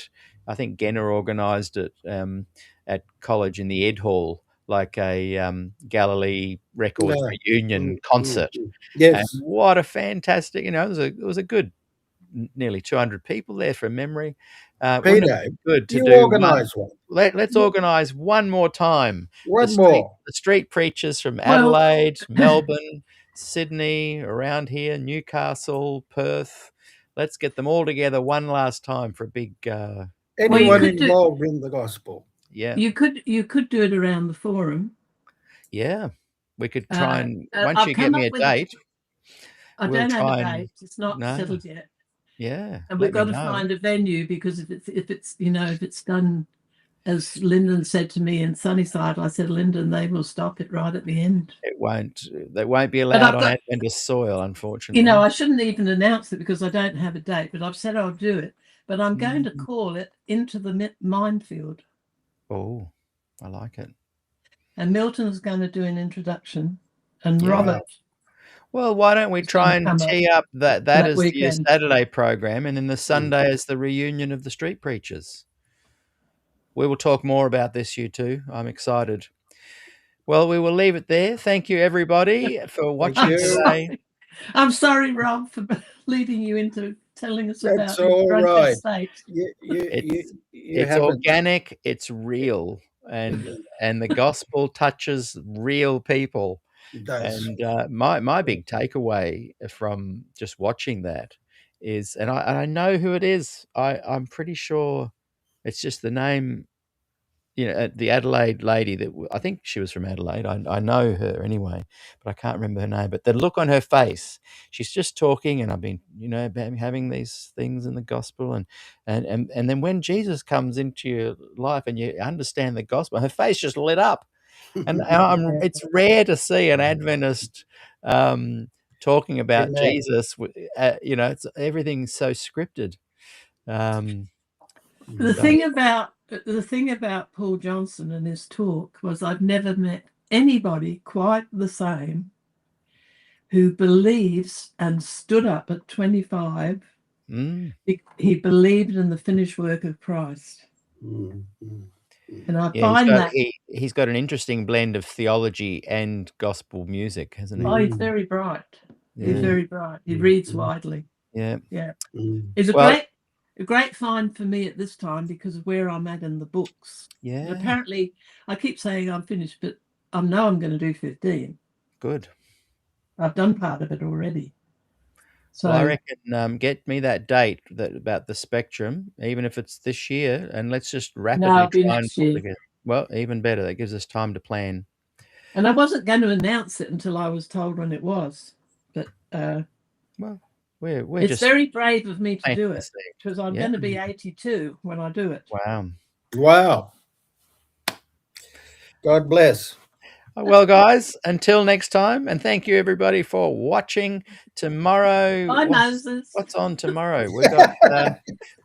I think Genna organised it at college in the Ed Hall, like a Galilee Records reunion concert. Yes. And what a fantastic, it was a good nearly 200 people there from memory. Wouldn't it be good to do organise one? Let's organise one more time. One more. The street preachers from Adelaide, Melbourne, Sydney, around here, Newcastle, Perth. Let's get them all together one last time for a big. Anyone involved in the gospel. Yeah. You could do it around the forum. Yeah, we could try and once I've you get me a come up date. I we'll don't have try a and- date. It's not No. settled yet. Yeah, And let we've got me to know. find a venue because if it's done as Lyndon said to me in Sunnyside, I said, Lyndon, they will stop it right at the end. They won't be allowed on Adventist soil, unfortunately. I shouldn't even announce it because I don't have a date, but I've said I'll do it. But I'm going to call it Into the Minefield. Oh, I like it. And Milton's going to do an introduction. And Yeah. Robert. Well, why don't we try and tee up that as your weekend. Saturday program, and then the Sunday is the reunion of the street preachers. We will talk more about this, you two. I'm excited. Well, we will leave it there. Thank you, everybody, for watching today. I'm sorry, Rob, for leading you into telling us That's about all the drunken right. state. It's organic, it's real, and the gospel touches real people. It does. And my big takeaway from just watching that is, and I know who it is. I'm pretty sure it's just the name, the Adelaide lady that I think she was from Adelaide. I know her anyway, but I can't remember her name. But the look on her face, she's just talking, and I've been, having these things in the gospel, and then when Jesus comes into your life and you understand the gospel, her face just lit up. And it's rare to see an Adventist talking about Jesus. It's everything's so scripted. The thing about Paul Johnson and his talk was I've never met anybody quite the same who believes and stood up at 25. He believed in the finished work of Christ. And I find that he's got an interesting blend of theology and gospel music, hasn't he? Oh, he's very bright. He's very bright. He reads widely. Yeah. It's a great find for me at this time because of where I'm at in the books. Yeah. And apparently, I keep saying I'm finished, but I know I'm going to do 15. Good. I've done part of it already. So Well, I reckon get me that date about the Spectrum, even if it's this year, and let's just rapidly it'll be try and next pull year. together. Well, even better. That gives us time to plan. And I wasn't going to announce it until I was told when it was. But well, we're it's just very brave of me to do it, fantastic. because I'm Yeah. going to be 82 when I do it. Wow. Wow. God bless. Well, guys, until next time, and thank you everybody for watching. Tomorrow, Bye, Moses. what's on tomorrow? We've got.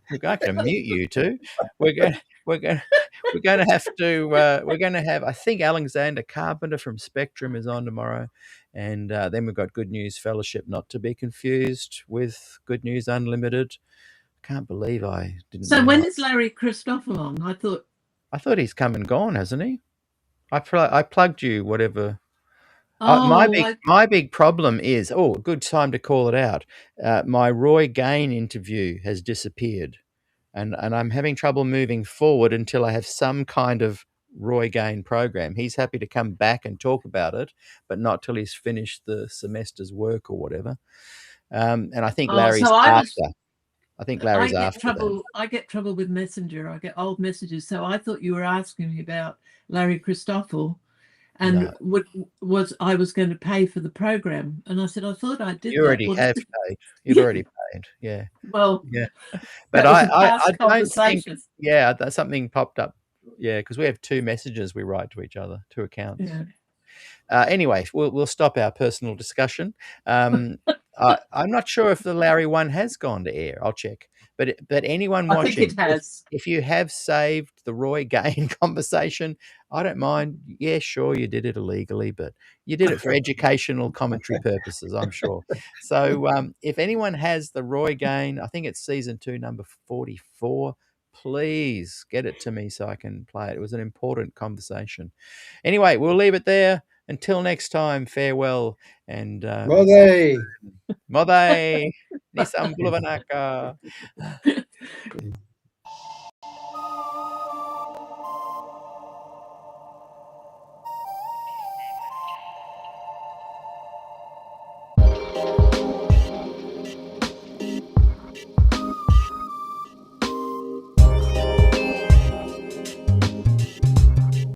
We're going to mute you too. We're going to have. I think Alexander Carpenter from Spectrum is on tomorrow, and then we've got Good News Fellowship, not to be confused with Good News Unlimited. Can't believe I didn't. So when is Larry Christoffel on? I thought he's come and gone, hasn't he? I plugged you, whatever. Oh, my big problem is, a good time to call it out. My Roy Gain interview has disappeared, and I'm having trouble moving forward until I have some kind of Roy Gain program. He's happy to come back and talk about it, but not till he's finished the semester's work or whatever. And I think Larry's after. I think Larry's after that. I get trouble with Messenger. I get old messages. So I thought you were asking me about Larry Christoffel, and I was going to pay for the program. And I said, I thought I did. You already have paid. You've already paid. Yeah. Well, yeah. But I don't think. Yeah, something popped up. Yeah, because we have two messages we write to each other, two accounts. Yeah. Anyway, we'll stop our personal discussion. I'm not sure if the Larry one has gone to air. I'll check. But anyone watching, I think it has. If you have saved the Roy Gain conversation, I don't mind. Yeah, sure, you did it illegally, but you did it for educational commentary purposes, I'm sure. So if anyone has the Roy Gain, I think it's season 2, number 44, please get it to me so I can play it. It was an important conversation. Anyway, we'll leave it there. Until next time, farewell. And Mode. Mode. Nisam Bulavanaka.